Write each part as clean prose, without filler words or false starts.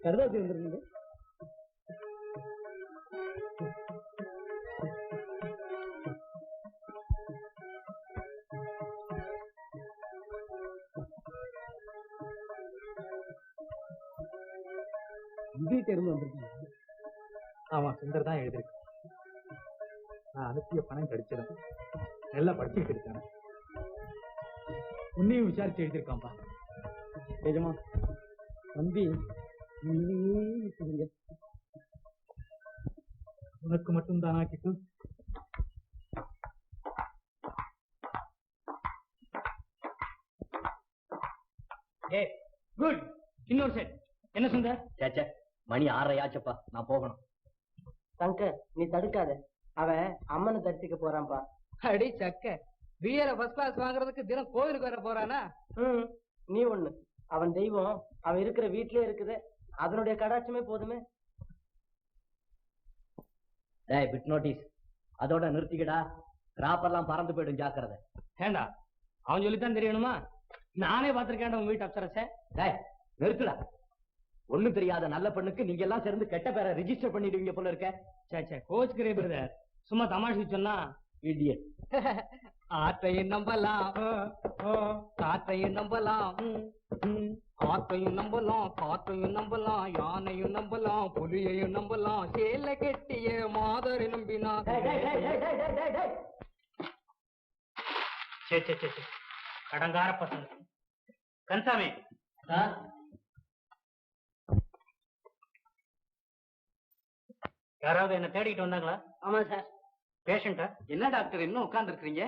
கருதாசி வந்துருங்க. வீட்டு இருந்து வந்திருக்கீங்க. ஆமா, சுந்தர் தான் எழுதிருக்கு. நான் அனுப்பிய பணம் கிடைச்சிடும். நல்லா படிச்சுக்கிட்டு இருக்காங்க. உன்னையும் விசாரிச்சு எழுதியிருக்காம்பா. நிஜமா தம்பி, உனக்கு மட்டும் தானா கிட்டு? குட். இன்னொரு செட். என்ன சுந்தர்? சேச்சே, மணி 6:30 ஆச்சப்பா, நான் போகணும். சங்கர், நீ தடுக்காத. அவன் அம்மனை தரிசிக்க போறான்பா. அடி சக்க, பிஏல ஃபர்ஸ்ட் கிளாஸ் வாங்குறதுக்கு தினம் கோவிலுக்கு வர போறானா? நீ ஒண்ணு. அவன் தெய்வம் அவன் இருக்கிற வீட்லயே இருக்குது. அதனுடைய கடாட்சமே போதுமே. டேய், பிட் நோட்டீஸ் அதோட நிறுத்திக்கடா. ராப்பெல்லாம் பறந்து போயிடும், ஜாக்கிரதை. ஏண்டா, அவன் சொல்லித்தான் தெரியணுமா? நானே பார்த்திருக்கேன் உங்க வீட்டு அப்சரஸ. டேய், நிறுத்துடா. ஒண்ணும் தெரியாத நல்ல பெண்ணுக்கு நீங்க எல்லாம் சேர்ந்து கெட்ட பேரை ரிஜிஸ்டர் பண்ணிடுவீங்க போல இருக்க. சே கோச்சுக்கிறே பிரதர், சும்மா தமாஷு சொன்னா. இடியட். ஆற்றையும் நம்பலாம், காற்றையும் நம்பலாம், ஆற்றையும் நம்பலாம், காற்றையும் நம்பலாம், யானையும் நம்பலாம், புலியையும் நம்பலாம், சேலை கெட்டிய மாதரை நம்பினா. சே கடங்கார பசங்க. கன்சாமி, யாராவது என்ன தேடிட்டு வந்தாங்களா? ஆமா சார். பேஷண்டா? என்ன டாக்டர் இன்னும் உட்கார்ந்து இருக்கீங்க?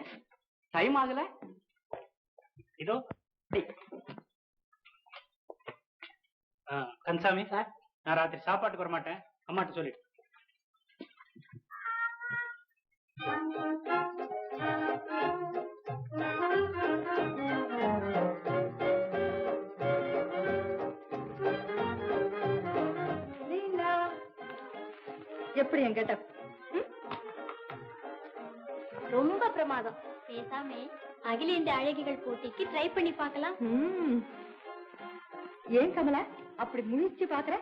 டைம் ஆகல? இதோ கன்சாமி சார், நான் ராத்திரி சாப்பாட்டுக்கு வர மாட்டேன், அம்மாட்ட சொல்லிட்டு. எப்படி என் கெட்டப்? ரொம்ப பிரமாதம். பேசாம அகில இந்த அழகிகள் போட்டிக்கு ட்ரை பண்ணி பார்க்கலாம். ஏன் கமலா அப்படி முயற்சி பாக்குற?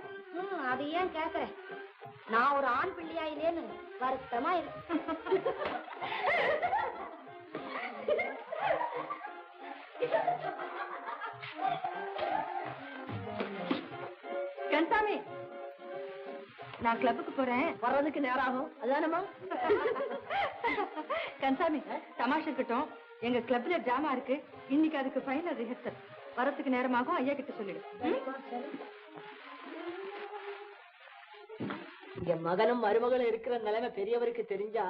அது ஏன் கேக்குற? நான் ஒரு ஆண் பிள்ளையா இல்லேன்னு வருத்தமா இருக்கு. கன்சாமி, நான் கிளப்புக்கு போறேன். வர்றதுக்கு நேரம் ஆகும், அதானமா? கன்சாமி, தமாஷ் இருக்கட்டும். எங்க கிளப்ல டிராமா இருக்கு. இன்னைக்கு அதுக்கு ஃபைனல் ரிஹர்சல். வரத்துக்கு நேரமாகும், ஐயா கிட்ட சொல்லிடு. இங்க மகனும் மருமகளும் இருக்கிற நிலைமை பெரியவருக்கு தெரிஞ்சா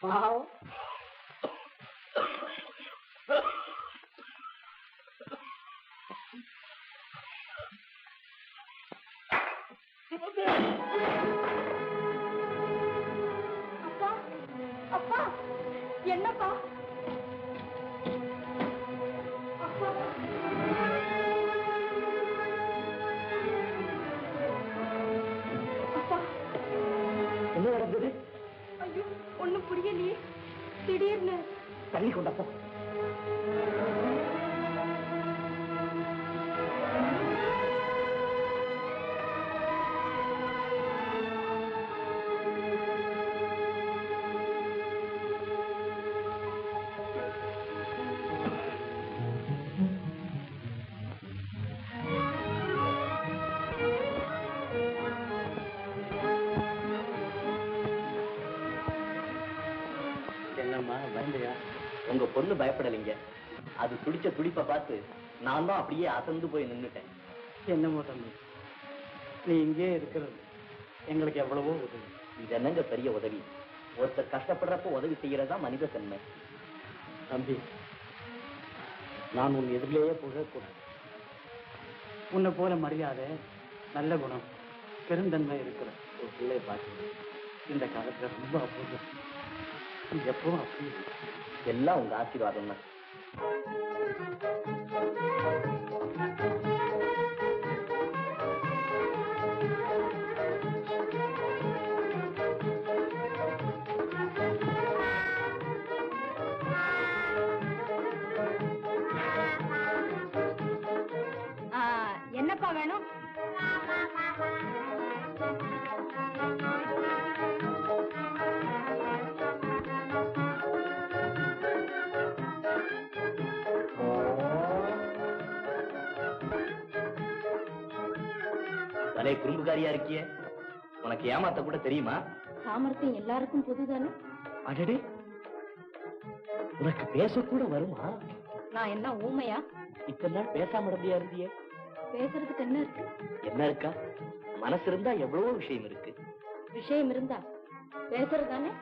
பாவம். அப்பா, அப்பா, என்னப்பா? என்ன நடந்தது? ஐயோ, ஒண்ணும் புரியலையே. திடீர்னு தண்ணி கொண்டப்போ உங்க பொண்ணு பயப்படலைங்க. அது துடிச்ச துடிப்பை பார்த்து நான் தான் அப்படியே அசந்து போய் நின்னுட்டேன். என்னமோ தம்பி, நீ இங்கே இருக்கிறது எங்களுக்கு எவ்வளவோ உதவி. இது என்னங்க பெரிய உதவி? ஒருத்தர் கஷ்டப்படுறப்ப உதவி செய்யறதா மனித தன்மை. தம்பி, நான் உன் எதிரிலேயே போகக்கூடாது. உன்னை போல மரியாதை, நல்ல குணம், பெருந்தன்மை இருக்கிற ஒரு பிள்ளையை பார்த்து இந்த காலத்துல ரொம்ப அபூர்வம். எப்பவும் அப்படி எல்லாம் உங்க ஆசீர்வாதம் தான். என்னப்பா வேணும்? தலை குறும்புக்காரியா இருக்கிய, உனக்கு ஏமாத்த கூட தெரியுமா? சாமர்த்தியம் எல்லாருக்கும் பொதுதானே. அடடே, உனக்கு பேசக்கூட வருமா? நான் என்ன ஊமையா? இத்தனை நாள் பேசாம இருந்தியா இருந்திய? பேசுறதுக்கு என்ன இருக்கு? என்ன இருக்கா? மனசு இருந்தா எவ்வளவோ விஷயம் இருக்கு. விஷயம் இருந்தா பேசுறதானே.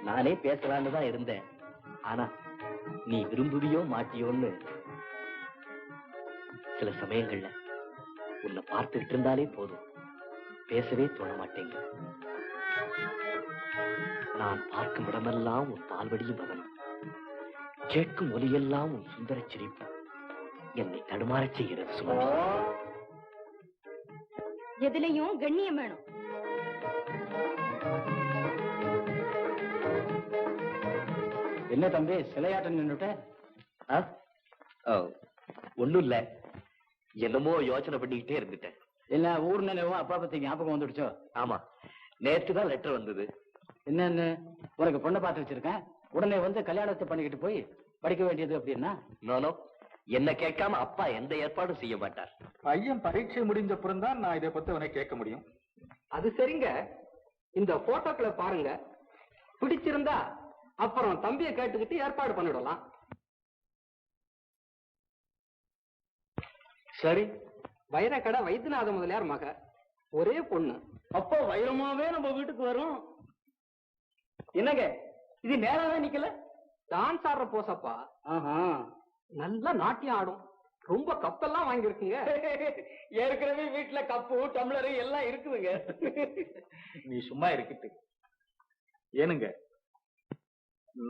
நானே பேசலான்னு தான் இருந்தேன். ஆனா நீ விரும்புவியோ மாட்டியோன்னு சில சமயங்கள்ல உன்னை பார்த்துக்கிட்டு இருந்தாலே போதும், பேசவே தோண மாட்டேங்க. நான் பார்க்கும் இடமெல்லாம் உன் பால்வடியும் மகனும், கேட்கும் ஒலியெல்லாம் உன் சுந்தர சிரிப்பு என்னை தடுமாறச் செய்கிறது சுமதி. எதுலயும் கண்ணியம் வேணும். என்ன தம்பி சிலையாட்டம் நின்னுட்ட? ஒண்ணும் இல்ல, என்னமோ யோசனை பண்ணிக்கிட்டே இருந்துட்டேன். என்ன ஊர் நினைவோ அப்பா பத்தி ஞாபகம் வந்துடுச்சோ? ஆமா, நேற்றுதான் லெட்டர் வந்தது. என்னன்னு? உனக்கு பொண்ணை பார்த்து வச்சிருக்கேன், உடனே வந்து கல்யாணத்தை பண்ணிக்கிட்டு போய் படிக்க வேண்டியது அப்படின்னா? நோ, என்ன கேட்காம அப்பா எந்த ஏற்பாடும் செய்ய மாட்டார். பையன் பரீட்சை முடிஞ்ச அப்புறம் தான் நான் இதை பத்தி உனக்கு கேட்க முடியும். அது சரிங்க, இந்த போட்டோக்களை பாருங்க, பிடிச்சிருந்தா அப்புறம் தம்பியை கேட்டுக்கிட்டு ஏற்பாடு பண்ணிடலாம். சரி. வைரக்கடை வைத்தியநாத முதலியார் மக, ஒரே பொண்ணு. அப்போ வைரமாவே நம்ம வீட்டுக்கு வரும். என்னங்க இது நேராவே நிக்கல? டான்ஸ் ஆடுற போசப்பா. நல்லா நாட்டியம் ஆடும், ரொம்ப கப்பெல்லாம் வாங்கிருக்குங்க. ஏற்கனவே வீட்டுல கப்பு டம்ளரு எல்லாம் இருக்குதுங்க. நீ சும்மா இருக்கிட்டு. ஏனுங்க,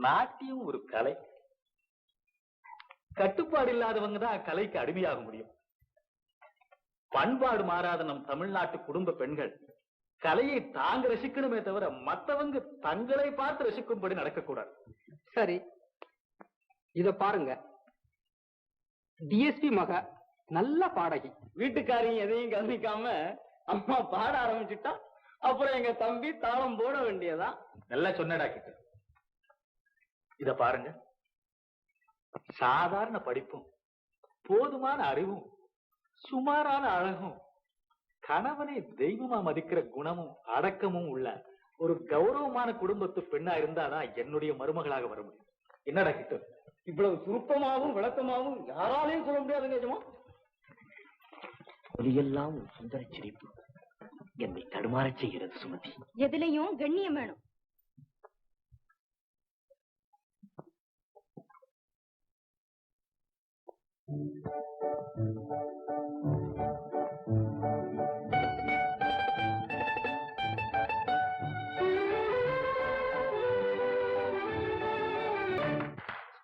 நாட்டியம் ஒரு கலை. கட்டுப்பாடு இல்லாதவங்க தான் கலைக்கு அடிமையாக முடியும். பண்பாடு மாறாத நம் தமிழ்நாட்டு குடும்ப பெண்கள் கலையை தாங்க ரசிக்கணுமே தவிர மற்றவங்க தங்களை பார்த்து ரசிக்கும்படி நடக்கக்கூடாது. சரி, இத பாருங்க, டிஎஸ்பி மக, நல்ல பாடகி. வீட்டுக்காரையும் எதையும் கவனிக்காம அம்மா பாட ஆரம்பிச்சுட்டா அப்புறம் எங்க தம்பி தாளம் போட வேண்டியதான். நல்லா சொன்னடா கிட்ட. இத பாருங்க, சாதாரண படிப்பும் போதுமான அறிவும் சுமாரான அழகும் கணவனை தெய்வமா மதிக்கிற குணமும் அடக்கமும் உள்ள ஒரு கௌரவமான குடும்பத்து பெண்ணா இருந்தாதான் என்னுடைய மருமகளாக வர முடியும். என்னடா கிட்ட? இவ்வளவு சுருக்கமாவும் விளக்கமாவும் யாராலையும் சொல்ல முடியாது. நிஜமா ஒலியெல்லாம் உன் சுந்தர சிரிப்பு என்னை தடுமாறச் செய்கிறது சுமதி. எதுலயும் கண்ணியம் வேணும்.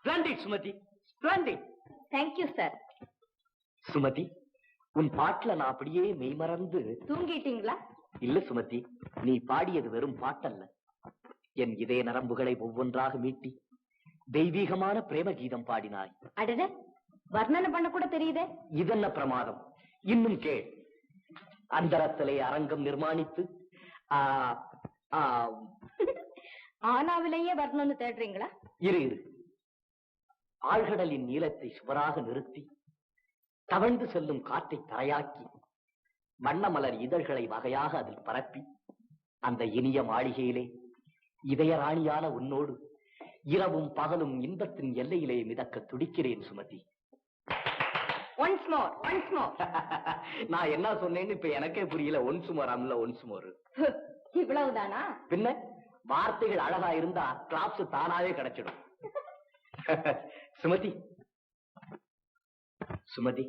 Splendid Sumathi, splendid. Thank you sir. Sumathi, உன் பாட்டுல நான் அப்படியே மெய்மறந்து. தூங்கிட்டீங்களா? இல்ல சுமதி, நீ பாடியது வெறும் பாட்டல்ல, என் இதய நரம்புகளை ஒவ்வொன்றாக மீட்டி தெய்வீகமான பிரேம கீதம் பாடினாய். அடட, வர்ணனை பண்ண கூட தெரியுதே. இதென்ன பிரமாதம்! இன்னும் கேள். அந்தரத்திலே அரங்கம் நிர்மாணித்து ஆனாவிலேயே வர்ணனை தேடுறீங்களா? இரு இரு. ஆழ்கடலின் நீளத்தை சுவராக நிறுத்தி தவழ்ந்து செல்லும் காற்றை தரையாக்கி வண்ணமலர் இதழ்களை வகையாக அதில் பரப்பி அந்த இனிய மாளிகையிலே இதய ராணியான உன்னோடு இரவும் பகலும் இன்பத்தின் எல்லையிலே மிதக்க துடிக்கிறேன் Sumathi. Once more, once more. நான் என்ன சொன்னேன்னு இப்ப எனக்கே புரியல. Once more Amala once more. இவ்வளவுதானா? பின்ன வார்த்தைகள் அழகா இருந்தா கிளாப்ஸ் தானாவே கிடைச்சிடும். சுமதி, சுமதி,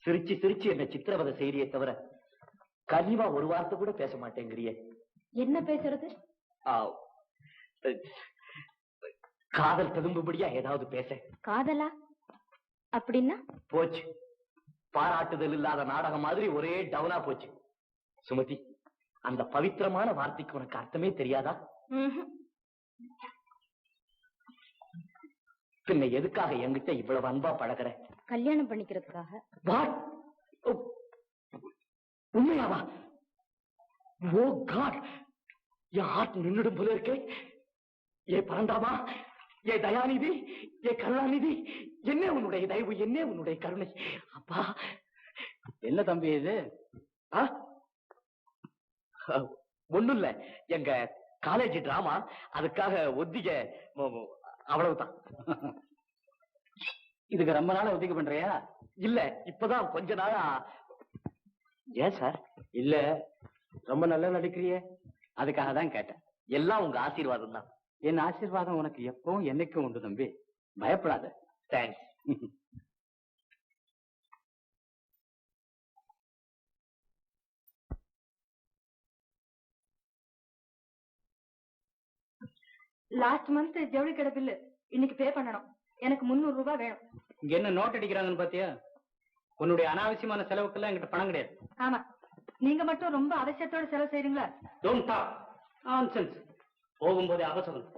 சிரிச்சு சிரிச்சு என்ன சித்திரவதை செய்தியே தவிர கனிவா ஒரு வார்த்தை கூட பேச மாட்டேங்கிறியே. என்ன பேசுறது? காதல் ததும்புபடியா ஏதாவது பேச. காதலா? அப்படின்னா போச்சு, பாராட்டுதல் இல்லாத நாடகம் மாதிரி ஒரே டவுனா போச்சு. சுமதி, அந்த பவித்திரமான வார்த்தைக்கு உனக்கு அர்த்தமே தெரியாதா? பின்ன எதுக்காக என்கிட்ட இவ்வளவு அன்பா பழகுற? கல்யாணம் பண்ணிக்கிறதுக்காக. உண்மையாவா? ஓ காட், என் ஹார்ட் நின்னுடும் போல இருக்கே. ஏ பரந்தாமா, ஏ தயாநிதி, ஏ கருணாநிதி, என்ன உன்னுடைய தயவு, என்ன உன்னுடைய கருணை. அப்பா, என்ன தம்பி இது? ஒண்ணும் இல்ல, எங்க காலேஜ் டிராமா, அதுக்காக ஒத்திக, அவ்வளவுதான். இதுக்கு ரொம்ப நாளா ஒத்திக பண்றியா? இல்ல, இப்பதான் கொஞ்ச நாளா. ஏன் சார்? இல்ல, ரொம்ப நல்லா நடிக்கிறியே, அதுக்காக தான் கேட்டேன். எல்லாம் உங்க ஆசீர்வாதம் தான். என் ஆசீர்வாதம் உனக்கு எப்பவும் என்னைக்கும் உண்டு தம்பி, பயப்படாத. தேங்க்ஸ். லாஸ்ட் மந்த் ஜவுளி கடை பில்லு இன்னைக்கு பே பண்ணணும். எனக்கு 300 ரூபாய் வேணும். இங்க என்ன நோட் அடிக்கிறாங்கன்னு பாத்தியா? உன்னுடைய அனாவசியமான செலவுக்கெல்லாம் என்கிட்ட பணம் கிடையாது. ஆமா, நீங்க மட்டும் ரொம்ப அவசியத்தோட செலவு செய்றீங்களா? Don't talk nonsense. போகும்போதே அவசரம்.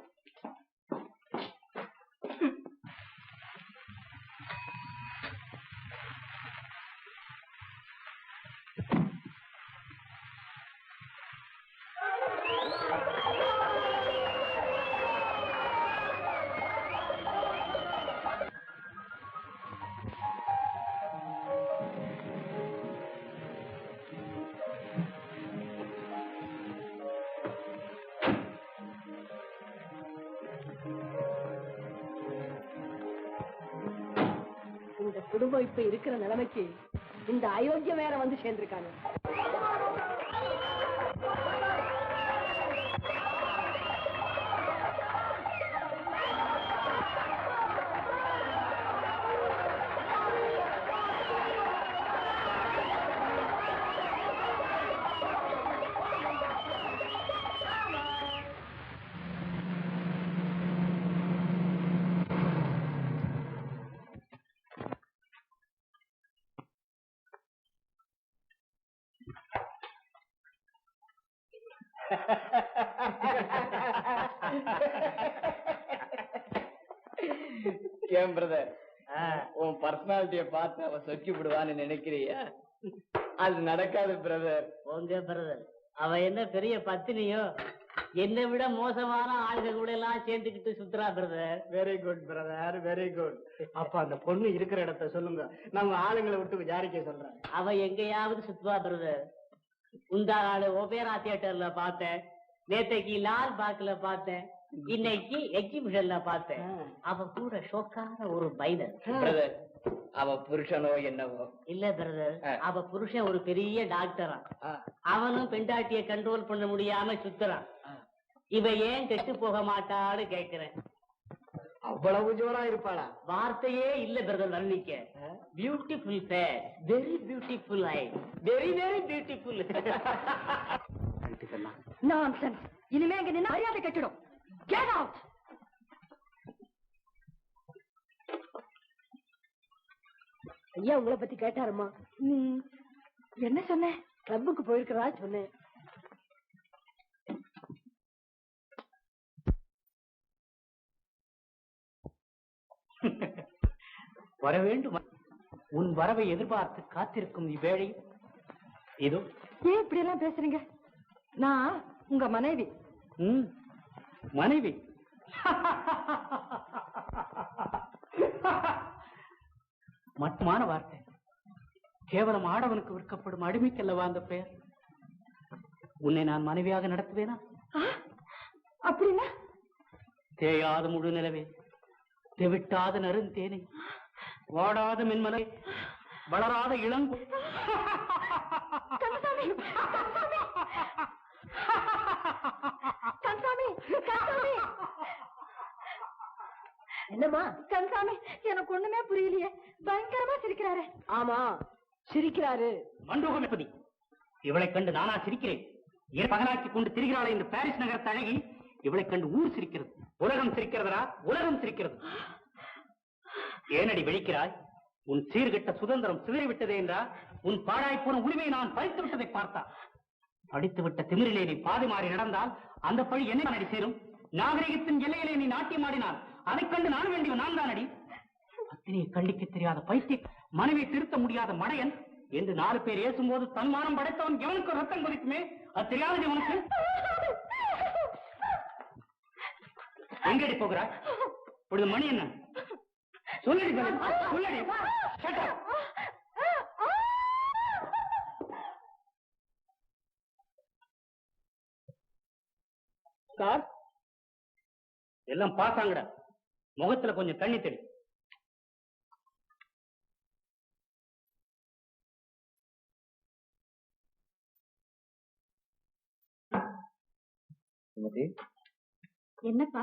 இந்த குடும்பம் இப்ப இருக்கிற நிலைமைக்கு இந்த அயோக்கியம் வேற வந்து சேர்ந்திருக்காங்க. ஏன் பிரதர், உன் பர்சனாலிட்டிய பார்த்து அவ சொக்கி விடுவான்னு நினைக்கிறியா? அது நடக்காது பிரதர். உங்க பிரதர், அவ என்ன பெரிய பத்தினியோ? என்னை விட மோசமான ஆளுங்க கூட எல்லாம் சேர்ந்துக்கிட்டு சுத்துறா brother. Very good brother, very good. அப்ப அந்த பொண்ணு இருக்கிற இடத்த சொல்லுங்க, நம்ம ஆளுங்களை விட்டு விசாரிக்க சொல்றேன். அவ எங்கேயாவது சுத்துவா பிரதர். உந்தா நாள் ஒபேரா தியேட்டர்ல பார்த்தேன், நேத்தைக்கு லால் பாக்ல பார்த்தேன், இன்னைக்கு எக்ஸிபிஷன்ல பார்த்தேன். அவ கூட ஷோக்கான ஒரு பைனர். பிரதர், அவ புருஷனோ என்னவோ? இல்ல பிரதர், அவ புருஷன் ஒரு பெரிய டாக்டரா. அவனும் பெண்டாட்டிய கண்ட்ரோல் பண்ண முடியாம சுத்துறான். இவ ஏன் கெட்டு போக மாட்டான்னு கேக்குறேன். அவ்வளவு ஜோரா இருப்பாளா? வார்த்தையே இல்ல பிரதர் வர்ணிக்க. Beautiful face, very beautiful eye, very very beautiful. Nonsense. இனிமே இங்க நின்னு மரியாதை கெட்டுடும். Get out. ஐயா உங்களை பத்தி கேட்டாருமா? என்ன சொன்ன? கிளப்புக்கு போயிருக்கிறதா சொன்னேன். வர வேண்டும். உன் வரவை எதிர்பார்த்து காத்திருக்கும் இவ்வேளை இதோ. ஏன் இப்படி எல்லாம் பேசுறீங்க? நான் உங்க மனைவி. மனைவி? மட்டுமான வார்த்தை. கேவலம் ஆடவனுக்கு விற்கப்படும் அடிமைக்கல்லவா அந்த பெயர். உன்னை நான் மனைவியாக நடத்துவேனா? அப்படின்னா தேயாத முழு நிலவே, தெவிட்டாத நருந்தேனை, வாடாத மென்மலை, வளராத இளங்கு. என்னம்மா? கன்சாமி, எனக்கு ஒண்ணுமே புரியலையே. பயங்கரமா சிரிக்கிறாரு. ஆமா, சிரிக்கிறாரு. மண்டோகமபதி, இவளை கண்டு நானா சிரிக்கிறேன்? என் பகலாக்கி கொண்டு திரிகிறாளே இந்த பாரிஸ் நகரத்து அழகி, இவளை கண்டு ஊர் சிரிக்கிறது, உலகம் சிரிக்கிறதா? உலகம் சிரிக்கிறது. ஏனடி விழிக்கிறாய்? உன் சீர்கெட்ட சுதந்திரம் சிதறிவிட்டதே என்றா? உன் பாழாய்ப்போன உரிமையை நான் பறித்து விட்டதை பார்த்தா? படித்துவிட்ட திமிரிலே நீ பாதி மாறி நடந்தால் அந்த பழி என்ன நடி சேரும்? நாகரிகத்தின் எல்லையிலே நீ நாட்டியமாடினால் அதைக் கண்டு நான் வேண்டிய நான் தான் அடி. பத்தினியை கண்டிக்க தெரியாத பைத்திய, மனைவியை திருத்த முடியாத மடையன் என்று 4 பேர் ஏசும்போது தன்மானம் படைத்தவன் எவனுக்கு ரத்தம் கொதிக்குமே? அது தெரியாதது இவனுக்கு. எங்கடி போகிறாய்? இப்பொழுது மணி என்ன? சொல்லடி சொல்லடி. சார், எல்லாம் பாசாங்கடா. முகத்துல கொஞ்சம் தண்ணி தெளி. என்னப்பா?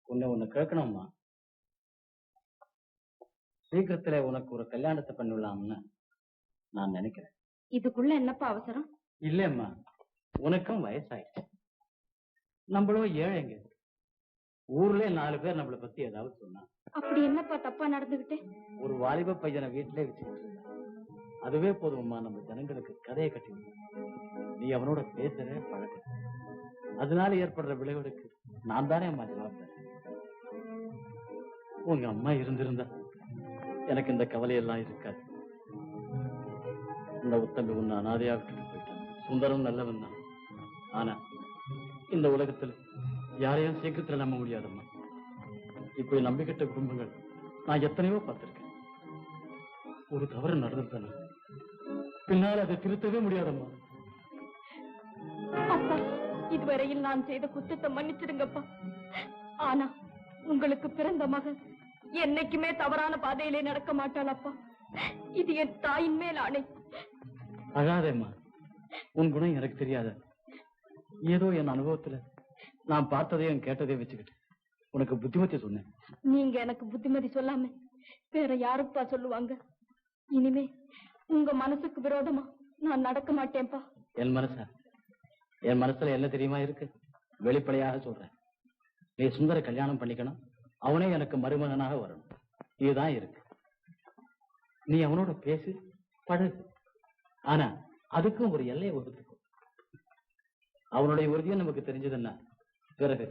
உன்னை கேட்கணும்மா. சீக்கிரத்துல உனக்கு ஒரு கல்யாணத்தை பண்ணிடலாம்னு நான் நினைக்கிறேன். இதுக்குள்ள என்னப்பா அவசரம்? இல்லம்மா, உனக்கும் வயசாயிடுச்சு. நம்மளும் ஏழைங்க. ஊர்ல 4 பேர் நம்மளை பத்தி ஏதாவது சொன்னா. அப்படி என்னப்பா தப்பா நடந்துகிட்டேன்? ஒரு வாலிப பையனை வீட்டிலே வச்சுக்கிட்டு இருந்தா. அதுவே போதும்மா நம்ம ஜனங்களுக்கு கதையை கட்டி. நீ அவனோட பேசுற பழக்க, அதனால ஏற்படுற விளைவுகளுக்கு நான் தானே அம்மா ஜவாப்தாரி. உங்க அம்மா இருந்திருந்தா எனக்கு இந்த கவலையெல்லாம் இருக்காது. இந்த உத்தம்பி உன்னை அனாதையா விட்டுட்டு போயிட்டான். சுந்தரம் நல்லவன் தான். ஆனா இந்த உலகத்துல யாரையும் சீக்கிரத்துல நம்ப முடியாதம்மா. இப்படி நம்பிக்கிட்ட குடும்பங்கள் நான் எத்தனையோ பார்த்திருக்கேன். ஒரு தவறு நடந்ததுன்னா பின்னால் அதை திருத்தவே முடியாதம்மா. அப்பா, இதுவரையில் நான் செய்த குற்றத்தை மன்னிச்சிடுங்கப்பா. ஆனா உங்களுக்கு பிறந்த மகன் என்னைக்குமே தவறான பாதையிலே நடக்க மாட்டாள் அப்பா. இது என் தாயின் மேல் ஆணை. அழாதேம்மா. உன் குணம் எனக்கு தெரியாத. ஏதோ என் அனுபவத்துல நான் பார்த்ததையும் கேட்டதையும் வச்சுக்கிட்டு உனக்கு புத்திமதி சொன்னேன். நீங்க எனக்கு புத்திமதி சொல்லாம வேற யாருப்பா சொல்லுவாங்க? இனிமே உங்க மனசுக்கு விரோதமா நான் நடக்க மாட்டேன்ப்பா. என் மனசுல என்ன தெரியுமா இருக்கு? வெளிப்படையாக சொல்றேன். நீ சுந்தர கல்யாணம் பண்ணிக்கணும். அவனே எனக்கு மருமகனாக வரணும். இதுதான் இருக்கு. நீ அவனோட பேசு, பழகு. ஆனா அதுக்கும் ஒரு எல்லையை வகுத்துக்கும். அவனுடைய உறுதியும் நமக்கு தெரிஞ்சதுன்னா பிறகு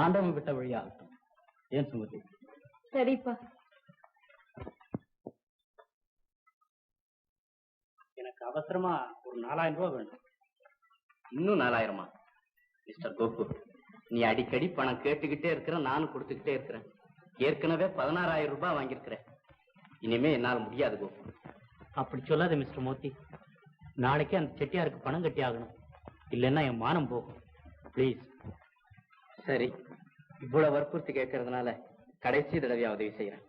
ஆண்டவன் விட்ட வழியாகட்டும். ஏன் சுமதி? சரிப்பா. எனக்கு அவசரமா ஒரு 4000 ரூபாய் வேணும். இன்னும் 4000மா? மிஸ்டர் கோகு, நீ அடிக்கடி பணம் கேட்டுக்கிட்டே இருக்கிற, நானும் கொடுத்துக்கிட்டே இருக்கிறேன். ஏற்கனவே 16,000 ரூபாய் வாங்கியிருக்கிறேன். இனிமே என்னால் முடியாது கோகு. அப்படி சொல்லாத மிஸ்டர் மூர்த்தி. நாளைக்கே அந்த செட்டியாருக்கு பணம் கட்டி ஆகணும். இல்லைன்னா என் மானம் போகும். பிளீஸ். சரி, இவ்வளவு வற்புறுத்தி கேட்கறதுனால கடைசி தடவையா உதவி செய்யறேன்.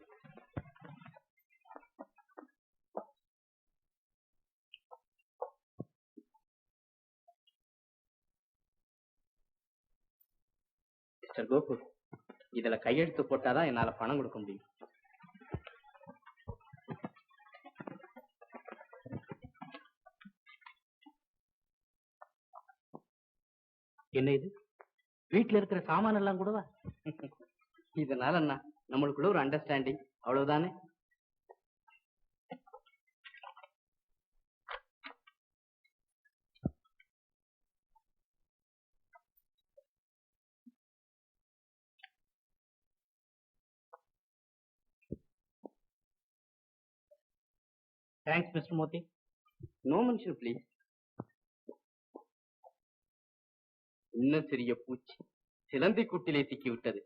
மிஸ்டர் கோகு, இதுல கையெழுத்து போட்டாதான் என்னால பணம் கொடுக்க முடியும். என்ன இது? வீட்டுல இருக்கிற சாமான் எல்லாம் கூடவா? இதனால என்ன, நம்மளுக்குள்ள ஒரு அண்டர்ஸ்டாண்டிங், அவ்வளவுதானே. Thanks mister Murthy. No mention please. இன்னும் சிறிய பூச்சி சிலந்தி கூட்டிலே சிக்கி விட்டது.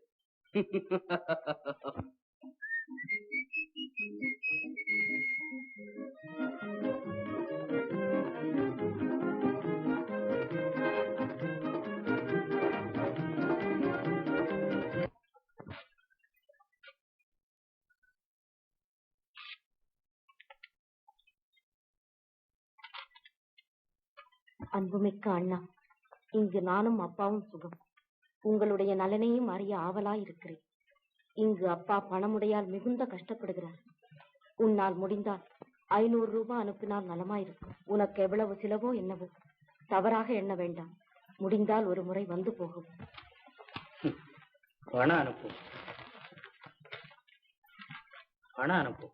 அன்புமிக்க அண்ணா, இங்கு நானும் அப்பாவும் சுகம். உங்களுடைய நலனையும் அறிய ஆவலாய் இருக்கிறேன். இங்கு அப்பா பணமுடையால் மிகுந்த கஷ்டப்படுகிறார். உன்னால் முடிந்தால் 500 ரூபாய் அனுப்பினால் நலமாயிருக்கும். உனக்கு எவ்வளவு செலவோ என்னவோ தவறாக எண்ண வேண்டாம். முடிந்தால் ஒரு முறை வந்து போகும். பணம் அனுப்பு, பணம் அனுப்பு.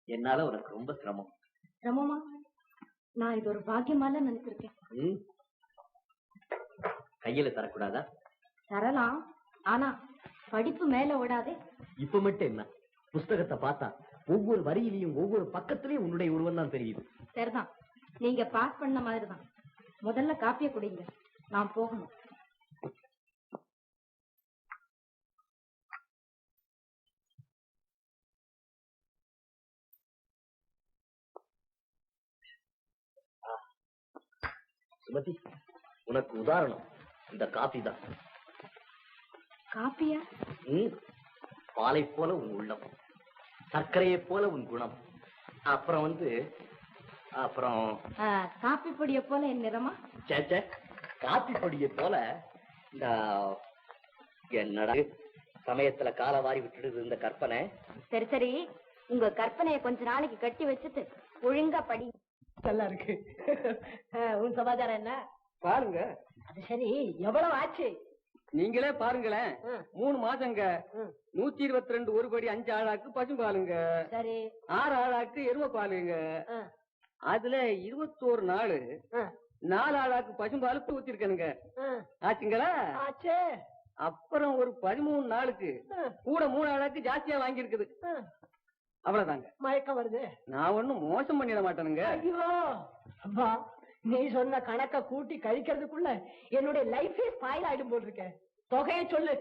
என்னால உனக்கு ரொம்ப சிரமம். சிரமமா? நான் இது ஒரு பாக்கியமால நினைச்சிருக்கேன். கையில தரக்கூடாதா? தரலாம், ஆனா படிப்பு மேல ஓடாதே. இப்ப மட்டும் என்ன, புஸ்தகத்தை பார்த்தா ஒவ்வொரு வரியிலையும் ஒவ்வொரு பக்கத்திலையும் உன்னுடைய உருவம் தான் தெரியுது. சரிதான், நீங்க பாஸ் பண்ண மாதிரிதான். முதல்ல காப்பிய குடிங்க, நான் போகணும். சுமதி, உனக்கு உதாரணம் இந்த காபி தான். காப்பியா? பாலை போல உன் உள்ளம், சர்க்கரையை போல உன் குணம், அப்புறம் காப்பி பொடிய போல என் நிறமா? சேச்சே, காப்பி பொடியை போல இந்த என்னடா சமயத்துல கால வாரி விட்டுடுது இந்த கற்பனை. சரி சரி, உங்க கற்பனையை கொஞ்ச நாளைக்கு கட்டி வச்சுட்டு ஒழுங்கா படி. நல்லா இருக்கு. உன் சமாச்சாரம் என்ன பாருங்க. அது சரி, எவ்வளவு ஆச்சு? நீங்களே பாருங்களேன். 3 மாசங்க. 122 ஒரு படி 5 ஆழாக்கு பசும்பாலுங்க. சரி. 6 ஆழாக்கு எரும பாலுங்க. அதுல 21 நாள் 4 ஆழாக்கு பசும்பாலுக்கு ஊத்திருக்கனுங்க. ஆச்சுங்களா? ஆச்சு. அப்புறம் ஒரு 13 நாளுக்கு கூட 3 ஆழாக்கு ஜாஸ்தியா வாங்கி இருக்குது. அவ்வளவுதாங்க. மயக்கம் வருது. நான் ஒண்ணும் மோசம் பண்ணிட மாட்டேனுங்க. ஐயோ அம்மா, நீ சொன்ன கணக்க கூட்டி கழிக்கிறதுக்குள்ள என்னுடைய லைஃபே ஸ்பாயில் ஆயிடும் போல் இருக்க. தொகையை சொல்லு.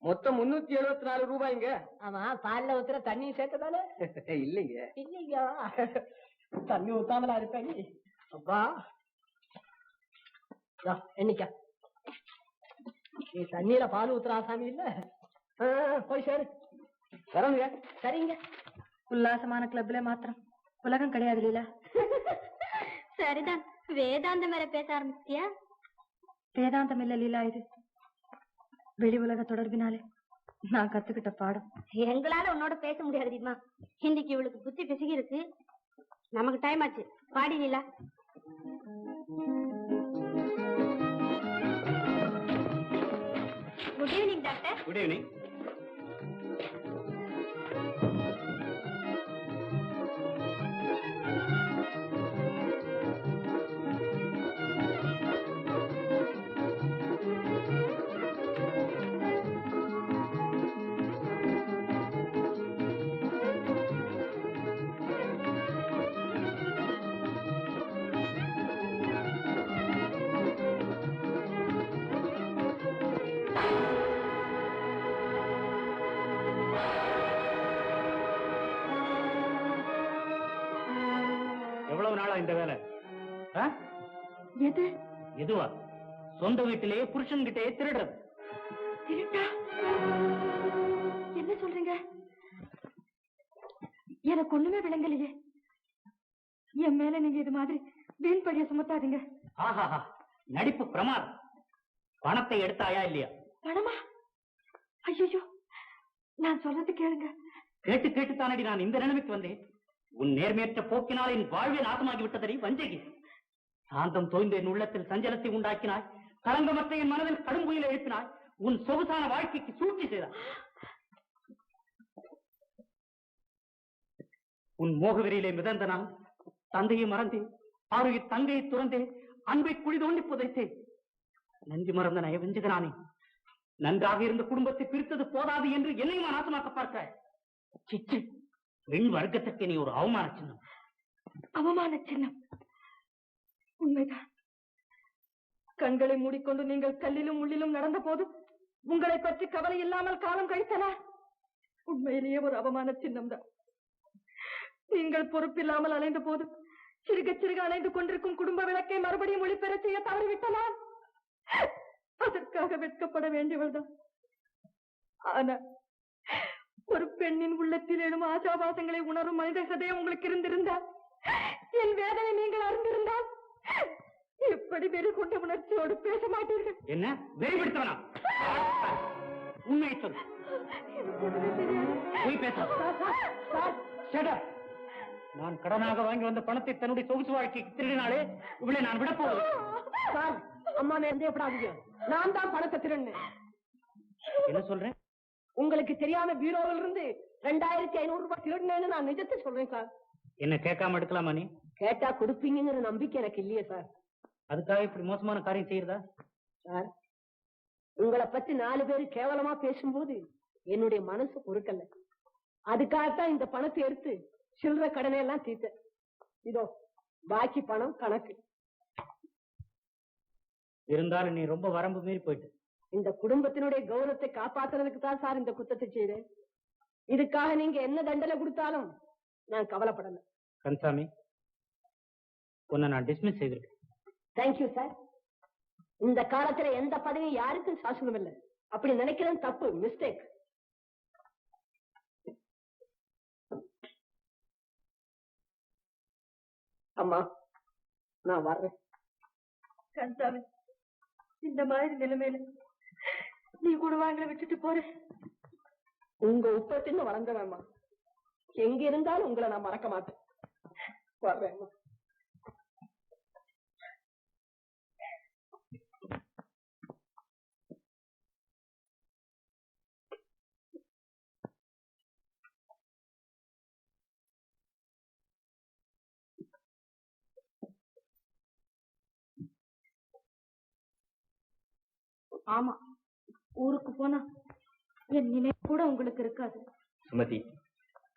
மொத்தம் 374 ரூபாய்ங்க. ஆமா, பால்ல ஊத்துற தண்ணி சேர்த்ததானே? இல்லைங்க. இல்லையா? தண்ணி ஊத்தாமலா இருப்ப நீ? அப்பா என்னைக்கா நீ தண்ணியில பால் ஊத்துற ஆசாமி இல்ல? போய் சேரு. வரணுங்க. சரிங்க. உல்லாசமான கிளப்ல மாத்திரம் உலகம் கிடையாது இல்ல? சரிதான். வேதாந்தம் வேற பேச ஆரம்பிச்சியா? வேதாந்தம் இல்ல லீலா, இது வெளி உலக தொடர்பினாலே நான் கத்துக்கிட்ட பாடம். எங்களால உன்னோட பேச முடியாது தெரியுமா? இன்னைக்கு இவளுக்கு புத்தி பிசுகி இருக்கு. நமக்கு டைம் ஆச்சு. பாடி Leela. Good evening doctor. Good evening. எவ்வளவு நாளா இந்த வேலை? எது? எதுவா? சொந்த வீட்டிலேயே புருஷன் கிட்டே திருடுறது. திருட்டா? என்ன சொல்றீங்க? எனக்கு ஒண்ணுமே விளங்கலையே. என் மேல நீங்க இது மாதிரி வீண் பழிய சுமத்தாதீங்க. ஆஹாஹா, நடிப்பு பிரமாதம். பணத்தை எடுத்தாயா இல்லையா? பணமா? ஐயோ, நான் சொல்றது கேளுங்க. கேட்டு கேட்டுத்தானடி நான் இந்த நிலைமைக்கு வந்தேன். உன் நேர்மையற்ற போக்கினால் என் வாழ்வே நாசமாகி விட்டதடி வஞ்சகி. சாந்தம் தோய்ந்த என் உள்ளத்தில் சஞ்சலத்தை உண்டாக்கினாய். களங்கமற்ற என் மனதில் கடும் புயலை எழுப்பினாய். உன் சொகுசான வாழ்க்கைக்கு சூழ்ச்சி செய்தாய். உன் மோகவெறியிலே மிதந்த நான் தந்தையை மறந்தேன், ஆரோக்கிய தங்கையை துறந்தேன், அன்பை குழி தோண்டி புதைத்தேன். நன்றி மறந்த நயவஞ்சகனானே. நன்றாக இருந்த குடும்பத்தை பிரித்தது போதாது என்று என்னையும் நாசமாக்க பார்க்கிறாய். சிச்சி, பெண் வர்க்கத்திற்கு நீ ஒரு அவமான சின்னம். அவமான சின்னம்? உண்மைதான். கண்களை மூடிக்கொண்டு நீங்கள் கல்லிலும் முள்ளிலும் நடந்த போது உங்களை பற்றி கவலை இல்லாமல் காலம் கழித்தனா? உண்மையிலேயே ஒரு அவமான சின்னம் தான். நீங்கள் பொறுப்பில்லாமல் அலைந்த போது சிறுக சிறுக அலைந்து கொண்டிருக்கும் குடும்ப விளக்கை மறுபடியும் ஒளிபெற செய்ய தவறிவிட்டனால் அதற்காக வெட்கப்பட வேண்டியவள்தான். ஆனா ஒரு பெண்ணின் உள்ளத்தில் எழும் ஆசாபாசங்களை உணரும் மனித ஹதயம் உங்களுக்கு இருந்திருந்தால், என் வேதனை நீங்கள் அறிந்திருந்தால் எப்படி வெறி கொண்ட உணர்ச்சியோடு பேச மாட்டீர்கள்? என்ன வெறிபிடித்தவனா? உண்மையை சொல். போய் பேச. நான் கடனாக வாங்கி வந்த பணத்தை தன்னுடைய சொகுசு வாழ்க்கைக்கு திருடினாலே இவளை நான் விட போவதில்லை. சார், அம்மா நேர்ந்தே எப்படாதீங்க. நான் தான் பணத்தை திருடினேன். என்ன சொல்றேன்? உங்களுக்கு தெரியாம பீரோவில் இருந்து 2500 ரூபாய் திருடினேன்னு நான் நிஜத்தை சொல்றேன் சார். என்ன கேட்காம எடுக்கலாமா நீ? கேட்டா கொடுப்பீங்கிற நம்பிக்கை எனக்கு இல்லையே சார். அதுக்காக இப்படி மோசமான காரியம் செய்யறதா? சார், உங்களை பத்தி 4 பேரு கேவலமா பேசும்போது என்னுடைய மனசு பொறுக்கல. அதுக்காகத்தான் இந்த பணத்தை எடுத்து சில்லற கடனை எல்லாம் தீர்த்த. இதோ பாக்கி பணம் கணக்கு. இருந்தாலும் நீ ரொம்ப வரம்பு மீறி போயிட்டு. இந்த குடும்பத்தினுடைய கௌரவத்தை காப்பாத்துறதுக்கு தான் சார் இந்த குத்தத்தை செய்தேன். இதுக்காக நீங்க என்ன தண்டனை கொடுத்தாலும் நான் கவலைப்படல. கன்சாமி, உன்னை நான் டிஸ்மிஸ் செய்திருக்கேன். Thank you sir. இந்த காலத்துல எந்த பதவியும் யாருக்கும் சாசனம் இல்லை. அப்படி நினைக்கிறது தப்பு, மிஸ்டேக். அம்மா, நான் வர்றேன். கன்சாமி, இந்த மாதிரி நிலைமையில நீ கூட வாங்கல விட்டுட்டு போற. உங்க உப்பத்தின்னு வளர்ந்தவம்மா. எங்க இருந்தாலும் உங்களை நான் மறக்க மாட்டேன். வர்றேன். ஆமா, ஊருக்கு போனா என் நினைவு கூட உங்களுக்கு இருக்காது. சுமதி,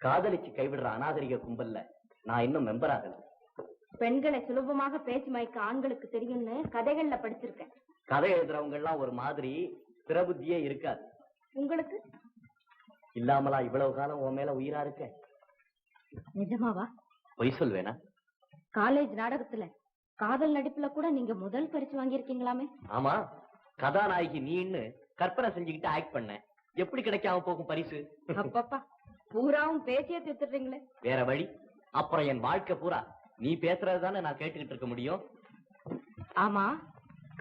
காதலிச்சு கைவிடுற அநாகரிக கும்பல்ல நான் இன்னும் மெம்பர் ஆகல. பெண்களை சுலபமாக பேசி மயக்க ஆண்களுக்கு தெரியும்னு கதைகள்ல படிச்சிருக்கேன். கதை எழுதுறவங்க எல்லாம் ஒரு மாதிரி பிரபுத்தியே இருக்காது. உங்களுக்கு இல்லாமலா இவ்வளவு காலம் உன் மேல உயிரா இருக்க? நிஜமாவா? பொய் சொல்வேனா? காலேஜ் நாடகத்துல காதல் நடிப்புல கூட நீங்க முதல் பரிசு வாங்கியிருக்கீங்களாமே. ஆமா, கதாநாயகி நீன்னு கற்பனை செஞ்சுக்கிட்டு ஆக்ட் பண்ண. எப்படி கிடைக்காம போகும் பரிசு? அப்பப்பா, பூராவும் பேசியே தீர்த்துறீங்களே. வேற வழி? அப்புறம் என் வாழ்க்கை பூரா நீ பேசுறதுதானே நான் கேட்டுக்கிட்டு இருக்க முடியும். ஆமா,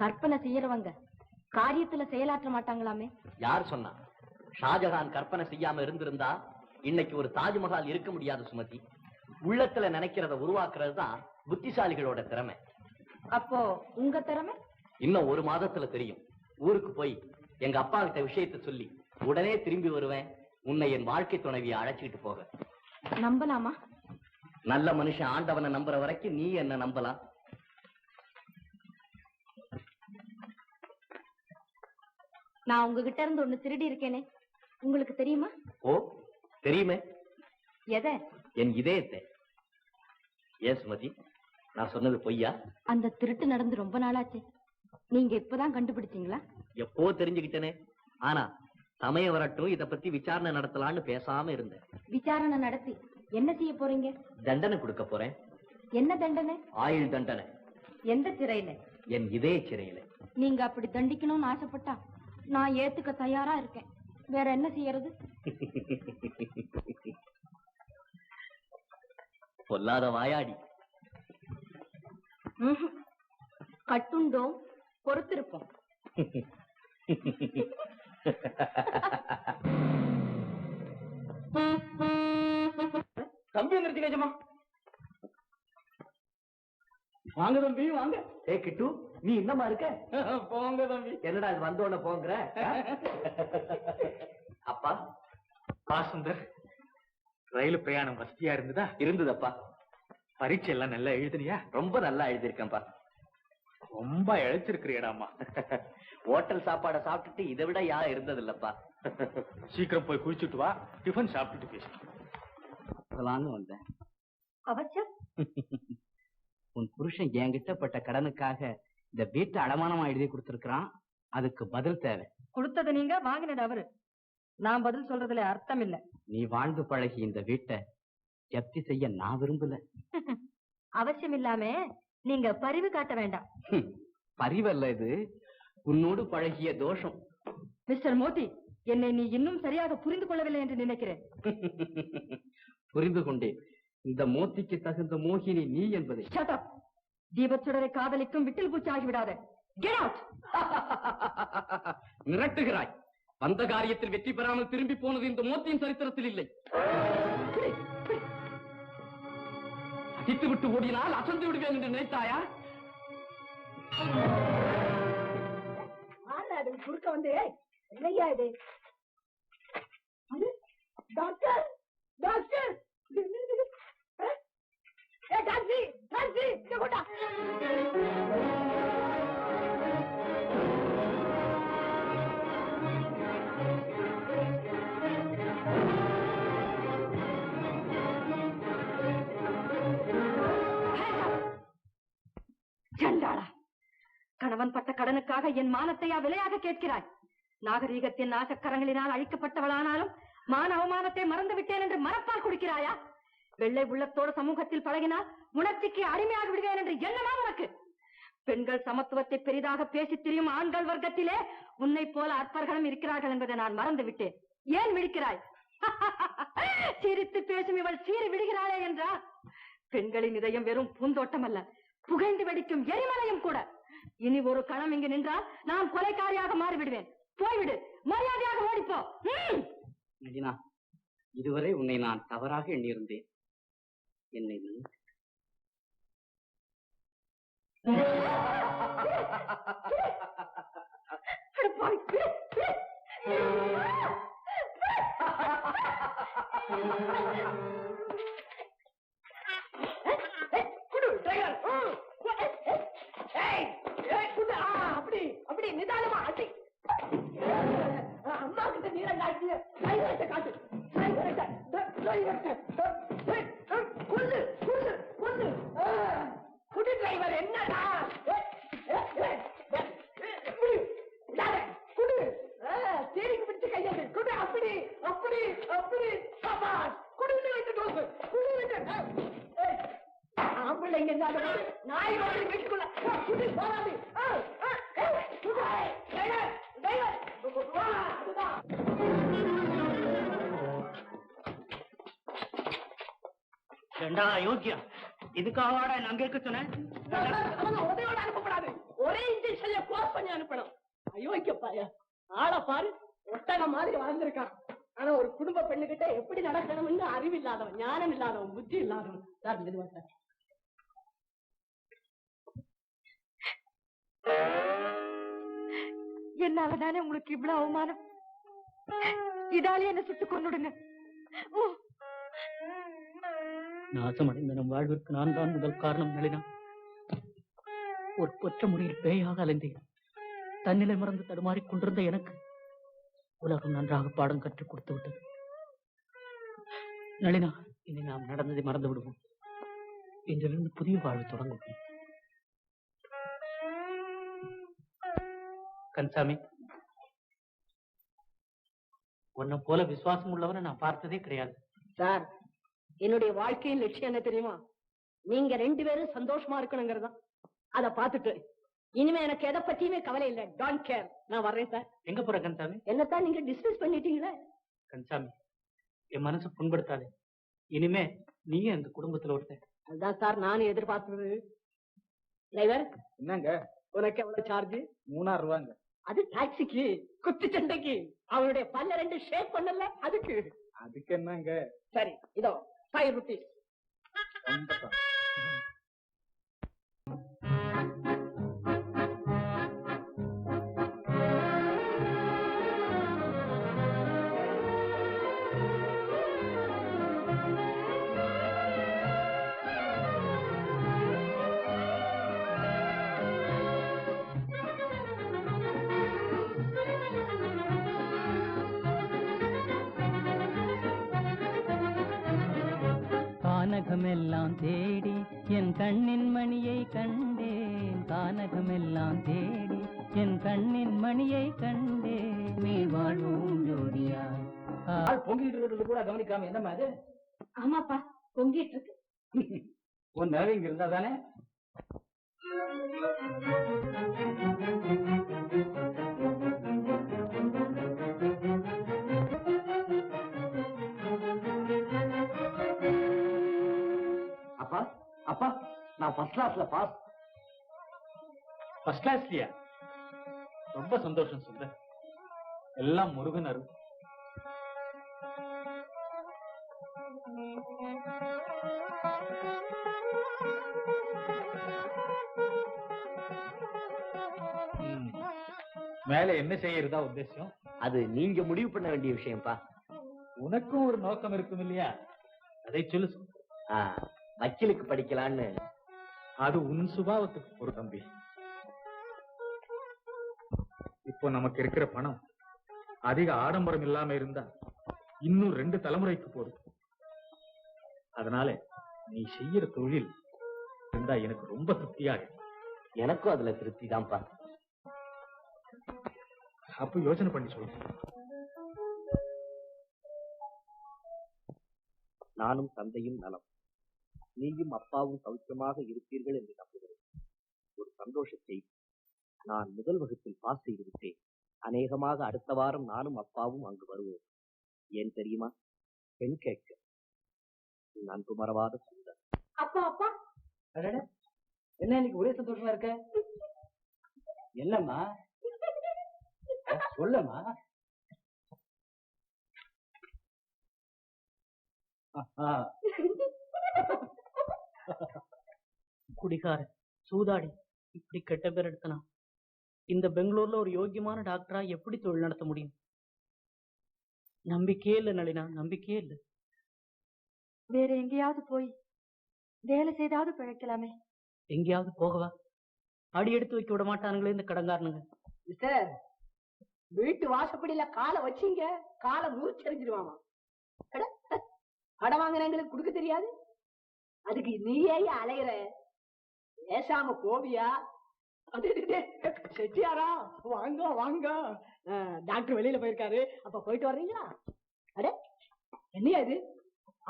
கற்பனை செய்யறவங்க காரியத்துல செயலாற்ற மாட்டாங்களாமே. யார் சொன்னா? ஷாஜகான் கற்பனை செய்யாம இருந்திருந்தா இன்னைக்கு ஒரு தாஜ்மஹால் இருக்க முடியாது சுமதி. உள்ளத்துல நினைக்கிறத உருவாக்குறது தான் புத்திசாலிகளோட திறமை. அப்போ உங்க திறமை இன்னும் 1 மாதத்துல தெரியும். ஊருக்கு போய் எங்க அப்பா கிட்ட விஷயத்தை சொல்லி உடனே திரும்பி வருவேன். உன்னை என் வாழ்க்கை துணைவியை அழைச்சிட்டு போக. நம்பலாமா? நல்ல மனுஷன் ஆண்டவனை நம்புற வரைக்கும் நீ என்ன நம்பலாம். நான் உங்ககிட்ட இருந்து ஒண்ணு திருடி இருக்கேனே, உங்களுக்கு தெரியுமா? ஓ, தெரியுமே. எதை? என் இதயத்தை. ஏன் சுமதி, நான் சொன்னது பொய்யா? அந்த திருட்டு நடந்து ரொம்ப நாளாச்சு. நீங்க இப்பதான் கண்டுபிடிச்சீங்களா? எப்போ தெரிஞ்சுக்கிட்டேனே. ஆனா சமயம் வரட்டும், இத பத்தி விசாரணை நடத்தலான்னு பேசாம இருந்தேன். விசாரணை நடத்தி என்ன செய்ய போறீங்க? தண்டனை கொடுக்க போறேன். என்ன தண்டனை? ஆயுள் தண்டனை. எந்த சிறையில? என் இதய சிறையில. நீங்க அப்படி தண்டிக்கணும்னு ஆசைப்பட்டா நான் ஏத்துக்க தயாரா இருக்கேன். வேற என்ன செய்யறது? பொல்லாத வாயாடி. கட்டுண்டோம், பொறுத்திருப்போம். தம்பி வந்துருச்சு நிஜமா. வாங்க தம்பி, வாங்க. கிட்டு, நீ இன்னமா இருக்க? போங்க தம்பி. என்னடா இது வந்தோட போங்கிற? அப்பா. சுந்தர், ரயில் பிரயாணம் வசதியா இருந்ததா? இருந்ததப்பா. பரீட்சை எல்லாம் நல்லா எழுதினியா? ரொம்ப நல்லா எழுதியிருக்கேன்ப்பா. ரொம்ப இழைச்சிருக்கிறியடாமா. ஹோட்டல் சாப்பாடை சாப்பிட்டுட்டு இதை விட யாரும் இருந்தது இல்லப்பா. சீக்கிரம் போய் குளிச்சுட்டு வா, டிஃபன் சாப்பிட்டுட்டு பேசு. வந்தேன். அவசரம். உன் புருஷன் என்கிட்ட பட்ட கடனுக்காக இந்த வீட்டை அடமானமா எழுதி கொடுத்திருக்கிறான். அதுக்கு பதில் தேவை. கொடுத்தது நீங்க, வாங்கினது அவரு. நான் பதில் சொல்றதுல அர்த்தம் இல்ல. நீ வாழ்ந்து பழகி இந்த வீட்டை ஜப்தி செய்ய நான் விரும்பல. அவசியம் இல்லாம நீங்க பரிவு காட்ட வேண்டாம். பரிவல்ல இது, உன்னோடு பழகிய தோஷம். மிஸ்டர் மோதி, என்னை நீ இன்னும் சரியாக புரிந்து கொள்ளவில்லை என்று நினைக்கிறேன். புரிந்து கொண்டேன். இந்த மோத்திக்கு தகுந்த மோகினி நீ என்பதை. Shut up. தீபச்சுடரை காதலிக்கும் விட்டில் பூச்சாகி விடாத. Get out! மிரட்டுகிறாய். வந்த காரியத்தில் வெற்றி பெறாமல் திரும்பி போனது இந்த மோத்தியின் சரித்திரத்தில் இல்லை. அடித்து விட்டு ஓடினால் அசந்து விடுவேன் என்று நினைத்தாயா? குறுக்க வந்து என்னையா இது? டாக்டர் டாக்டர் டாக்ஸி டாக்ஸி கொண்டா. சண்டாளா, கணவன் பட்ட கடனுக்காக என் மானத்தையா விலையாக கேட்கிறாய்? நாகரீகத்தின் நாசக்கரங்களினால் அழிக்கப்பட்டவளானாலும் மான அவமானத்தை மறந்து விட்டேன் என்று மனப்பால் குடிக்கிறாயா? வெள்ளை உள்ளத்தோடு சமூகத்தில் பழகினால் உணர்ச்சிக்கு அடிமையாக விடுவேன் என்று எண்ணமா உனக்கு? பெண்கள் சமத்துவத்தை பெரிதாக பேசித் திரியும் ஆண்கள் வர்க்கத்திலே உன்னை போல அற்பர்களும் இருக்கிறார்கள் என்பதை நான் மறந்து விட்டேன். ஏன் விழிக்கிறாய்? சிரித்து பேசும் இவள் சீறி விடுகிறாளே என்றா? பெண்களின் இதயம் வெறும் பூந்தோட்டம் அல்ல, புகைந்து வெடிக்கும் எரிமலையும் கூட. இனி ஒரு கணம் இங்கு நின்றால் நான் கொலைக்காரியாக மாறிவிடுவேன். போய்விடு, மரியாதையாக ஓடிப்போ. நளினா, இதுவரை உன்னை நான் தவறாக எண்ணியிருந்தேன். என்னை நீ அப்படி அப்படி நிதானமா அடி. அம்மா கிட்ட நீரம் காட்டு, காட்டு கொண்டு கொண்டு கொண்டு குடி டிரைவர். என்னடா குடு, ஸ்டீரிங் பிடிச்சு கையது குடு. அப்படி அப்படி அப்படி குடிந்து வைத்து டோசு குடி வைத்து ஆம்பிள்ளைங்க நாய் வாடி வீட்டுக்குள்ள குடி போராது. யோக்கியம், இதுக்காக அங்க இருக்க சொன்னேன். உதவியோட அனுப்பப்படாது, ஒரே இன்ஜெக்ஷன்ல க்ளோஸ் பண்ணி அனுப்பணும். அயோக்கியப்பாயா, ஆளை பாரு, ஒட்டகம் மாதிரி வாழ்ந்திருக்கான். ஆனா ஒரு குடும்ப பெண்ணுகிட்ட எப்படி நடக்கணும்னு அறிவு இல்லாதவன், ஞானம் இல்லாதவன், புத்தி இல்லாதவன். சார் மெதுவா சார். என்னாலதானே உங்களுக்கு இவ்வளவு அவமானம்? இதாலே என்ன சுட்டு கொண்டுடுங்க. நாசமடைந்த நம் வாழ்விற்கு நான் தான் முதல் காரணம். நளினா, ஒரு பொற்ற முறையில் பேயாக அலைந்தேன். தன்னிலை மறந்து தடுமாறிக் கொண்டிருந்த எனக்கு உலகம் நன்றாக பாடம் கற்றுக் கொடுத்து விட்டது. நளினா, இனி நாம் நடந்ததை மறந்து விடுவோம். இன்றிலிருந்து புதிய வாழ்வு தொடங்குவோம். கன்சாமி, உன்னை போல விசுவாசம் உள்ளவரை நான் பார்த்ததே கிடையாது. சார், என்னுடைய வாழ்க்கையின் லட்சியம் என்ன தெரியுமா? நீங்க 2 பேரும் சந்தோஷமா இருக்கணுங்கிறதா. அத பாத்துட்டு இனிமே எனக்கு எதை பத்தியுமே கவலை இல்லை. Don't care. நான் வர்றேன் சார். எங்க போற கன்சாமி? என்னத்தான் நீங்க டிஸ்மிஸ் பண்ணிட்டீங்களே. கன்சாமி, என் மனசு புண்படுத்தாது. இனிமே நீயும் எங்க குடும்பத்துல ஒருத்தன். அதுதான் சார் நானும் எதிர்பார்த்தது. டிரைவர், என்னங்க உனக்கு எவ்வளவு சார்ஜ்? 3000 ரூபாங்க. அது டாக்ஸிக்கு, குத்து சண்டைக்கு. அவனுடைய பல்ல 2 ஷேக் பண்ணல, அதுக்கு. அதுக்கு என்னங்க? சரி, இதோ 5 rupees. கானகமெல்லாம் தேடி என் கண்ணின் மணியை கண்டேன். கானகமெல்லாம் தேடி என் கண்ணின் மணியை கண்டேன். நீ வாழ்வோம் ஜோடியா. பொங்கிட்டு இருக்கிறது கூட கவனிக்காம என்னமா அது? ஆமாப்பா, பொங்கிட்டு இருக்கு. உன் நிலவு இங்க இருந்தா தானே? அப்பா, அப்பா, நான் ஃபர்ஸ்ட் கிளாஸ்ல பாஸ். ஃபர்ஸ்ட் கிளாஸ்லயா? ரொம்ப சந்தோஷம் சுந்தர். எல்லாம் முருகன் அருள். மேல என்ன செய்யறதா உத்தேசம்? அது நீங்க முடிவு பண்ண வேண்டிய விஷயம்ப்பா. உனக்கும் ஒரு நோக்கம் இருக்கும் இல்லையா? அதை சொல்லு சுந்தர். வக்கீலுக்கு படிக்கலான்னு. அது உன் சுபாவத்துக்கு ஒரு தம்பி. இப்போ நமக்கு இருக்கிற பணம் அதிக ஆடம்பரம் இல்லாம இருந்தா இன்னும் 2 தலைமுறைக்கு போதும். அதனால நீ செய்யற தொழில் இருந்தா எனக்கு ரொம்ப திருப்தியா இருக்கு. எனக்கும் அதுல திருப்தி தான்ப்பா. அப்ப யோசனை பண்ணி சொல்லு. நானும் தந்தையும் நலம், நீயும் அப்பாவும் சௌக்கியமாக இருப்பீர்கள் என்று நம்புகிறேன். ஒரு சந்தோஷ செய்தி. நான் முதல் வகுப்பில் பாஸ் செய்து விட்டேன். அநேகமாக அடுத்த வாரம் நானும் அப்பாவும் அங்கு வருவோம். ஏன் தெரியுமா? பெண் கேட்க. நன்கு மறவாத சுந்தர். அப்பா அப்பா என்ன இன்னைக்கு ஒரே சந்தோஷமா இருக்க? என்னம்மா சொல்லம்மா. குடிகாரன், சூதாடி, இப்படி கெட்ட பேர் எடுத்தனா இந்த பெங்களூர்ல ஒரு யோக்கியமான டாக்டரா எப்படி தொழில் நடத்த முடியும்? நம்பிக்கையே இல்லை நளினா, நம்பிக்கையே இல்லை. வேற எங்கேயாவது போய் வேலை செய்தாவது பிழைக்கலாமே. எங்கேயாவது போகவா? அடி எடுத்து வைக்க விட மாட்டானுங்களே இந்த கடங்காரனுங்க. மிஸ்டர், வீட்டு வாசப்படியில காலை வச்சீங்க, காலை முறிச்செறிஞ்சிருவாமா. கடன் வாங்கினவங்களுக்கு கொடுக்க தெரியாது, அதுக்கு நீயே அலையிற. பேசாம போவியா? செட்டியாரா, வாங்க வாங்க. டாக்டர் வெளியில போயிருக்காரு, அப்ப போயிட்டு வர்றீங்களா? அட என்னையா இது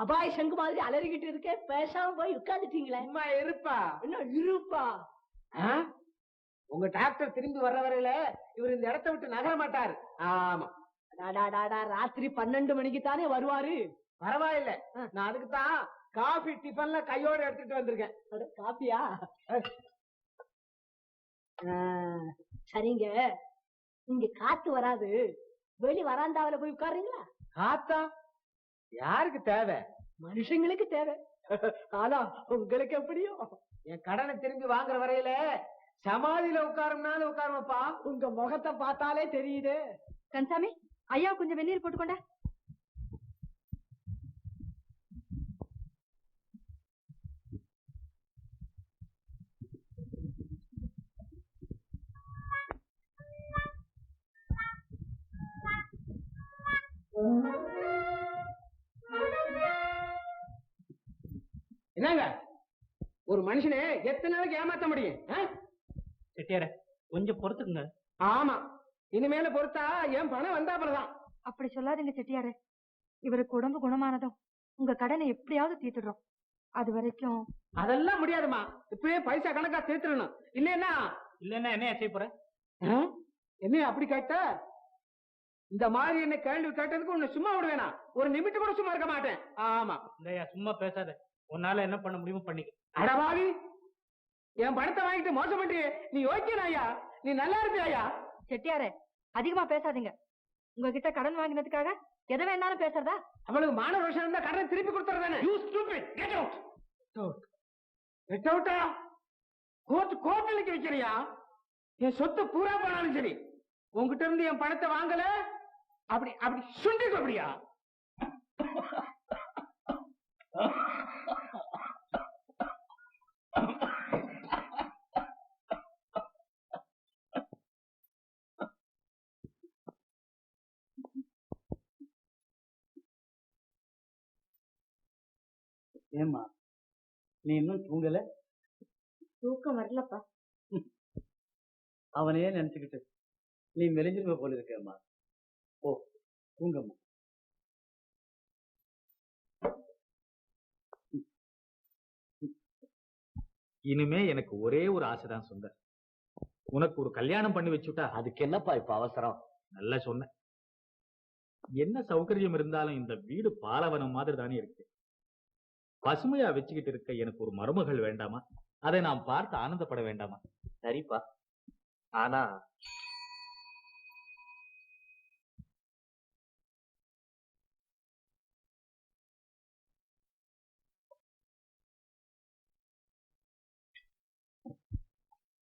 அபாய சங்கு மாதிரி அலறிக்கிட்டு இருக்க, பேசாம போய் உட்காந்துட்டீங்களே. அம்மா இருப்பா. என்ன இருப்பா? உங்க டாக்டர் திரும்பி வர்ற வரையில இவர் இந்த இடத்தை விட்டு நகர மாட்டாரு. ஆமா, ராத்திரி 12 மணிக்கு தானே வருவாரு. பரவாயில்ல, நான் அதுக்கு தான் காபி டிஃபன்ல கையோட எடுத்துட்டு வந்திருக்கேன். காபியா? சரிங்க, இங்க காத்து வராது, வெளி வராண்டாவில போய் உட்காருங்களா? காத்தா யாருக்கு தேவை? மனுஷங்களுக்கு தேவை. ஆனா உங்களுக்கு எப்படியோ? என் கடனை திரும்பி வாங்குற வரையில சமாதியில உட்காரும்னாலும் உட்காருமாப்பா. உங்க முகத்தை பார்த்தாலே தெரியுது. கன்சாமி, ஐயா கொஞ்சம் வெந்நீர் போட்டுக்கொண்ட. என்னங்க, ஒரு மனுஷனே எத்தனை நாளைக்கு ஏமாத்த முடியும்? செட்டியார கொஞ்சம் பொறுத்துக்குங்க. ஆமா, இனிமேல பொறுத்தா என் பணம் வந்தாப்புலதான். அப்படி சொல்லாதீங்க செட்டியாரு. இவருக்கு உடம்பு குணமானதும் உங்க கடனை எப்படியாவது தீர்த்துடுறோம். அது வரைக்கும் அதெல்லாம் முடியாதுமா. இப்பவே பைசா கணக்கா தீர்த்துடணும். இல்லன்னா என்ன செய்ய போற? என்ன அப்படி கேட்ட? இந்த மாதிரி என்ன கேள்வி கேட்டதுக்கு உன்னை சும்மா விடுவேனா? ஒரு நிமிஷம் கூட சும்மா இருக்க மாட்டேன். ஆமா, இல்லையா, சும்மா பேசாத. உன்னால என்ன பண்ண முடியுமோ பண்ணிக்க. அடவாவி, என் பணத்தை வாங்கிட்டு மோசம் பண்ணி நீ ஓகேனாயா? நீ நல்லா இருப்பியா? செட்டியாரே, அதிகமா பேசாதீங்க. உங்ககிட்ட கடன் வாங்கினதுக்காக எதை வேணாலும் பேசுறதா? அவளுக்கு மான ரோஷம் இருந்தா கடனை திருப்பி கொடுத்துறதானே? கோர்ட்டுக்கு வைக்கிறியா? என் சொத்து பூரா போனாலும் சரி, உங்ககிட்ட இருந்து என் பணத்தை வாங்கல, அப்படி அப்படி சுண்டிக்கு அப்படியா? ஏம்மா, நீ இன்னும் தூங்கல? தூக்கம் வரலப்பா. அவனையே நினைச்சுக்கிட்டு நீ மெலிஞ்சிருக்க போல இருக்கேம்மா. ஓ, தூங்கம்மா. இனிமே எனக்கு ஒரே ஒரு ஆசைதான் சுந்தர். உனக்கு ஒரு கல்யாணம் பண்ணி வச்சுட்டா. அதுக்கு என்னப்பா இப்ப அவசரம்? நல்லா சொன்ன. என்ன சௌகரியம் இருந்தாலும் இந்த வீடு பாலவனம் மாதிரி தானே இருக்கு. பசுமையா வச்சுக்கிட்டு இருக்க எனக்கு ஒரு மருமகள் வேண்டாமா? அதை நாம் பார்த்து ஆனந்தப்பட வேண்டாமா? சரிப்பா, ஆனா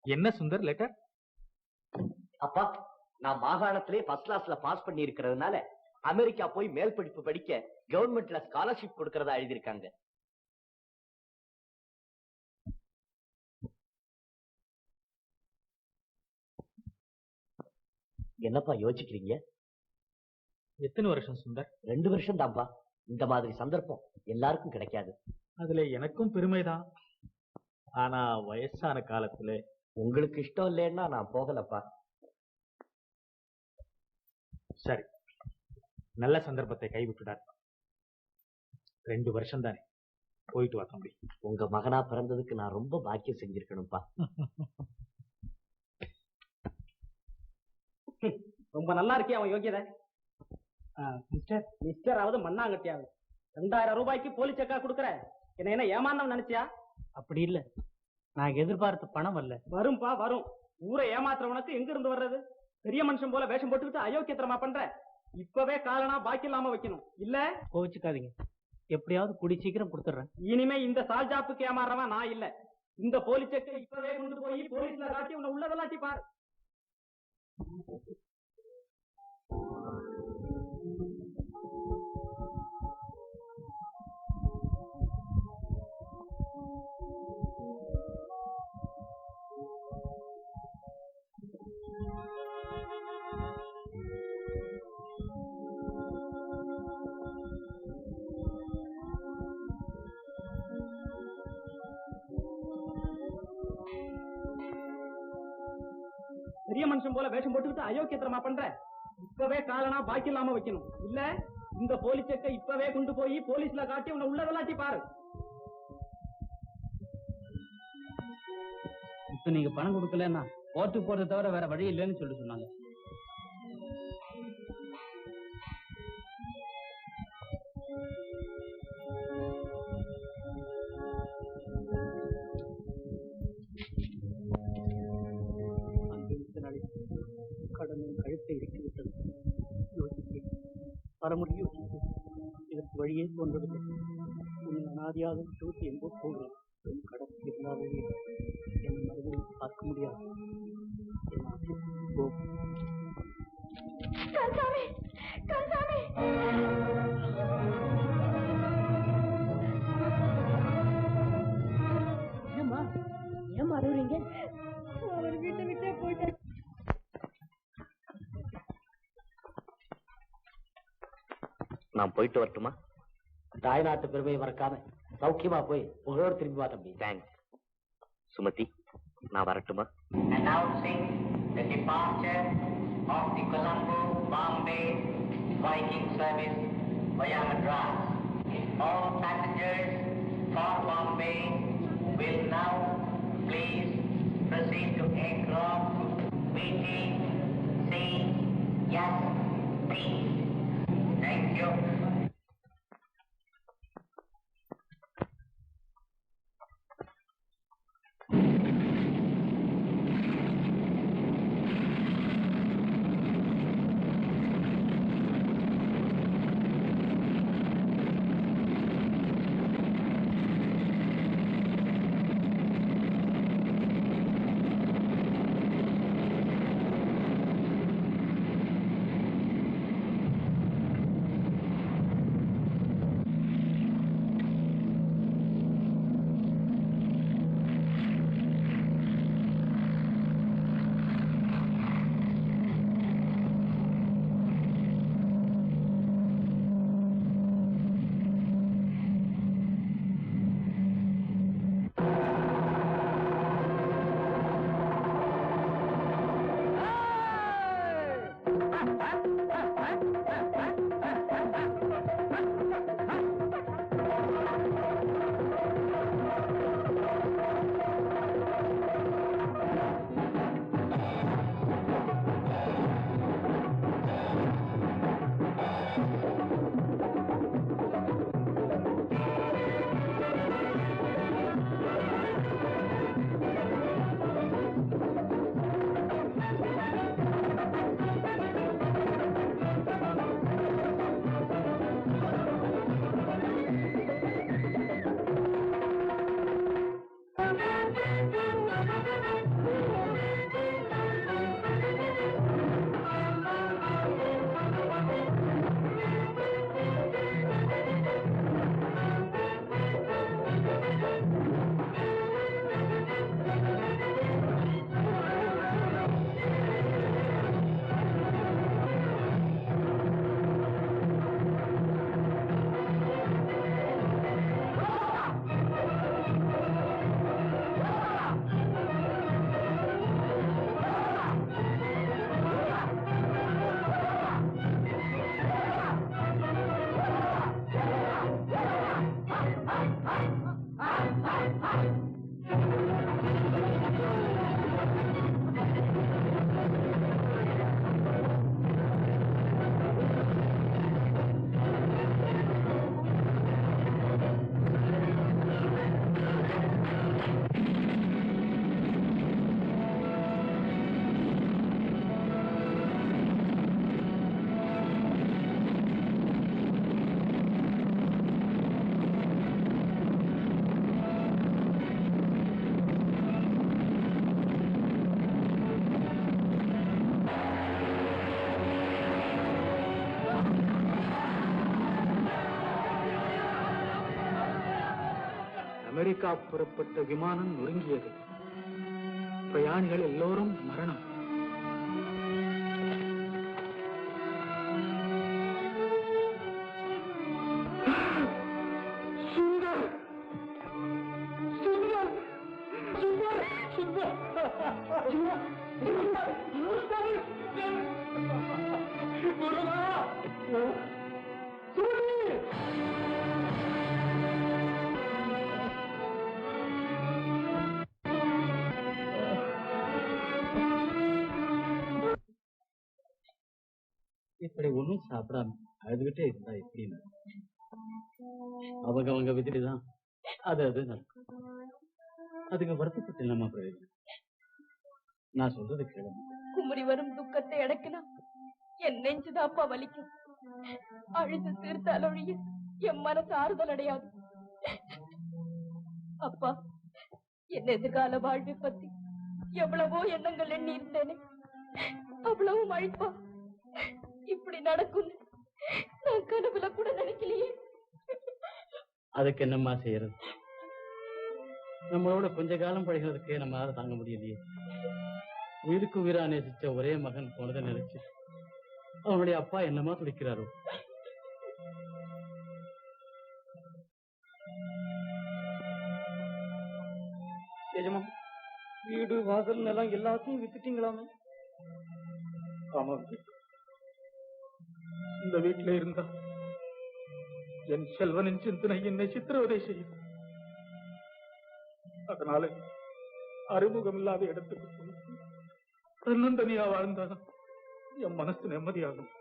என்ன சுந்தர் லெட்டர்? அப்பா, நான் மாகாணத்திலே ஃபர்ஸ்ட் கிளாஸ்ல பாஸ் பண்ணி இருக்கிறதுனால அமெரிக்கா போய் மேல் படிப்பு படிக்க கவர்மெண்ட்ல ஸ்காலர்ஷிப் கொடுக்கறதா எழுதியிருக்காங்க. என்னப்பா யோசிக்கிறீங்க? எத்தனை வருஷம் சுந்தர்? 2 வருஷம் தான்ப்பா. இந்த மாதிரி சந்தர்ப்பம் எல்லாருக்கும் கிடைக்காது. அதுல எனக்கும் பெருமைதான். ஆனா வயசான காலத்துல உங்களுக்கு இஷ்டம் இல்லைன்னா நான் போகலப்பா. சரி, நல்ல சந்தர்ப்பத்தை கைவிட்டுடார். 2 வருஷம் தானே, போயிட்டு வா தம்பி. உங்க மகனா பிறந்ததுக்கு நான் ரொம்ப பாக்கியம் செஞ்சிருக்கணும்ப்பா. ரொம்ப நல்லா இருக்கே அவன் யோகியதை. மிஸ்டர் ஆவது மண்ணாங்கட்டியாவது 2000 ரூபாய்க்கு போலி செக்கா கொடுக்கற என்ன ஏமாந்தம் நினைச்சியா? அப்படி இல்ல, நான் எதிர்பார்த்த பணம் அல்ல. வரும்பா வரும். ஊரை ஏமாத்துறவனுக்கு எங்க இருந்து வர்றது? பெரிய மனுஷன் போல வேஷம் போட்டுக்கிட்டு அயோக்கியத்தனமா பண்ற. இப்பவே காலனா பாக்கி இல்லாம வைக்கணும். இல்ல கோவிச்சுக்காதீங்க, எப்படியாவது கூடி சீக்கிரம் கொடுத்துறேன். இனிமே இந்த சால்ஜாப்புக்கு ஏமாறவன் நான் இல்ல. இந்த போலி செக்கை இப்பவே கொண்டு போய் போலீஸ்ல காட்டி உன்னை உள்ளதெல்லாம் பாரு. பெரிய மனுஷன் போல வேஷம் போட்டுக்கிட்டு அயோக்கியத்தனமா பண்ற. இப்பவே காலனா பாக்கி இல்லாம வைக்கணும். இல்ல இந்த போலி செக்கை இப்பவே கொண்டு போய் போலீஸ்ல காட்டி உன்னை உள்ளதெல்லாம் பாரு. இப்ப நீங்க பணம் கொடுக்கலன்னா கோர்ட்டுக்கு போறதை தவிர வேற வழி இல்லைன்னு சொல்லி சொன்னாங்க. கடனும் கழுத்தை இறக்கிவிட்டது. யோசித்தேன், வர முடியும். இதற்கு வழியே கொண்டிருந்தது. உன் அனாதியாக தூக்கி எங்கோ போகிறேன். என் கடற்கு இல்லாதவே என் மறுபடியும் பார்க்க முடியாது. ஏம்மா ஏம்மா அழுவுறீங்க? அவர் வீட்டை விட்டே போயிட்டார். நான் போயிட்டு வரட்டுமா? தாய்நாட்டு பெருமையை மறக்காம சௌக்கியமா போய் உங்களோடு திரும்பி வா தம்பி. தேங்க்ஸ். சுமதி, நான் வரட்டுமா? Announcing the departure of the Colombo Bombay Viking service via Madras. All passengers for Bombay will now please proceed to aircraft BTC-ST. Thank you. America புறப்பட்ட விமானம் நொறுங்கியது. பிரயாணிகள் எல்லோரும் மரணம். இப்படி ஒண்ணும் சாப்பிடாம அழுதுகிட்டே இருந்தா எப்படின்னு அவங்க விதிதான் அது நடக்கும். அதுங்க வருத்தப்பட்டு இல்லாம பிரயோஜனம். நான் சொல்றது கேளுங்க. குமரி வரும் துக்கத்தை அடக்கினா என் நெஞ்சுதாப்பா வலிக்கும். அழுது தீர்த்தால் ஒழிய என் மனசு ஆறுதல் அடையாது. அப்பா, என் எதிர்கால வாழ்வை பத்தி எவ்வளவோ எண்ணங்கள் எண்ணி இருந்தேனே, அவ்வளவும் அழிப்பா. இப்படி நடக்கும் நான் கனவுல கூட நினைக்கலையே. அதுக்கு என்னம்மா செய்யறது? நம்மளோட கொஞ்ச காலம் பழகிறதுக்கே நம்மளால தாங்க முடியலையே. உயிருக்கு உயிரா நேசிச்ச ஒரே மகன் போனதை நினைச்சு அவனுடைய அப்பா என்னமா துடிக்கிறாரோ. எஜமா, வீடு வாசல் நிலம் எல்லாத்தையும் வித்துட்டீங்களாமே? ஆமா, இந்த வீட்டுல இருந்தா என் செல்வனின் சிந்தனை என்னை சித்திரவதை செய்யும். அதனால அறிமுகம் இல்லாத இடத்துக்கு போய் தன்னந்தனியா வாழ்ந்தாலும் என் மனசு நிம்மதியாகும்.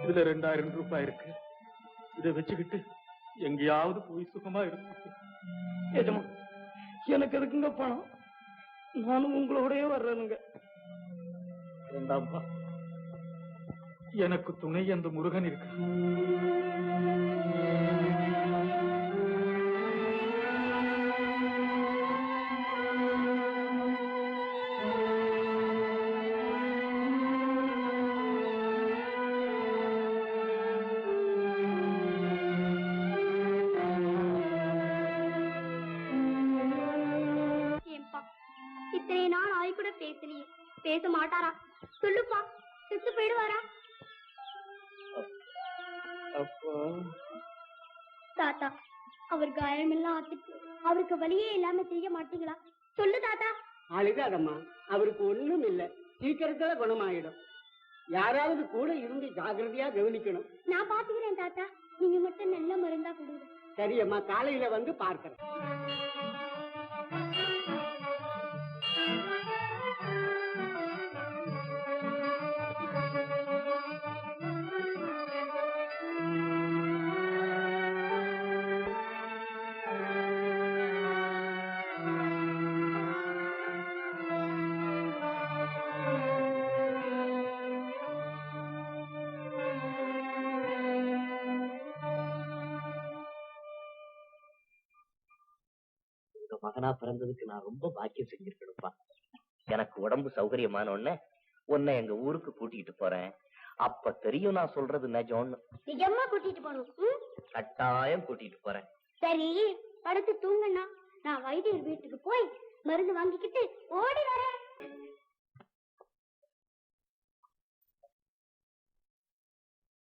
இதுல 2000 ரூபாய் இருக்கு. இதை வச்சுக்கிட்டு எங்கேயாவது போய் சுகமா இருக்கு. எஜமா, எனக்கு எதுக்குங்க பணம்? நானும் உங்களோடய வர்றேனுங்க. வேண்டாம்பா, எனக்கு துணை அந்த முருகன் இருக்கு. இத்தனை நாள் ஆய் கூட பேசலையே, பேச மாட்டாரா? சொல்லுப்பா, செத்து போயிடுவாரா? தாத்தா, அவர் காயமெல்லாம் ஆத்திட்டு அவருக்கு வழியே இல்லாம செய்ய மாட்டீங்களா? சொல்லு தாத்தா. அழுகாதம்மா, அவருக்கு ஒண்ணும் இல்ல, சீக்கிரத்துல குணமாயிடும். யாராவது கூட இருந்து ஜாகிரதையா கவனிக்கணும். நான் பாத்துக்கிறேன் தாத்தா, நீங்க மட்டும் நல்ல மருந்தா கொடுங்க. சரியம்மா, காலையில வந்து பார்க்கிறேன். மகனா பிறந்ததுக்கு நான் ரொம்ப பாக்கியம் செஞ்சிருக்கணும்ப்பா. எனக்கு உடம்பு சௌகரியமான உடனே உன்னை எங்க ஊருக்கு கூட்டிட்டு போறேன். அப்ப தெரியும் நான் சொல்றது நிஜம்னு. நிஜமா கூட்டிட்டு போகணும். கட்டாயம் கூட்டிட்டு போறேன். சரி, படுத்து தூங்கண்ணா. நான் வைத்தியர் வீட்டுக்கு போய் மருந்து வாங்கிக்கிட்டு ஓடி வரேன்.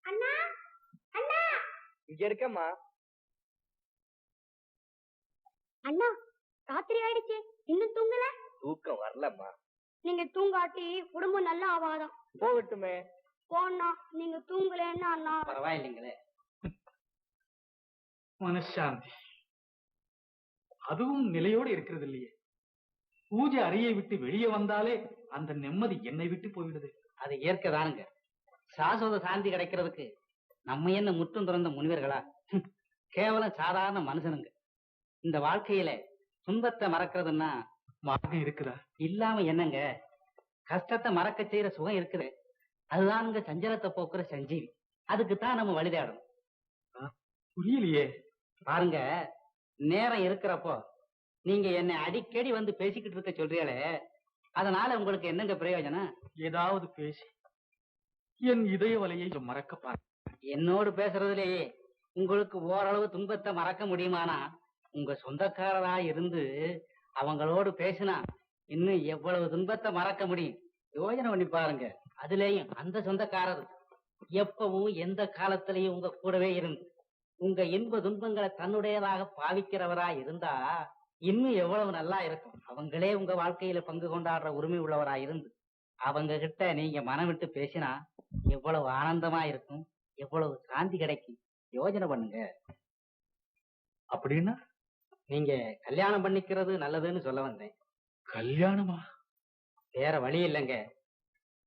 அண்ணா, அண்ணா, இங்க இருக்கம்மா. அண்ணா, ராத்திரி ஆயிடுச்சு, இன்னும் தூங்கல? தூக்கம் வரலம்மா. நீங்க தூங்காட்டி குடும்பம் நல்லா ஆவாதான். போகட்டுமே. போனா நீங்க தூங்கலன்னா அண்ணா. பரவாயில்லைங்களே. மனசாந்தி அதுவும் நிலையோடு இருக்கிறது இல்லையே. பூஜை அறையை விட்டு வெளியே வந்தாலே அந்த நிம்மதி என்னை விட்டு போயிடுது. அது இயற்கைதானுங்க. சாஸ்வத சாந்தி கிடைக்கிறதுக்கு நம்ம என்ன முற்றும் துறந்த முனிவர்களா? கேவலம் சாதாரண மனுஷனுங்க. இந்த வாழ்க்கையில துன்பத்தை மறக்கிறதுன்னா மார்க்கம் இருக்குதா? இல்லாம என்னங்க, கஷ்டத்தை மறக்க செய்யற சுகம் இருக்குது. அதுதானுங்க சஞ்சலத்தை போக்குற சஞ்சீவி. அதுக்குத்தான் நம்ம வழி தேடணும். புரியலையே. பாருங்க, நேரம் இருக்கிறப்போ நீங்க என்னை அடிக்கடி வந்து பேசிக்கிட்டு இருக்க சொல்றீங்களே, அதனால உங்களுக்கு என்னங்க பிரயோஜனம்? ஏதாவது பேசி என் இதய வலையை மறக்க பாரு. என்னோடு பேசுறதுலயே உங்களுக்கு ஓரளவு துன்பத்தை மறக்க முடியுமானா உங்க சொந்தக்காரரா இருந்து அவங்களோடு பேசினா இன்னும் எவ்வளவு துன்பத்தை மறக்க முடியும் யோசனை பண்ணி பாருங்க. அதுலயும் அந்த சொந்தக்காரர் எப்பவும் எந்த காலத்திலையும் உங்க கூடவே இருந்து உங்க இன்ப துன்பங்களை தன்னுடையதாக பாவிக்கிறவரா இருந்தா இன்னும் எவ்வளவு நல்லா இருக்கும். அவங்களே உங்க வாழ்க்கையில பங்கு கொண்டாடுற உரிமை உள்ளவரா இருந்து அவங்க கிட்ட நீங்க மனம் விட்டு பேசினா எவ்வளவு ஆனந்தமா இருக்கும், எவ்வளவு சாந்தி கிடைக்கும். யோசனை பண்ணுங்க. அப்படின்னா நீங்க கல்யாணம் பண்ணிக்கிறது நல்லதுன்னு சொல்ல வந்தேன். கல்யாணமா? வேற வழி இல்லைங்க.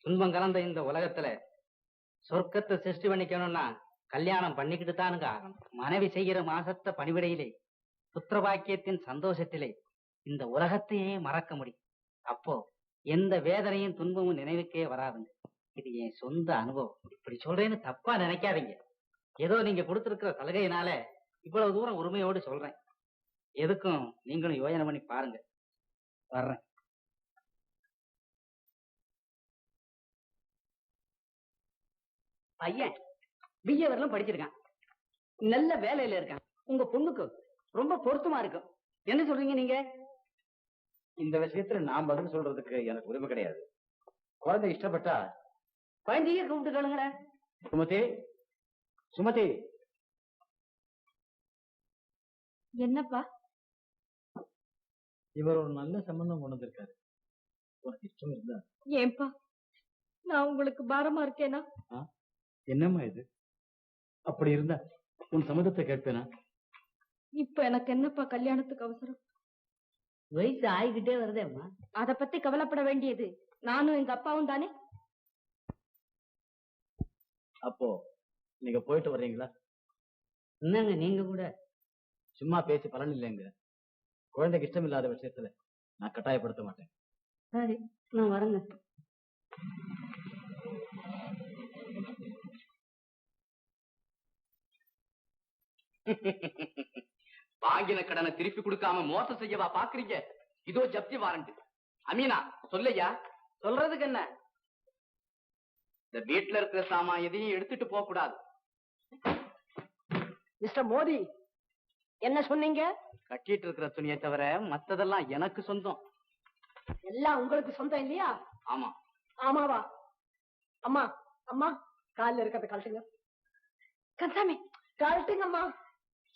துன்பம் கலந்த இந்த உலகத்துல சொர்க்கத்தை சிருஷ்டி பண்ணிக்கணும்னா கல்யாணம் பண்ணிக்கிட்டு தானுங்க ஆகணும். மனைவி செய்கிற மாசத்த பணிவிடையிலே புத்திரபாக்கியத்தின் சந்தோஷத்திலே இந்த உலகத்தையே மறக்க முடியும். அப்போ எந்த வேதனையும் துன்பமும் நினைவுக்கே வராதுங்க. இது என் சொந்த அனுபவம். இப்படி சொல்றேன்னு தப்பா நினைக்காதீங்க. ஏதோ நீங்க கொடுத்திருக்கிற சலுகையினால இவ்வளவு தூரம் உரிமையோடு சொல்றேன். எதுக்கும் நீங்களும் யோசனை பண்ணி பாருங்க. வர்றேன். பையன் பிஏ வரலாம் படிச்சிருக்கான், நல்ல வேலையில இருக்கான். உங்க பொண்ணுக்கு ரொம்ப பொருத்தமா இருக்கும். என்ன சொல்றீங்க நீங்க? இந்த விஷயத்துல நான் பதில் சொல்றதுக்கு எனக்கு உரிமை கிடையாது. குழந்தை இஷ்டப்பட்டா குழந்தைய கூப்பிட்டு கேளுங்களேன். சுமதி, சுமதி. என்னப்பா? இவர் ஒரு நல்ல சம்பந்தம் கொண்டு வந்திருக்காரு. உனக்கு இஷ்டம் இருந்தா? ஏன்பா நான் உங்களுக்கு பாரமா இருக்கேனா? என்னம்மா இது? அப்படி இருந்தா உன் சம்மதத்தை கேட்பேனா? இப்ப எனக்கு என்னப்பா கல்யாணத்துக்கு அவசரம்? வயசு ஆகிக்கிட்டே வருதேம்மா. அத பத்தி கவலைப்பட வேண்டியது நானும் எங்க அப்பாவும் தானே. அப்போ நீங்க போயிட்டு வர்றீங்களா? என்னங்க நீங்க கூட? சும்மா பேசி பலன் இல்லைங்க. குழந்தைக்கு இஷ்டம் இல்லாத விஷயத்துல நான் கட்டாயப்படுத்த மாட்டேன். சரி, நான் வரேங்க. வாங்கின கடனை திருப்பி கொடுக்காம மோசம் செய்யவா பாக்குறீங்க? இதோ ஜப்தி வாரண்ட். அமீனா சொல்லையா? சொல்றதுக்கு என்ன? இந்த வீட்டுல இருக்கிற சாமான் எதையும் எடுத்துட்டு போக கூடாது. மிஸ்டர் மோடி, என்ன சொன்னீங்க? கட்டிட்டு இருக்கிற துணியை தவிர மத்ததெல்லாம் எனக்கு சொந்தம். எல்லாம் உங்களுக்கு சொந்தம் இல்லையா? ஆமா. ஆமாவா? அம்மா அம்மா காலில் இருக்கிறத கழட்டுங்க. கந்தாமி கழட்டுங்கம்மா.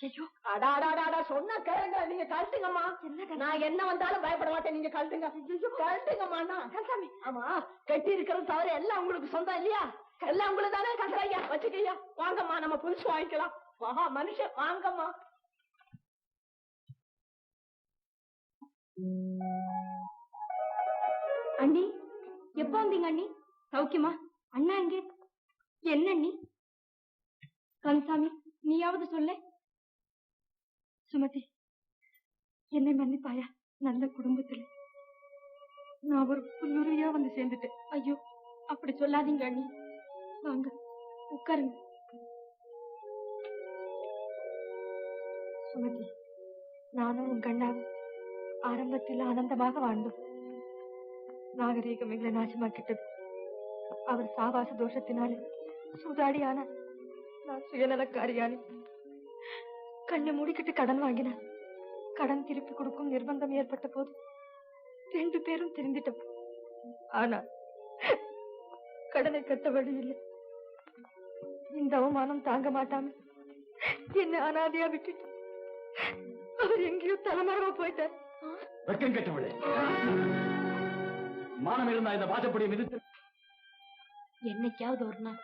ஐயோ அடாடாடாடா சொன்னா கேளுங்க. நீங்க கழட்டுங்கம்மா. நான் என்ன வந்தாலும் பயப்பட மாட்டேன். நீங்க கழட்டுங்க. கழட்டுங்கம்மா. கந்தாமி. ஆமா, கட்டி இருக்கிறது தவிர எல்லாம் உங்களுக்கு சொந்தம் இல்லையா? எல்லாம் உங்களுக்கு தானே. கசரையா வச்சுக்கையா. வாங்கம்மா, நம்ம புதுசு வாங்கிக்கலாம். மகா மனுஷன், வாங்கம்மா. அண்ணி எப்ப வந்தீங்க அண்ணி? சௌக்கியமா? அண்ணா எங்க? என்ன அண்ணி? கந்தசாமி நீயாவது சொல்ல. சுமதி என்னை மன்னிப்பாயா? நல்ல குடும்பத்துல நான் ஒரு புல்லுரியா வந்து சேர்ந்துட்டேன். ஐயோ அப்படி சொல்லாதீங்க அண்ணி. வாங்க உட்காருங்க. சுமதி நானும் உங்க அண்ணாவும் ஆரம்பத்தில் ஆனந்தமாக வாழ்ந்தோம். நாகரீகம் எங்களை நாசமாக்கிட்டது. அவர் சாவாச தோஷத்தினாலே சூதாடியான நான் சுயநலக்காரியான கண்ணை மூடிக்கிட்டு கடன் வாங்கினார். கடன் திருப்பி கொடுக்கும் நிர்பந்தம் ஏற்பட்ட போது 2 பேரும் தெரிந்துட்டோம். ஆனா கடனை கட்ட வழி இல்லை. இந்த அவமானம் தாங்க மாட்டாம என்ன அனாதையா விட்டுட்டு அவர் எங்கேயோ தலைமறைவா போயிட்டார். வெக்கம் கெட்டவளே, மானம் இருந்தா இந்த வாசப்படியை மிதித்து. என்னைக்காவது ஒரு நாள்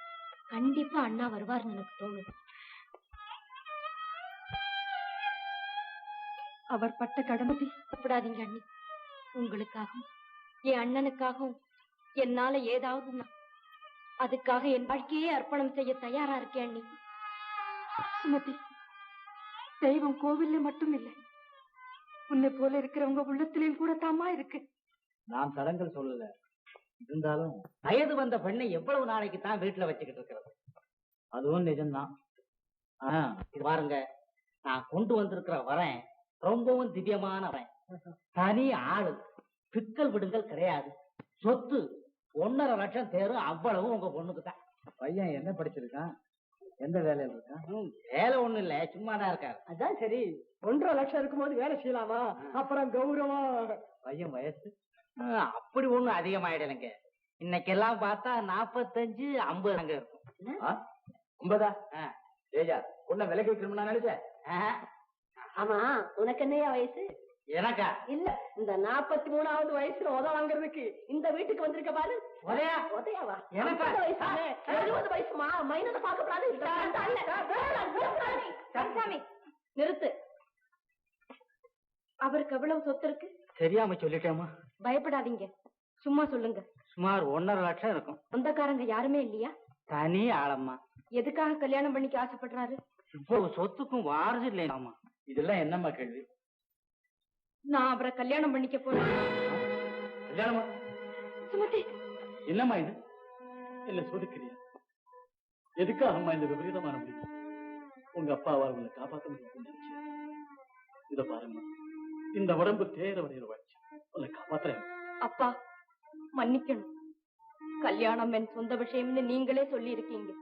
கண்டிப்பா அண்ணா வருவார்னு எனக்கு தோணுது. அவர் பட்ட கடமை விடாதீங்க அண்ணி. உங்களுக்காகவும் என் அண்ணனுக்காகவும் என்னால ஏதாவது அதுக்காக என் வாழ்க்கையே அர்ப்பணம் செய்ய தயாரா இருக்கேன் அண்ணி. சுமதி, தெய்வம் கோவில்ல மட்டும் இல்லை, உன்னை போல இருக்கிறவங்க உள்ளத்திலையும் கூட தாமா இருக்கு. நான் தடங்கள் சொல்லல. இருந்தாலும் வயது வந்த பெண்ணை எவ்வளவு நாளைக்கு தான் வீட்டுல வச்சுக்கிட்டு இருக்கிறது? அதுவும் நிஜம்தான். இது பாருங்க, நான் கொண்டு வந்திருக்கிற வரேன் ரொம்பவும் திவ்யமான வரேன். தனி ஆளு. பிக்கல் விடுங்கள் கிடையாது. சொத்து 1.5 லட்சம் தேரும் அவ்வளவும் உங்க பொண்ணுக்கு தான். பையன் என்ன படிச்சிருக்கான்? எந்த வேலையில இருக்கான்? வேலை ஒண்ணும் இல்ல, சும்மாதான் இருக்காரு. அதான் சரி, 1.5 லட்சம் இருக்கும்போது வேலை செய்யலாமா? அப்புறம் கௌரவம். பையன் வயசு அப்படி ஒண்ணும் அதிகமாயிடலைங்க. இன்னைக்கெல்லாம் பார்த்தா 45, 50 அங்க இருக்கும். 50? ஏஜா உன்ன விலைக்கு வைக்கணும்னா நினைச்சேன். ஆமா, உனக்கு என்னையா வயசு? எனக்கா? இல்ல, இந்த 43வது வயசுல உத வாங்குறதுக்கு இந்த வீட்டுக்கு வந்திருக்க பாரு. உதையாவா? எனக்கா? 70 வயசுமா மைனஸ் பார்க்கப்படாது. சாமி நிறுத்து. அவருக்கு எவ்வளவு சொத்து இருக்கு? தெரியாம சொல்லிட்டேமா. பயப்படாதீங்க, சும்மா சொல்லுங்க. சுமார் 1.5 லட்சம் இருக்கும். சொந்தக்காரங்க யாருமே இல்லையா? தனி ஆளம்மா. எதுக்காக கல்யாணம் பண்ணிக்க ஆசைப்படுறாரு? இப்போ சொத்துக்கும் வாரிசு இல்லையாமா. இதெல்லாம் என்னம்மா கேள்வி? நான் அவரை கல்யாணம் பண்ணிக்க போறேன். கல்யாணமா? சுமதி, என்னம்மா இது? இல்ல சோதிக்கிறியா? எதுக்காக அம்மா இந்த விபரீதமான முடிவு? உங்க அப்பாவை அவங்களை காப்பாற்ற முடியும். இத பாருங்க, இந்த உடம்பு தேர வரையிறவாச்சு. உன்னை காப்பாத்துறேன். அப்பா மன்னிக்கணும். கல்யாணம் என் சொந்த விஷயம்னு நீங்களே சொல்லி இருக்கீங்க.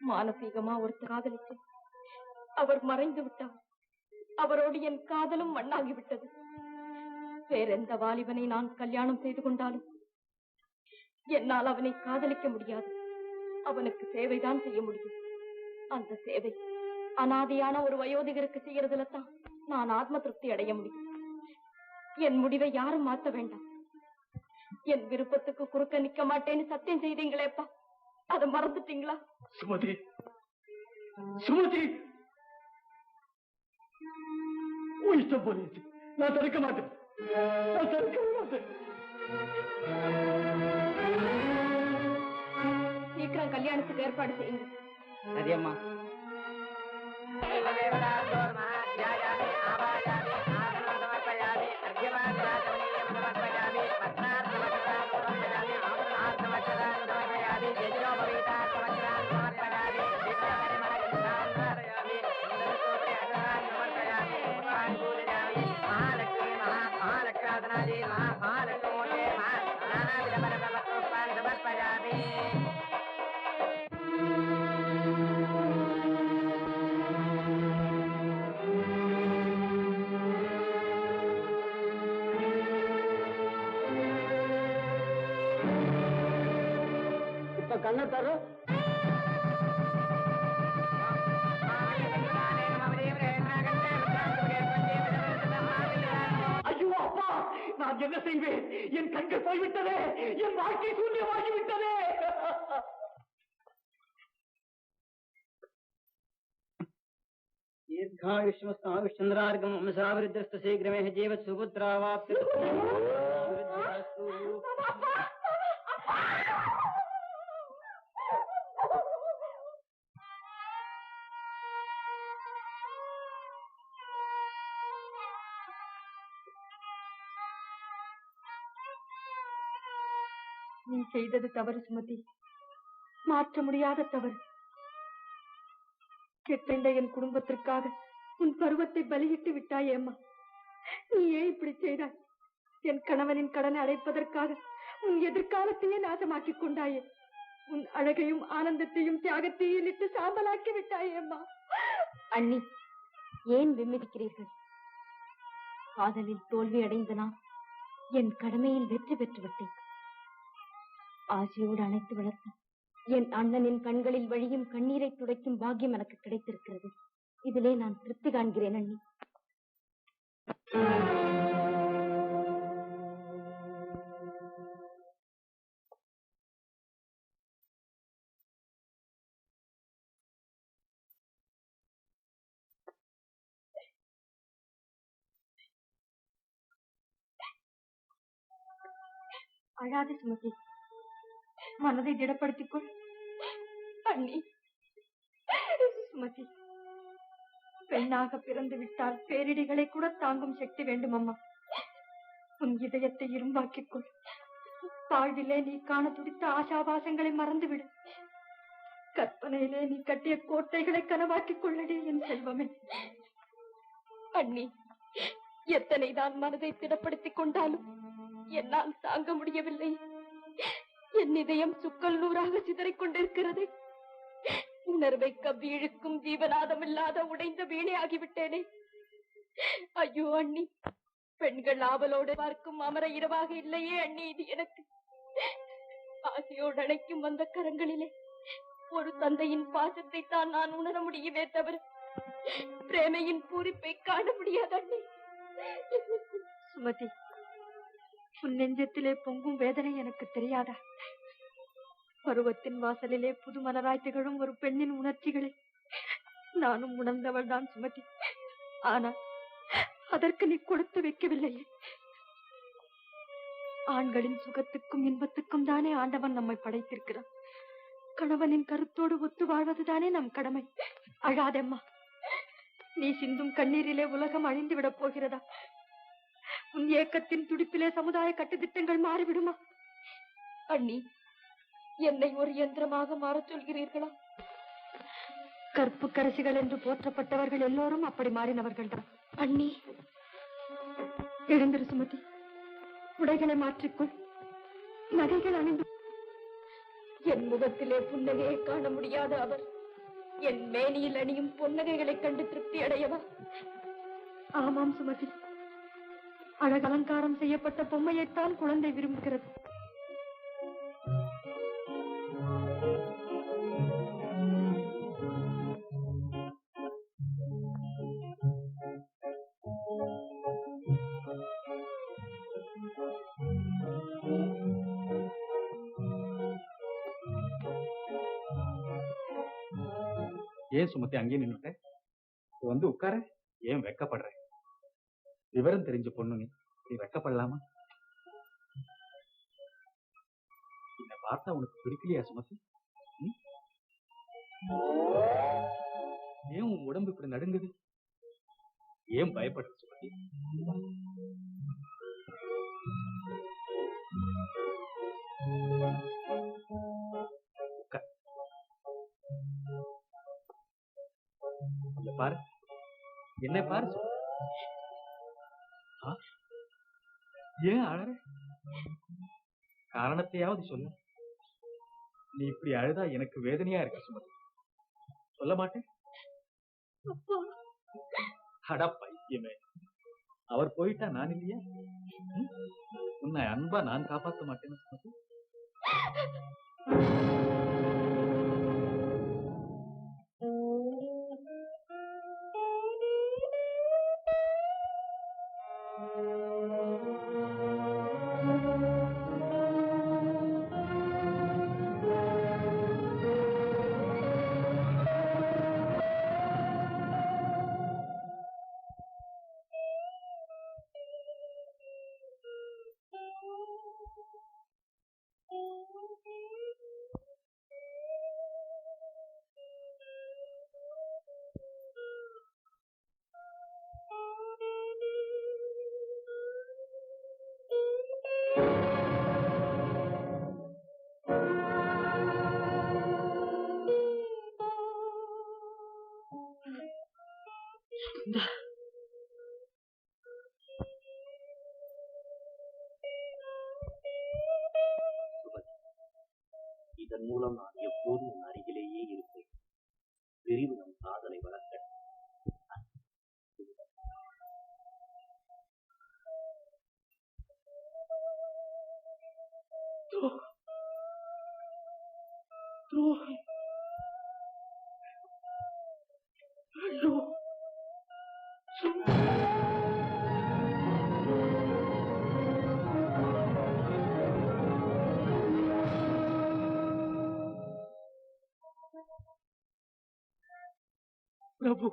மானசீகமா ஒருத்தர் காதலிச்சு அவர் மறைந்து விட்டார். அவரோடு என் காதலும் மண்ணாகி விட்டது. வேறெந்த வாலிபனை நான் கல்யாணம் செய்து கொண்டாலும் என்னால் அவனை காதலிக்க முடியாது. அவனுக்கு சேவைதான் செய்ய முடியும். அந்த சேவை அனாதையான ஒரு வயோதிகருக்கு செய்யறதுல தான் நான் ஆத்ம திருப்தி அடைய முடியும். என் முடிவை யாரும் மாற்ற வேண்டாம். என் விருப்பத்துக்கு குறுக்க நிக்க மாட்டேன்னு சத்தியம் செய்தீங்களேப்பா, அதை மறந்துட்டீங்களா? சுமதி, சுமதி, இஷ்டம் போலிச்சு. நான் தடுக்க மாட்டேன். நான் தடுக்க மாட்டேன். சீக்கிரம் கல்யாணத்துக்கு ஏற்பாடு செய்யுங்க. சரியம்மா. இப்ப கண்ணை தர. ஐயோ அப்பா, நான் என்ன செய்வேன்? என் கண்கள் போய்விட்டதே, என் வாழ்க்கை சூன்யமாகிவிட்டதே. தீர்காயுஷ்மஸ்தாயுஷ்சந்திரார்கம் அம்சாவிருத்தஸ்து சீக்கிரமே ஜீவத் சுபுத்ராவாப்தி. நீ செய்தது தவறு சுமதி, மாற்ற முடியாத தவறு. கெட்ட என் குடும்பத்திற்காக உன் பருவத்தை பலியிட்டு விட்டாயேம்மா. நீ ஏன் இப்படி செய்தாய்? என் கணவனின் கடனை அடைப்பதற்காக உன் எதிர்காலத்தையே நாசமாக்கிக் கொண்டாயே. உன் அழகையும் ஆனந்தத்தையும் தியாகத்தையும் இட்டு சாம்பலாக்கி விட்டாயேம்மா. அண்ணி, ஏன் விம்மதிக்கிறீர்கள்? காதலில் தோல்வி அடைந்த நான் என் கடமையில் வெற்றி பெற்று விட்டேன். ஆசையோடு அணைத்து வளர்த்த என் அண்ணனின் கண்களில் வழியும் கண்ணீரை துடைக்கும் பாக்கியம் எனக்கு கிடைத்திருக்கிறது. இதிலே நான் திருப்தி காண்கிறேன் அண்ணி. அழாத சுமதி, மனதை திடப்படுத்திக்கொள். அண்ணி, சுமதி, பெண்ணாக பிறந்து விட்டால் பேரிடிகளை கூட தாங்கும் சக்தி வேண்டும் அம்மா. உன் இதயத்தை இரும்பாக்கிக்கொள். வாழ்விலே நீ காண துடித்த ஆசாபாசங்களை மறந்துவிடு. கற்பனையிலே நீ கட்டிய கோட்டைகளை கனவாக்கிக் கொள்ளடி என் செல்வமே. அண்ணி, எத்தனைதான் மனதை திடப்படுத்திக் கொண்டாலும் என்னால் தாங்க முடியவில்லை. என் இதயம் சுக்கல் நூறாக சிதறிக் கொண்டிருக்கிறது. உணர்வை கவ்வி இழுக்கும் ஜீவநாதமில்லாத உடைந்த வீணை ஆகிவிட்டேனே. ஐயோ அண்ணி, பெண்கள் ஆவலோடு பார்க்கும் அமர இரவாக இல்லையே அண்ணி இது எனக்கு. ஆசையோடு அணைக்கும் வந்த கரங்களிலே ஒரு தந்தையின் பாசத்தை தான் நான் உணர முடியுமே தவிர பிரேமையின் பூரிப்பை காண முடியாது அண்ணி. சுமதி, உன் நெஞ்சத்திலே பொங்கும் வேதனை எனக்கு தெரியாதா? பருவத்தின் வாசலிலே புது மலராய் திகழும் ஒரு பெண்ணின் உணர்ச்சிகளை நானும் உணர்ந்தவள் தான் சுமதி. ஆனால் அதற்கு நீ கொடுத்து வைக்கவில்லையே. ஆண்களின் சுகத்துக்கும் இன்பத்துக்கும் தானே ஆண்டவன் நம்மை படைத்திருக்கிறான். கணவனின் கருத்தோடு ஒத்து வாழ்வதுதானே நம் கடமை. அழாதம்மா, நீ சிந்தும் கண்ணீரிலே உலகம் அழிந்து விடப் போகிறதா? உன் ஏக்கத்தின் துடிப்பிலே சமுதாய கட்டுத்திட்டங்கள் மாறிவிடுமா? அண்ணி, என்னை ஒரு யந்திரமாக மாறச் சொல்கிறீர்களா? கற்பு கரசிகள் என்று போற்றப்பட்டவர்கள் எல்லோரும் அப்படி மாறினவர்கள் தான். அண்ணி, எழுந்திரு சுமதி, உடைகளை மாற்றிக்கொள், நகைகள் அணிந்து. என் முகத்திலே புன்னகையை காண முடியாத அவர் என் மேனியில் அணியும் பொன்னகைகளை கண்டு திருப்தி அடையவா? ஆமாம் சுமதி, அழகலங்காரம் செய்யப்பட்ட பொம்மையைத்தான் குழந்தை விரும்புகிறது. ஏன் சுமத்தி அங்கே நின்னுட்ட? வந்து உட்கார. ஏன் வெக்கப்படுற? விவரம் தெரிஞ்ச பொண்ணு நீ வெக்கப்படலாமா? என்னை பார்த்தா உனக்கு பிடிக்கலையா சுமதி? ஏன் உன் உடம்பு இப்படி நடுங்குது? ஏன் பயப்படுற சுமதி? பாரு, என்னை பாரு. ஏன் அழற? காரணத்தையாவது சொல்லு. நீ இப்படி அழுதா எனக்கு வேதனையா இருக்கு சுமதி. சொல்ல மாட்டேன்? அட பைத்தியமே, அவர் போயிட்டா நான் இல்லையா? உன்னை அன்பா நான் காப்பாற்ற மாட்டேன்னு சுமதி. இதன் மூலம் நான் எப்போதும் உன் அருகிலேயே இருப்பேன். விரிவு நம் காதலை வளர்க்க. பிரபு,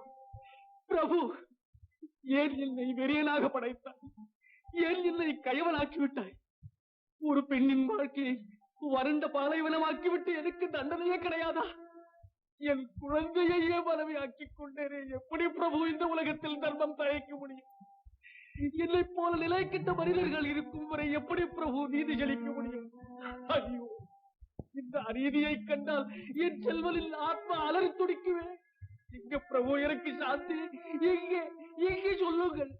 பிரபு, ஏன் என்னை வெறியனாக படைத்தாய்? ஏன் என்னை கயவனாக்கி விட்டாய்? ஒரு பெண்ணின் வாழ்க்கையை வறண்ட பாலைவனமாக்கிவிட்டு எனக்கு தண்டனையே கிடையாதா? என் குழந்தையையே மனைவியாக்கிக் கொண்டேனே. எப்படி பிரபு இந்த உலகத்தில் தர்மம் தழைக்க முடியும்? என்னை போல நிலைக்கிட்ட மனிதர்கள் இருக்கும் வரை எப்படி பிரபு நீதி செழிக்க முடியும்? ஐயோ, இந்த அநீதியை கண்டால் என் செல்வனில் ஆத்மா அலறி துடிக்குவேன். எங்க பிரபு எனக்கு சாந்தி? எங்கே எங்கே சொல்லுங்கள்.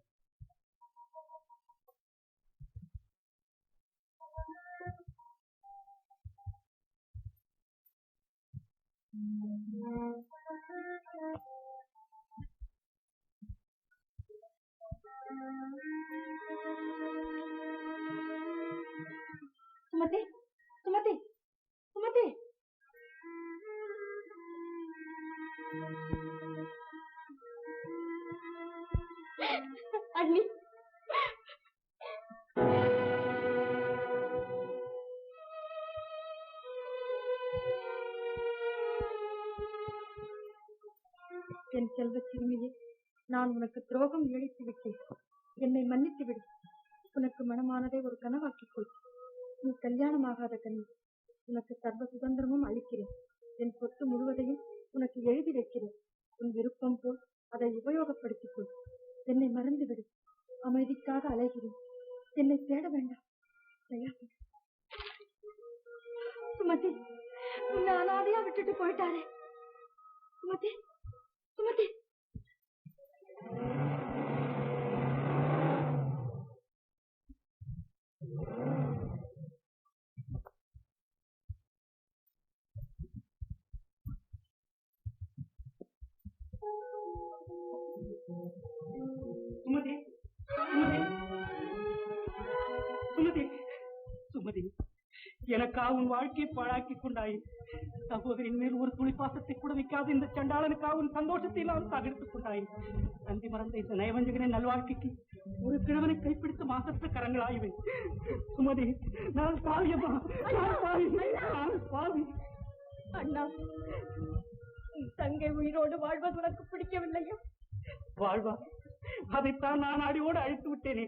நான் உனக்கு துரோகம் இழைத்து விட்டேன். என்னை மன்னித்து விடு. உனக்கு மனமானதை ஒரு கனவாக்கிக் கொள். நீ கல்யாணமாகாத கனி. உனக்கு சர்வ சுதந்திரமும் அளிக்கிறேன். என் சொத்து முழுவதையும் உனக்கு எழுதி வைக்கிறேன். உன் விருப்பம் போல் அதை உபயோகப்படுத்திக் கொள். என்னை மறந்து விடு. அமைதிக்காக அலைகிறேன். என்னை தேட வேண்டாம். சுமதி, உன்னை அனாதையா விட்டுட்டு போயிட்டாரே. சுமதி, சுமதி. சுமதி, சுமதி, சுமதி, சுமதி, எனக்கா உன் வாழ்க்கையை பாழாக்கி கொண்டாய். சகோதரின் மேல் ஒரு துளி பாசத்தை கூட வைக்காது இந்த சண்டாளனுக்கா உன் சந்தோஷத்தை நான் தகர்த்துக் கொண்டாய். தந்தி மறந்த இந்த நயவஞ்சகனின் நல்வாழ்க்கைக்கு ஒரு கிழவனை கைப்பிடித்து மாசற்ற கரங்களாய்வை. சுமதி, நான் பாவியம்மா, நான் பாவி, நான் பாவி. அண்ணா, தங்கை உயிரோடு வாழ்வது உனக்கு பிடிக்கவில்லையா? வாழ்வா? அதைத்தான் நான் அடியோடு அழித்து விட்டேனே.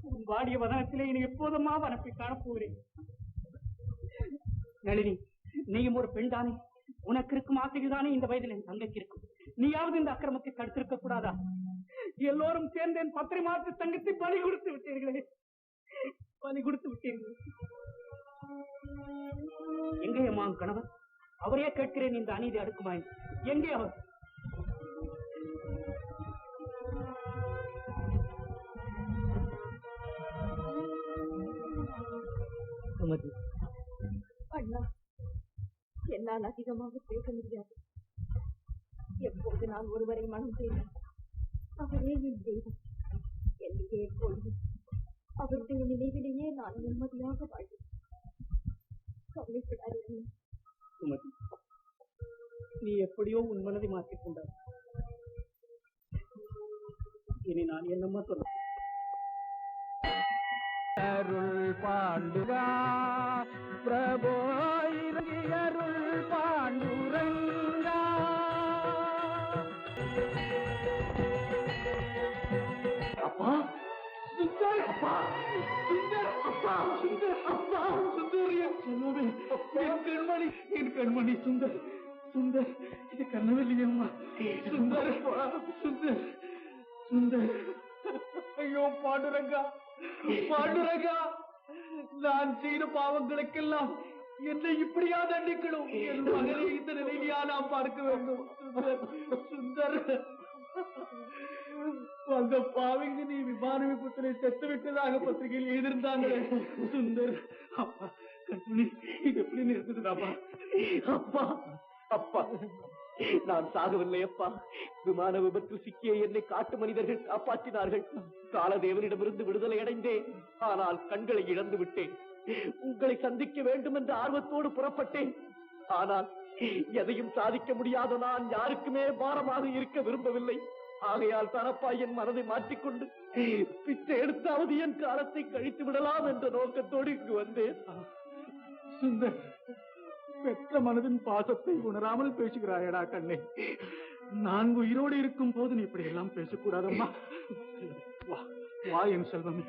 உன் வாடிய வதனத்திலே இனி எப்போதுமா வனப்பை காணப்போகிறேன். நளினி, நீயும் ஒரு பெண் தானே. உனக்கு இருக்கும் ஆசைகள் தானே இந்த வயதில் என் தங்கைக்கு இருக்கும். நீயாவது இந்த அக்கிரமத்தை தடுத்திருக்க கூடாதா? எல்லோரும் சேர்ந்து என் பத்திரை மாற்று தங்கத்தை பலி கொடுத்து விட்டீர்களே, பலி கொடுத்து விட்டீர்கள். எங்கே அம்மா கணவர்? அவரே கேட்கிறேன், இந்த அநீதி அடுக்குமாய். எங்கே அவர்? சுமதி, அண்ணா, என்னால் அதிகமாக பேச முடியாது. எப்போது நான் ஒருவரை மனம் செய்தேன், அவரே என் தெய்வம். என்னையே எப்பொழுது அவருடைய நினைவிலேயே நான் நிம்மதியாக வாழ்வேன். கவலைப்படாதே. சுமதி, நீ எப்படியோ உன் மனதை மாற்றிக்கொண்டாய். இனி நான் என்னம்மா சொல்ல? அருள் பாண்டுகா பிரபோ அருள் பாண்டுரங்கா. அப்பா சுந்தர், அப்பா சுந்தர், அப்பா சுந்தர், அப்பா சுந்தர், என் செல்வமே, என் கண்மணி, என் கண்மணி சுந்தர், சுந்தர், இது கண்ணவில்லையம்மா. சுந்தர், சுந்தர், சுந்தர். ஐயோ பாண்டுரங்கா, பாண்டுரங்கா, நான் செய்த பாவங்களுக்கெல்லாம் என்னை இப்படியா தண்டிக்கணும்? என் மகனை இந்த நிலையிலா நான் பார்க்க வேண்டும்? சுந்தர், அந்த பாவிங்க நீ விமான விபத்திலே செத்து விட்டதாக பத்திரிகையில் எழுதியிருந்தாங்களே. சுந்தர், அப்பா கண்மணி, இது எப்படி நிறுத்துதாப்பா? அப்பா, அப்பா, நான் சாகவில்லை அப்பா. விமான விபத்தில் சிக்கிய என்னை காட்டு மனிதர்கள் காப்பாற்றினார்கள். காலதேவனிடமிருந்து விடுதலை அடைந்தேன். ஆனால் கண்களை இழந்து விட்டேன். உங்களை சந்திக்க வேண்டும் என்ற ஆர்வத்தோடு புறப்பட்டேன். ஆனால் எதையும் சாதிக்க முடியாத நான் யாருக்குமே பாரமாக இருக்க விரும்பவில்லை. ஆகையால் தரப்பா என் மனதை மாற்றிக்கொண்டு பிச்சை எடுத்தாவது என் காலத்தை கழித்து விடலாம் என்ற நோக்கத்தோடு இங்கு வந்தேன். சுந்தர், பெற்ற மனதின் பாசத்தை உணராமல் பேசுகிறாயடா கண்ணே. நான் உயிரோடு இருக்கும் போது நீ இப்படி எல்லாம் பேசக்கூடாதம்மா. வா, வா என் செல்வமே.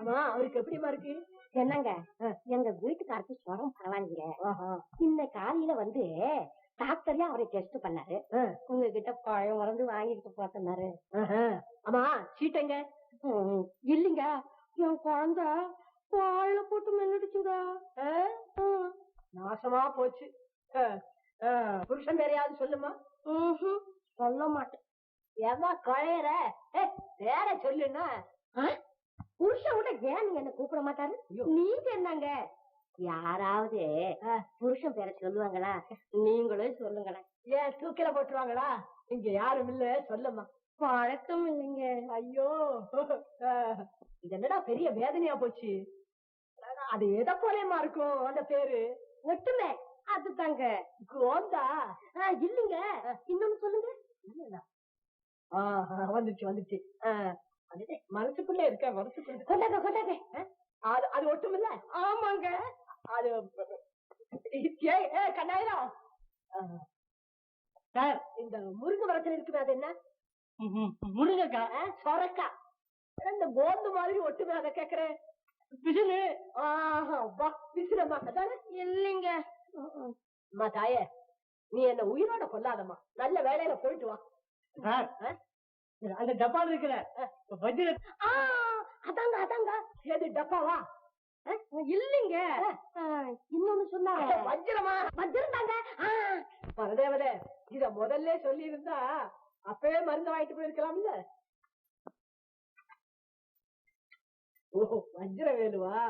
ஆமா, அவருக்கு எப்படிமா இருக்கு? என்னங்க, எங்க வீட்டுக்காருக்கு சுரம் பரவாயில்லைங்க. இந்த காலையில வந்து டாக்டரே அவரை டெஸ்ட் பண்ணாரு. உங்ககிட்ட பழம் மருந்து வாங்கிட்டு போனாரு. ஆமா, சீட்டங்க? இல்லைங்க, என் குழந்தை பால்ல போட்டு மென்னுடுச்சுங்க. நாசமா போச்சு. புருஷன் வேறையாவது சொல்லுமா? சொல்ல மாட்டேன். ஏமா குழையற? வேற சொல்லுன்னா புருஷன் கூட ஏன் நீங்க என்ன கூப்பிட மாட்டாரு? நீங்க என்னங்க, யாராவது புருஷன் பேரை சொல்லுவாங்களா? நீங்களும் சொல்லுங்களேன். ஏன் தூக்கில போட்டுருவாங்களா? இங்க யாரும் இல்ல, சொல்லுமா. பழக்கம் இல்லைங்க. ஐயோ, இது என்னடா பெரிய வேதனையா போச்சு. அது எதை போலமா இருக்கும் அந்த பேரு? ஒட்டுமே அதுதாங்க. கோந்தா? இல்லைங்க, இன்னொன்னு சொல்லுங்க. வந்துச்சு வந்துச்சு. மனசுக்குள்ள இருக்க மனசுக்குள்ள கொண்டாங்க கொண்டாங்க. அது ஒட்டும் இல்ல. ஆமாங்க. அது கண்ணாயிரம் சார், இந்த முருங்கை மரத்துல இருக்குது அது என்ன? முருங்கக்கா, சொரக்கா. இந்த கோந்து மாதிரி ஒட்டுமே, அதை கேக்குறேன். பிசுனு. பிசுனம்மா இல்லைங்க. அம்மா தாயே, நீ என்ன உயிரோட கொல்லாதம்மா, நல்ல வேலையில போயிட்டு வா. அந்த டப்பால இருக்கிற அதாங்க அதாங்க. ஏது டப்பாவா? இல்லைங்க, இன்னொன்னு சொன்னாங்க. வஜ்ரமா? வஜ்ரம் தாங்க. பரதேவதே, இத முதல்ல சொல்லி இருந்தா அப்பவே மருந்து வாங்கிட்டு போயிருக்கலாம்ல. ஓஹோ, வஜ்ர வேலுவா?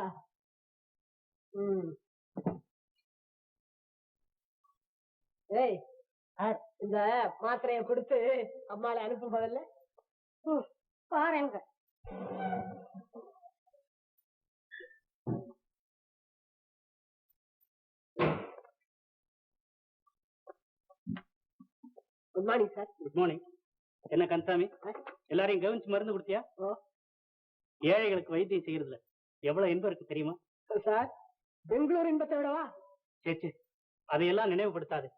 ஏய், இந்த மாத்திரைய கொடுத்து அம்மால அனுப்பு முதல்ல. பாருங்க. Good morning sir. Good morning. என்ன கந்தசாமி, எல்லாரையும் கவனிச்சு மருந்து கொடுத்தியா? ஏழைகளுக்கு வைத்தியம் செய்யறதுல எவ்வளவு இன்பம் இருக்கு தெரியுமா சார்? பெங்களூர் இன்பத்தை விடவா? சேச்சு, அதையெல்லாம் நினைவுபடுத்தாது.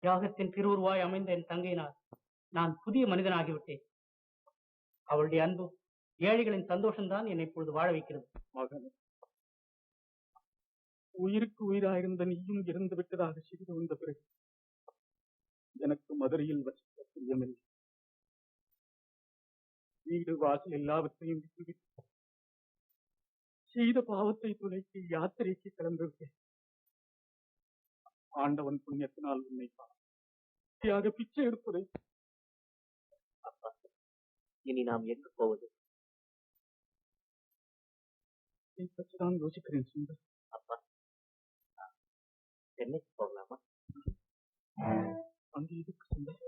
தியாகத்தின் திருவுருவாய் அமைந்த என் தங்கையினால் நான் புதிய மனிதனாகிவிட்டேன். அவளுடைய அன்பும் ஏழைகளின் சந்தோஷம்தான் என்னை இப்பொழுது வாழ வைக்கிறது. மகனே, உயிருக்கு உயிராயிருந்த நீயும் இறந்து விட்டதாக செய்து வந்த பிறகு எனக்கு மதுரையில் வசிக்க பிரியமில்லை. வீடு வாசல் எல்லாவற்றையும் செய்த பாவத்தை துளைத்து யாத்திரைக்கு கிளம்பிவிட்டேன். ஆண்டவன் புண்ணியத்தினால் உன்னை பார்த்தியாக பிச்சை எடுப்பதை. அப்பா, இனி நாம் எங்கு போவது? பற்றிதான் யோசிக்கிறேன் சுந்தர். அப்பா, சென்னைக்கு போகலாமா? அங்கு எதுக்கு சுந்தர்?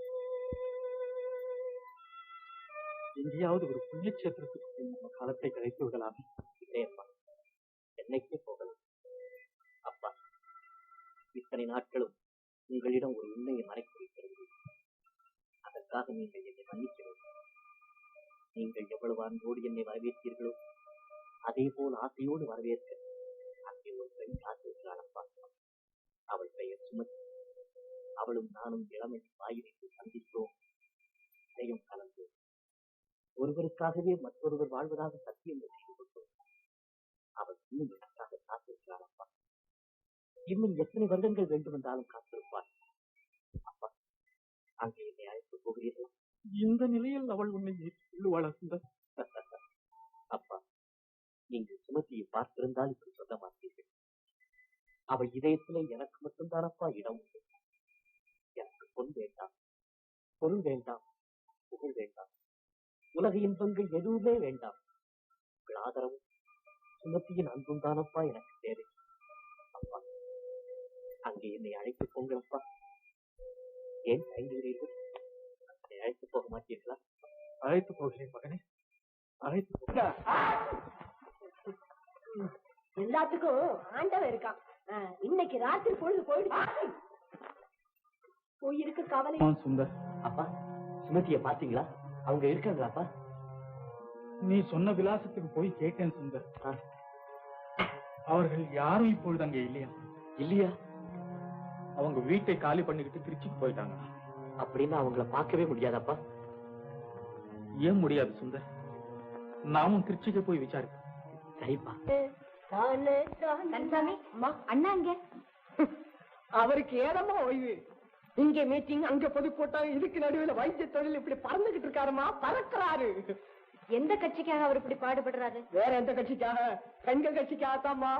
எங்கேயாவது ஒரு புண்ணியக்ஷேத்திரத்துக்கு நம்ம காலத்தை கழித்து விடலாமே. இல்லையப்பா, சென்னைக்கே போகலாம். அப்பா, இத்தனை நாட்களும் உங்களிடம் ஒரு உண்மையை மறைத்து வைத்திருந்தது. அதற்காக நீங்கள் என்னை மன்னிக்கிறது. நீங்கள் எவ்வளவு அன்போடு என்னை வரவேற்றீர்களோ அதே போல் ஆசையோடு வரவேற்க அங்கே ஒரு பெண் காத்திருக்கிறாள். அப்பா, அவள் பெயர் சுமதி. அவளும் நானும் இளமை வாயிலை சந்தித்தோம். இதையும் கலந்து ஒருவருக்காகவே மற்றொருவர் வாழ்வதாக சத்தியம் செய்து கொண்டோம். அவள் இன்னும் எனக்காக காத்திருக்கிறாள். அப்பா, இன்னும் எத்தனை வருடங்கள் வேண்டுமென்றாலும் காத்திருப்பாள். அப்பா, அங்கே என்னை அழைத்து போகிறீர்கள். இந்த நிலையில் அவள் உன்னை ஏற்றுக்கொள்ளுவாளா சுந்தர்? அப்பா, நீங்கள் சுமதியை பார்த்திருந்தால் இப்படி சொல்ல மாட்டீர்கள். அவள் இதயத்திலே எனக்கு மட்டும்தானப்பா இடம் உண்டு. எனக்கு பொன் வேண்டாம், பொருள் வேண்டாம், புகழ் வேண்டாம், உலக இன்பங்கள் எதுவுமே வேண்டாம். உங்கள் ஆதரவும் சுமதியின் அன்பும் தானப்பா எனக்கு தேவை. அப்பா, அங்கே என்னை அழைத்து போங்களப்பா. ஏன் தயங்குகிறீர்கள்? என்னை அழைத்து போக மாட்டீர்களா? அழைத்து போகிறேன் மகனே, அழைத்து போக. எல்லாத்துக்கும் ஆண்டவன் இருக்கான். இன்னைக்கு ராத்திரி பொழுது போயிடுச்சு. உயிருக்கு கவலை. சுந்தர், அப்பா, சுமதியை பாத்தீங்களா? அவங்க இருக்காங்களாப்பா? நீ சொன்ன விலாசத்துக்கு போய் கேட்டேன் சுந்தர். அவர்கள் யாரும் இப்பொழுது அங்கே இல்லையா? இல்லையா? அவங்க வீட்டை காலி பண்ணிக்கிட்டு திருச்சிக்கு போயிட்டாங்க. அப்படின்னு அவங்கள பார்க்கவே முடியாதாப்பா? ஏன் முடியாது சுந்தர்? நாமும் திருச்சிக்கு போய் விசாரிப்போம். சரிப்பா. கந்தசாமி, அண்ணா இங்க. அவருக்கு ஏதமா ஓய்வு. இங்க மீட்டிங், அங்க பொதுக்கூட்டம், இதுக்கு நடுவில் வைத்திய தொழில் இப்படி பறந்துகிட்டு இருக்காருமா, பறக்கிறாரு. எந்த கட்சிக்காக அவர் இப்படி பாடுபடுறாரு? வேற எந்த கட்சிக்காக? பெண்கள் கட்சிக்காகத்தாமா.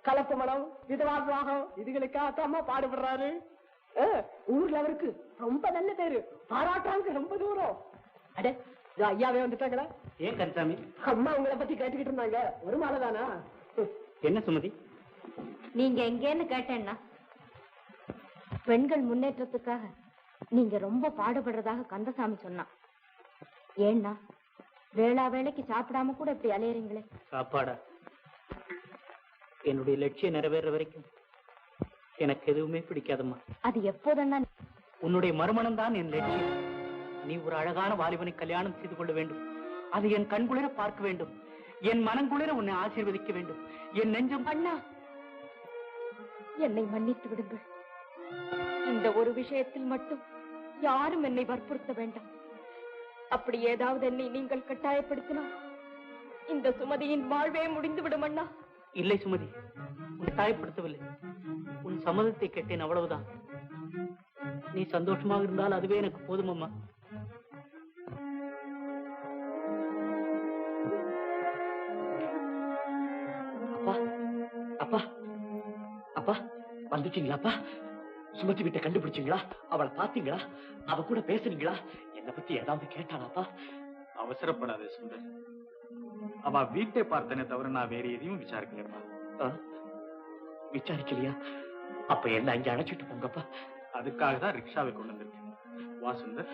கலப்பு மனம், விதவா விவாகம், இதுகளுக்காகத்தாமா பாடுபடுறாரு. ஊர்ல அவருக்கு ரொம்ப நல்ல பேரு, பாராட்டுறாங்க ரொம்ப தூரம். அடே, ஐயாவே வந்துட்டாங்களா? ஏன் கந்தசாமி? அம்மா உங்களை பத்தி கேட்டுக்கிட்டு இருந்தாங்க. ஒரு மாலை தானா? என்ன சுமதி? நீங்க எங்கேன்னு கேட்டேன்னா, பெண்கள் முன்னேற்றத்துக்காக நீங்க ரொம்ப பாடுபடுறதாக கந்தசாமி சொன்னான். ஏன்னா வேளா வேலைக்கு சாப்பிடாம கூட இப்படி அலையறீங்களே. சாப்பாடா? என்னுடைய லட்சியம் நிறைவேற வரைக்கும் எனக்கு எதுவுமே பிடிக்காதம்மா. அது எப்போதன்னா? உன்னுடைய மறுமணம் தான் என் லட்சியம். நீ ஒரு அழகான வாலிபனை கல்யாணம் செய்து கொள்ள வேண்டும். அதை என் கண்குளிர பார்க்க வேண்டும். என் மனங்குளிர உன்னை ஆசீர்வதிக்க வேண்டும். என் நெஞ்சம். அண்ணா, என்னை மன்னித்து விடுங்கள். இந்த ஒரு விஷயத்தில் மட்டும் யாரும் என்னை வற்புறுத்த வேண்டாம். அப்படி ஏதாவது என்னை நீங்கள் கட்டாயப்படுத்தினால் இந்த சுமதியின் வாழ்வே முடிந்துவிடும் அண்ணா. இல்லை சுமதி, உன்னை கட்டாயப்படுத்தவில்லை. உன் சம்மதத்தை கேட்டேன், அவ்வளவுதான். நீ சந்தோஷமாக இருந்தால் அதுவே எனக்கு போதும் அம்மா. அப்பா அப்பா அப்பா, வந்துட்டீங்களாப்பா? சுமதி வீட்டை கண்டுபிடிச்சீங்களா? அவளை பாத்தீங்களா? அவ கூட பேசுனீங்களா? என்னை பத்தி ஏதாவது கேட்டாளாப்பா? அவசரப்படாதே சுந்தர். அவ வீட்டை பார்த்தனே தவிர நான் வேற எதையும் விசாரிக்கலப்பா. விசாரிக்கலையா? அப்ப என்ன அங்க அழைச்சிட்டு போங்கப்பா. அதுக்காக தான் ரிக்ஷாவை கொண்டு வந்திருக்கேன். வா சுந்தர்.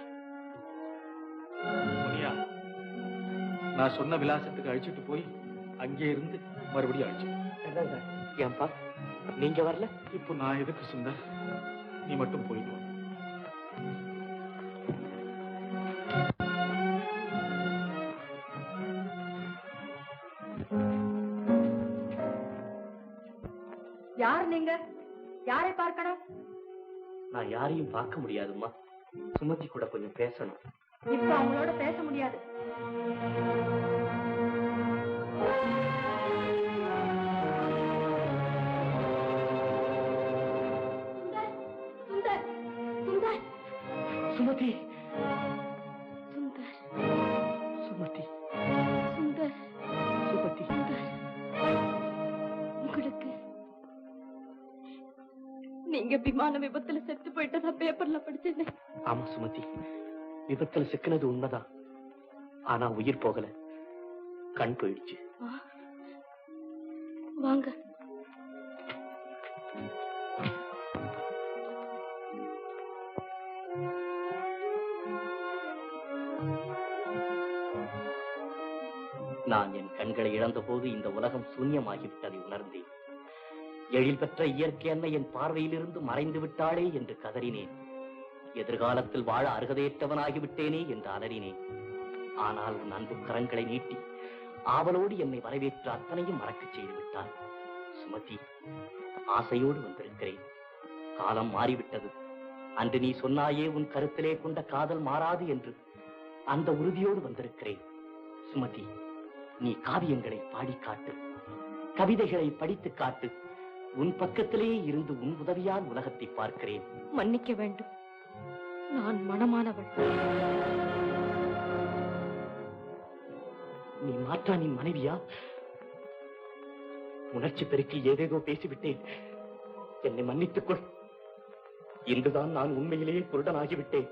முனியா, நான் சொன்ன விலாசத்துக்கு அழைச்சிட்டு போய் அங்கே இருந்து மறுபடியும் அழைச்சிட்டு. ஏன்பா நீங்க வரல? இப்போ நான் எதுக்கு சுந்தர்? நீ மட்டும் போயிடு. யார் நீங்க? யாரை பார்க்கணும்? நான் யாரையும் பார்க்க முடியாதும்மா. சுமதி கூட கொஞ்சம் பேசணும். இப்ப அவங்களோட பேச முடியாது. சுமதி, சுந்தர், சுமதி, சுந்தர், சுமதி. உங்களுக்கு நீங்க விமான விபத்துல செத்து போயிட்டதா பேப்பர்ல படிச்சேன். ஆமா சுமதி, விபத்துல சிக்கினது உண்மைதான். ஆனா உயிர் போகல, கண் போயிடுச்சு. வாங்க. நான் என் கண்களை இழந்த போது இந்த உலகம் சூன்யமாகிவிட்டதை உணர்ந்தேன். எழில் பெற்ற இயற்கை அன்னை என் பார்வையிலிருந்து மறைந்து விட்டாளே என்று கதறினேன். எதிர்காலத்தில் வாழ அருகதையற்றவனாகிவிட்டேனே என்று அலறினேன். ஆனால் உன் அன்பு கரங்களை நீட்டி ஆவலோடு என்னை வரவேற்று அத்தனையும் மறக்கச் செய்து விட்டான். சுமதி, ஆசையோடு வந்திருக்கிறேன். காலம் மாறிவிட்டது. அன்று நீ சொன்னாயே உன் கருத்திலே கொண்ட காதல் மாறாது என்று. அந்த உறுதியோடு வந்திருக்கிறேன். சுமதி, நீ காவியங்களை பாடி காட்டு, கவிதைகளை படித்து காட்டு. உன் பக்கத்திலே இருந்து உன் உதவியால் உலகத்தை பார்க்கிறேன். மன்னிக்க வேண்டும், நான் மனமானவள். நீ மாற்றானின் மனைவியா? உணர்ச்சி பெருக்கி ஏதேதோ பேசிவிட்டேன், என்னை மன்னித்துக் கொள். இன்றுதான் நான் உண்மையிலேயே குருடனாகிவிட்டேன்.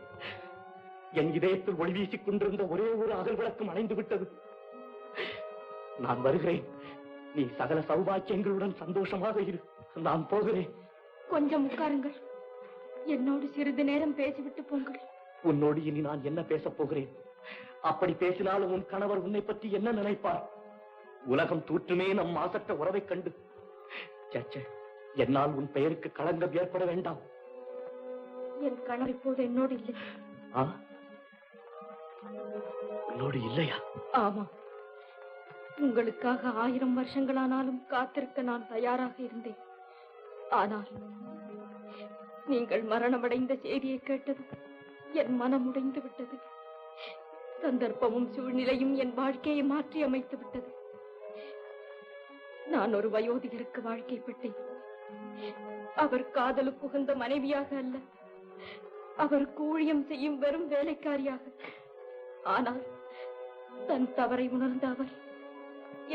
என் இதயத்தில் ஒளி வீசிக் கொண்டிருந்த ஒரே ஒரு அகல் விளக்கம் அணைந்து விட்டது. நான் வருகிறேன். நீ சகல சௌபாக்கியங்களுடன் சந்தோஷமாக இரு. நான் போகிறேன். கொஞ்சம் உட்காருங்கள். என்னோடு சிறிது நேரம் பேசிவிட்டு போங்கள். உன்னோடு இனி நான் என்ன பேசப் போகிறேன்? அப்படி பேசினாலும் உன் கணவர் உன்னை பற்றி என்ன நினைப்பார்? உலகம் தூற்றுமே நம் மாசற்ற உறவை கண்டு. சச்சே, என்னால் உன் பெயருக்கு களங்கம் ஏற்பட வேண்டாம். என் கணவர் இப்போது என்னோடு இல்லை. உன்னோடு இல்லையா? ஆமா. உங்களுக்காக 1000 வருஷங்களானாலும் காத்திருக்க நான் தயாராக இருந்தேன். ஆனால் நீங்கள் மரணமடைந்த செய்தியை கேட்டது என் மனம் உடைந்து விட்டது. சந்தர்ப்பமும் சூழ்நிலையும் என் வாழ்க்கையை மாற்றி அமைத்து விட்டது. நான் ஒரு வயோதிகருக்கு வாழ்க்கைப்பட்டேன். அவர் காதலுக்கு உகந்த மனைவியாக அல்ல, அவருக்கு ஊழியம் செய்யும் வெறும் வேலைக்காரியாக. ஆனால் தன் தவறை உணர்ந்த அவர்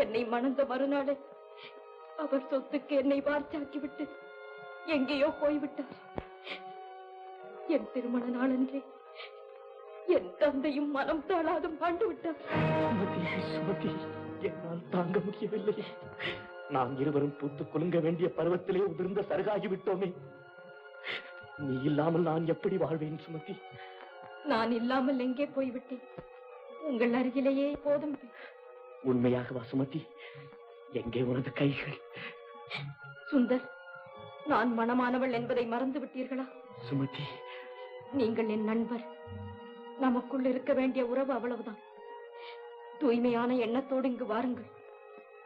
என்னை மணந்த மறுநாளே அவர் சொத்துக்கு என்னை வார்த்தாக்கிவிட்டு எங்கேயோ போய்விட்டார். என் திருமண நாளன்றே என் தந்தையும் மனம் தாழாது மாண்டு விட்டார். சுமதி, என்னால் தாங்க முடியவில்லை. நாம் இருவரும் பூத்து குலுங்க வேண்டிய பருவத்திலே உதிர்ந்த சருகாகிவிட்டோமே. நீ இல்லாமல் நான் எப்படி வாழ்வேன் சுமதி? நான் இல்லாமல் எங்கே போய்விட்டேன்? உங்கள் அருகிலேயே போதும். உண்மையாகவா சுமதி? எங்கே உனது கைகள்? சுந்தர், நான் மனமானவள் என்பதை மறந்து விட்டீர்களா? சுமதி, நீங்கள் என் நண்பர். நமக்குள் இருக்க வேண்டிய உறவு அவ்வளவுதான். தூய்மையான எண்ணத்தோடு இங்கு வாருங்கள்.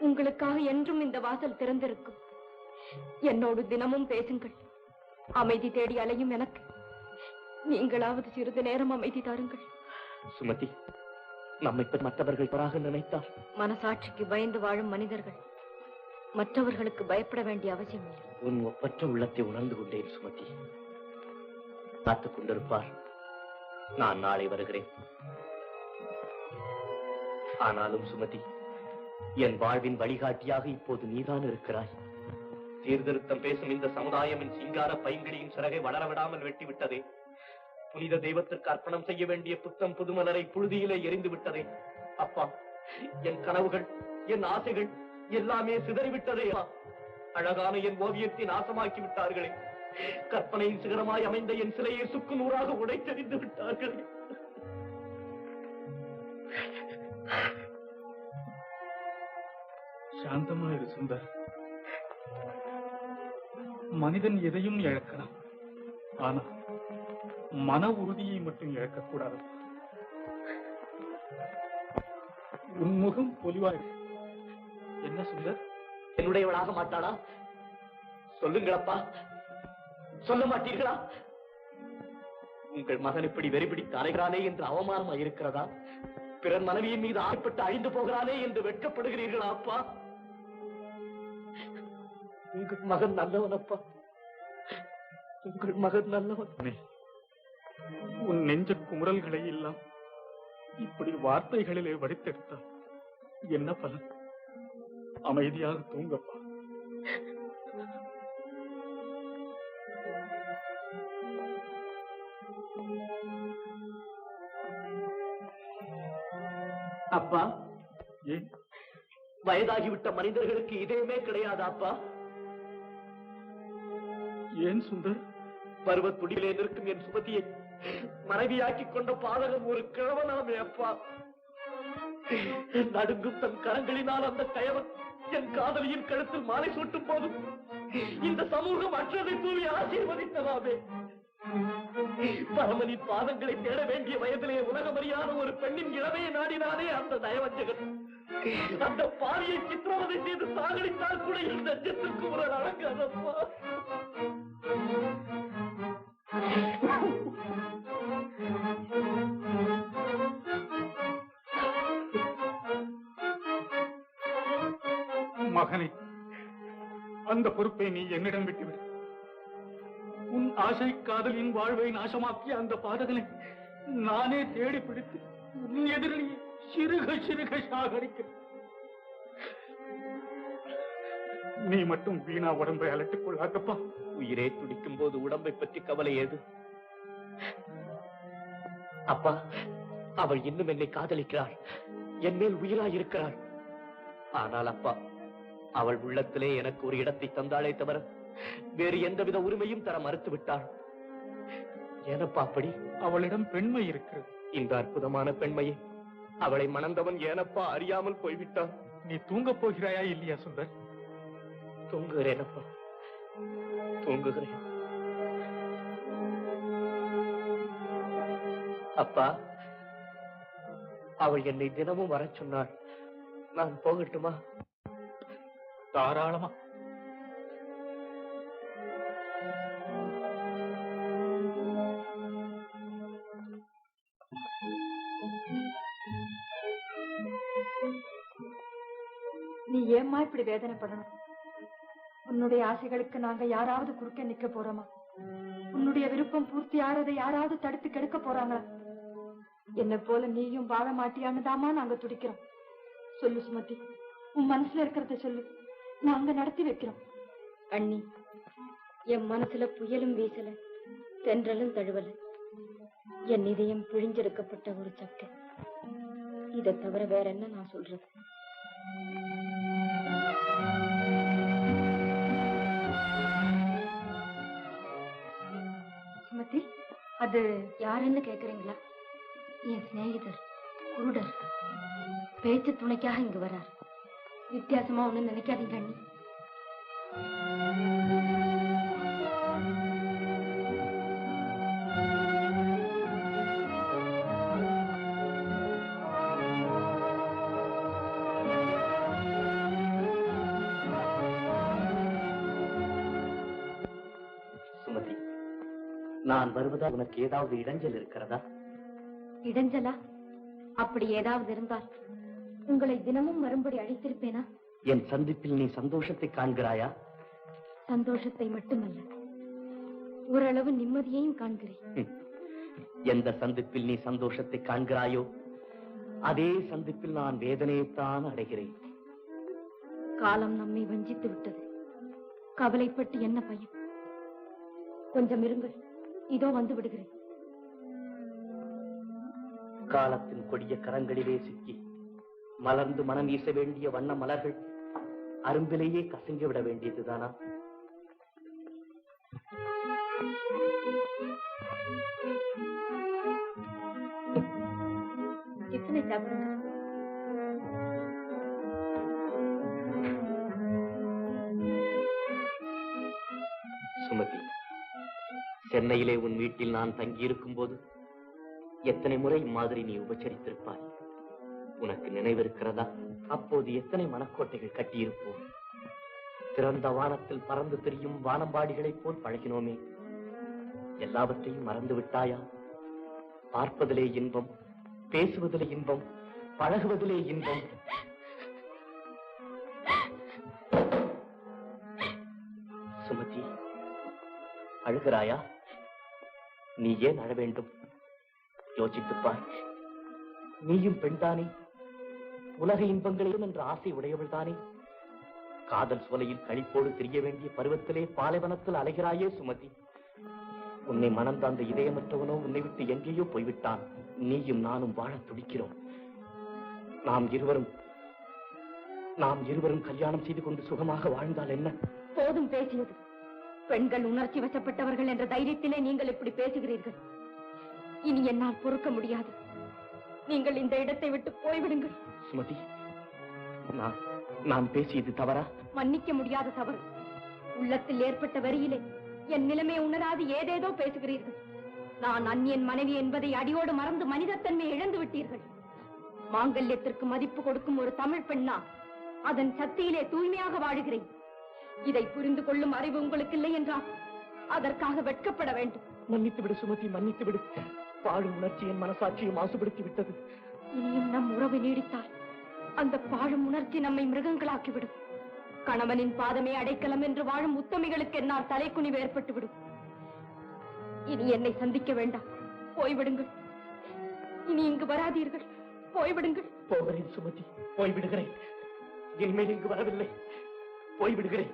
உங்களுக்காக என்றும் இந்த வாசல் திறந்திருக்கும். என்னோடு தினமும் பேசுங்கள். அமைதி தேடி அலையும் எனக்கு நீங்களாவது சிறிது நேரம் அமைதி தாருங்கள். சுமதி, நம்மை மற்றவர்கள் தவறாக நினைத்தால்? மனசாட்சிக்கு பயந்து வாழும் மனிதர்கள் மற்றவர்களுக்கு பயப்பட வேண்டிய அவசியம் இல்லை. உன் ஒப்பற்ற உள்ளத்தை உணர்ந்து கொண்டேன் சுமதி. காத்துக் கொண்டிருப்பார். நான் நாளை வருகிறேன். ஆனாலும் சுமதி, என் வாழ்வின் வழிகாட்டியாக இப்போது நீதான் இருக்கிறாய். சீர்திருத்தம் பேசும் இந்த சமுதாயம் என் சிங்கார பைங்கிடியின் சிறகை வளரவிடாமல் வெட்டிவிட்டதே. புனித தெய்வத்திற்கு அர்ப்பணம் செய்ய வேண்டிய புத்தம் புதுமலரை புழுதியிலே எரிந்து விட்டதே. அப்பா, என் கனவுகள், என் ஆசைகள் எல்லாமே சிதறிவிட்டதே. அழகான என் ஓவியத்தை நாசமாக்கி விட்டார்களே. கற்பனையின் சிகரமாய் அமைந்த என் சிலையை சுக்கு நூறாக உடைத்தெறிந்து விட்டார்களே. சாந்தமாயிரு சுந்தர். மனிதன் எதையும் இழக்கலாம், ஆனா மன உறுதியை மட்டும் இழக்கக்கூடாது. உன் முகம் பொலிவாய். என்ன சுந்தர், என்னுடையவளாக மாட்டாளா? சொல்லுங்களப்பா, சொல்ல மாட்டீர்களா? உங்கள் மகன் இப்படி வெறிபிடித்து அலைகிறானே என்று அவமானமாக இருக்கிறதா? பிறர் மனைவியின் மீது ஆசைப்பட்டு அழிந்து போகிறானே என்று வெட்கப்படுகிறீர்களா அப்பா? உங்கள் மகன் நல்லவன் அப்பா, உங்கள் மகன் நல்லவன். உன் நெஞ்ச குமுறல்களை எல்லாம் இப்படி வார்த்தைகளிலே வடித்தெடுத்தால் என்ன பலன்? அமைதியாக தூங்கப்பா. அப்பா, ஏன் வயதாகிவிட்ட மனிதர்களுக்கு இதயமே கிடையாதா அப்பா? ஏன் சுந்தர்? பருவ துடியிலே நிற்கும் என் சுமதியை மனைவியாக்கிக் கொண்ட பாதகன் ஒரு கிழவனாமே அப்பா. நடுங்கும் தன் கரங்களினால் அந்த கயவன் என் காதலியின் கழுத்தில் மாலை சூட்டும் போதும் இந்த சமூகம் அற்றதை தூவி ஆசீர்வதித்ததாமே. பரமனின் பாதங்களை தேட வேண்டிய வயதிலே உலகமறியான ஒரு பெண்ணின் இளமையை நாடினானே அந்த நயவஞ்சகன். அந்த பாரியை சித்திரவதை செய்து சாகடித்தால் கூட இந்த நெஞ்சத்திற்கு ஒரு அடங்காதப்பா. மகனே, அந்த பொறுப்பை நீ என்னிடம் விட்டுவிடு. உன் ஆசை காதலின் வாழ்வை நாசமாக்கிய அந்த பாதகனை நானே தேடி பிடித்து உன் எதிரிலேயே சிறுக சிறுக சாகடிக்கிறேன். நீ மட்டும் வீணா உடம்பை அலட்டிக் கொள்ளாதப்பா. உயிரே துடிக்கும் போது உடம்பை பற்றி கவலை ஏது அப்பா? அவள் இன்னும் என்னை காதலிக்கிறாள், என் மேல் உயிராய் இருக்கிறாள். ஆனால் அப்பா, அவள் உள்ளத்திலே எனக்கு ஒரு இடத்தை தந்தாளே தவிர வேறு எந்தவித உரிமையும் தர மறுத்து விட்டாள். ஏனப்பா அப்படி? அவளிடம் பெண்மை இருக்கிறது. இந்த அற்புதமான பெண்மையை அவளை மணந்தவன் ஏனப்பா அறியாமல் போய்விட்டான். நீ தூங்கப் போகிறாயா இல்லையா சுந்தர்? தூங்குகிறேனப்பா, தூங்குகிறேன். அப்பா, அவள் என்னை தினமும் வரச் சொன்னாள். நான் போகட்டுமா? தாராளமா. நீ ஏம்மா இப்படி வேதனைப்படணும்? உன்னுடைய ஆசைகளுக்கு நாங்க யாராவது குறுக்க நிக்க போறோமா? உன்னுடைய விருப்பம் பூர்த்தி ஆறதை யாராவது தடுத்து கெடுக்க போறாங்களா? என்ன போல நீயும் வாழ மாட்டியான்னுதாமா நாங்க துடிக்கிறோம். சொல்லு சுமதி, உன் மனசுல இருக்கிறத சொல்லு, நாங்க நடத்தி வைக்கிறோம். அண்ணி, என் மனசுல புயலும் வீசல, தென்றலும் தழுவல. என் இதயம் பிழிஞ்செடுக்கப்பட்ட ஒரு சக்கை. இதை தவிர வேற என்ன நான் சொல்றது? சுமதி, அது யாருன்னு கேக்குறீங்களா? என் சிநேகிதர் குருடர். பேச்சு துணைக்காக இங்க வர்றார். வித்தியாசமா ஒண்ணு நினைக்காதீங்க அண்ணி. நான் வருவதால் உனக்கு ஏதாவது இடைஞ்சல் இருக்கிறதா? இடைஞ்சலா? அப்படி ஏதாவது இருந்தால் உங்களை தினமும் வரும்படி அழைத்திருப்பேனா? என் சந்திப்பில் நீ சந்தோஷத்தை காண்கிறாயா? சந்தோஷத்தை மட்டுமல்ல, ஓரளவு நிம்மதியையும் காண்கிறேன். எந்த சந்திப்பில் நீ சந்தோஷத்தை காண்கிறாயோ அதே சந்திப்பில் நான் வேதனையைத்தான் அடைகிறேன். காலம் நம்மை வஞ்சித்து விட்டது. கவலைப்பட்டு என்ன பயன்? கொஞ்சம் இருங்கள், இதோ வந்து விடுகிறேன். காலத்தின் கொடிய கரங்களிலே சிக்கி மலர்ந்து மனம் வீச வேண்டிய வண்ண மலர்கள் அரும்பிலேயே கசங்கி விட வேண்டியதுதானா? டிஃபனை சாப்பிடுங்க. சுமதி, சென்னையிலே உன் வீட்டில் நான் தங்கியிருக்கும் போது எத்தனை முறை மாதிரி நீ உபச்சரித்திருப்பாய். உனக்கு நினைவிருக்கிறதா? அப்போது எத்தனை மனக்கோட்டைகள் கட்டியிருப்போம். திறந்த வானத்தில் பறந்து திரியும் வானம்பாடிகளைப் போல் பழகினோமே. எல்லாவற்றையும் மறந்து விட்டாயா? பார்ப்பதிலே இன்பம், பேசுவதிலே இன்பம், பழகுவதிலே இன்பம். சுமதி, அழுகிறாயா? நீ ஏன் அழ வேண்டும்? யோசித்துப்பார். நீயும் பெண்தானே, உலக இன்பங்களையும் என்ற ஆசை உடையவள் தானே. காதல் சோலையில் கழிப்போடு திரிய வேண்டிய பருவத்திலே பாலைவனத்தில் அலைகிறாயே சுமதி. உன்னை மனம் தாழ்ந்த இதயமற்றவனோ உன்னை விட்டு எங்கேயோ போய்விட்டான். நீயும் நானும் வாழ துடிக்கிறோம். நாம் இருவரும் கல்யாணம் செய்து கொண்டு சுகமாக வாழ்ந்தால் என்ன? போதும் பேசியது. பெண்கள் உணர்ச்சி வசப்பட்டவர்கள் என்ற தைரியத்திலே நீங்கள் இப்படி பேசுகிறீர்கள். இனி என்னால் பொறுக்க முடியாது. நீங்கள் இந்த இடத்தை விட்டு போய்விடுங்கள். சுமதி, நான் பேசியது தவறா? மன்னிக்க முடியாத தவறு. உள்ளத்தில் ஏற்பட்ட வரியிலே என் நிலைமை உணராது ஏதேதோ பேசுகிறீர்கள். நான் அந்நியன் மனைவி என்பதை அடியோடு மறந்து மனிதத்தன்மை இழந்து விட்டீர்கள். மாங்கல்யத்திற்கு மதிப்பு கொடுக்கும் ஒரு தமிழ் பெண்ணா அதன் சக்தியிலே தூய்மையாக வாழுகிறேன். இதை புரிந்து கொள்ளும் அறிவு உங்களுக்கு இல்லை என்றால் அதற்காக வெட்கப்பட வேண்டும். மன்னித்து விடு சுமதி, மன்னித்து விடு. பாழும் உணர்ச்சி என் மனசாட்சியை மாசுபடுத்தி விட்டது. இனியும் நம் உறவு நீடித்தால் அந்த பாழும் உணர்ச்சி நம்மை மிருகங்களாக்கிவிடும். கணவனின் பாதமே அடைக்கலம் என்று வாழும் உத்தமிகளுக்கு என்னால் தலைக்குனிவு ஏற்பட்டுவிடும். இனி என்னை சந்திக்க வேண்டாம், போய்விடுங்கள். இனி இங்கு வராதீர்கள், போய்விடுங்கள். போகிறேன் சுமதி, போய்விடுகிறேன். இனிமேல் இங்கு வரவில்லை. போய்விடுகிறேன்.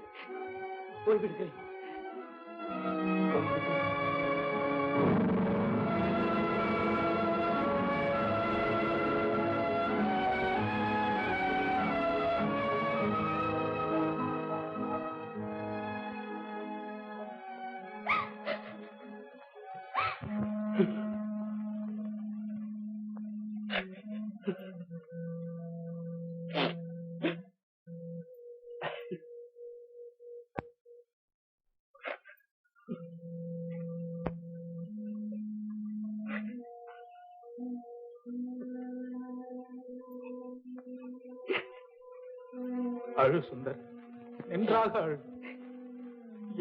அழு சுந்தர், நன்றாக அழு.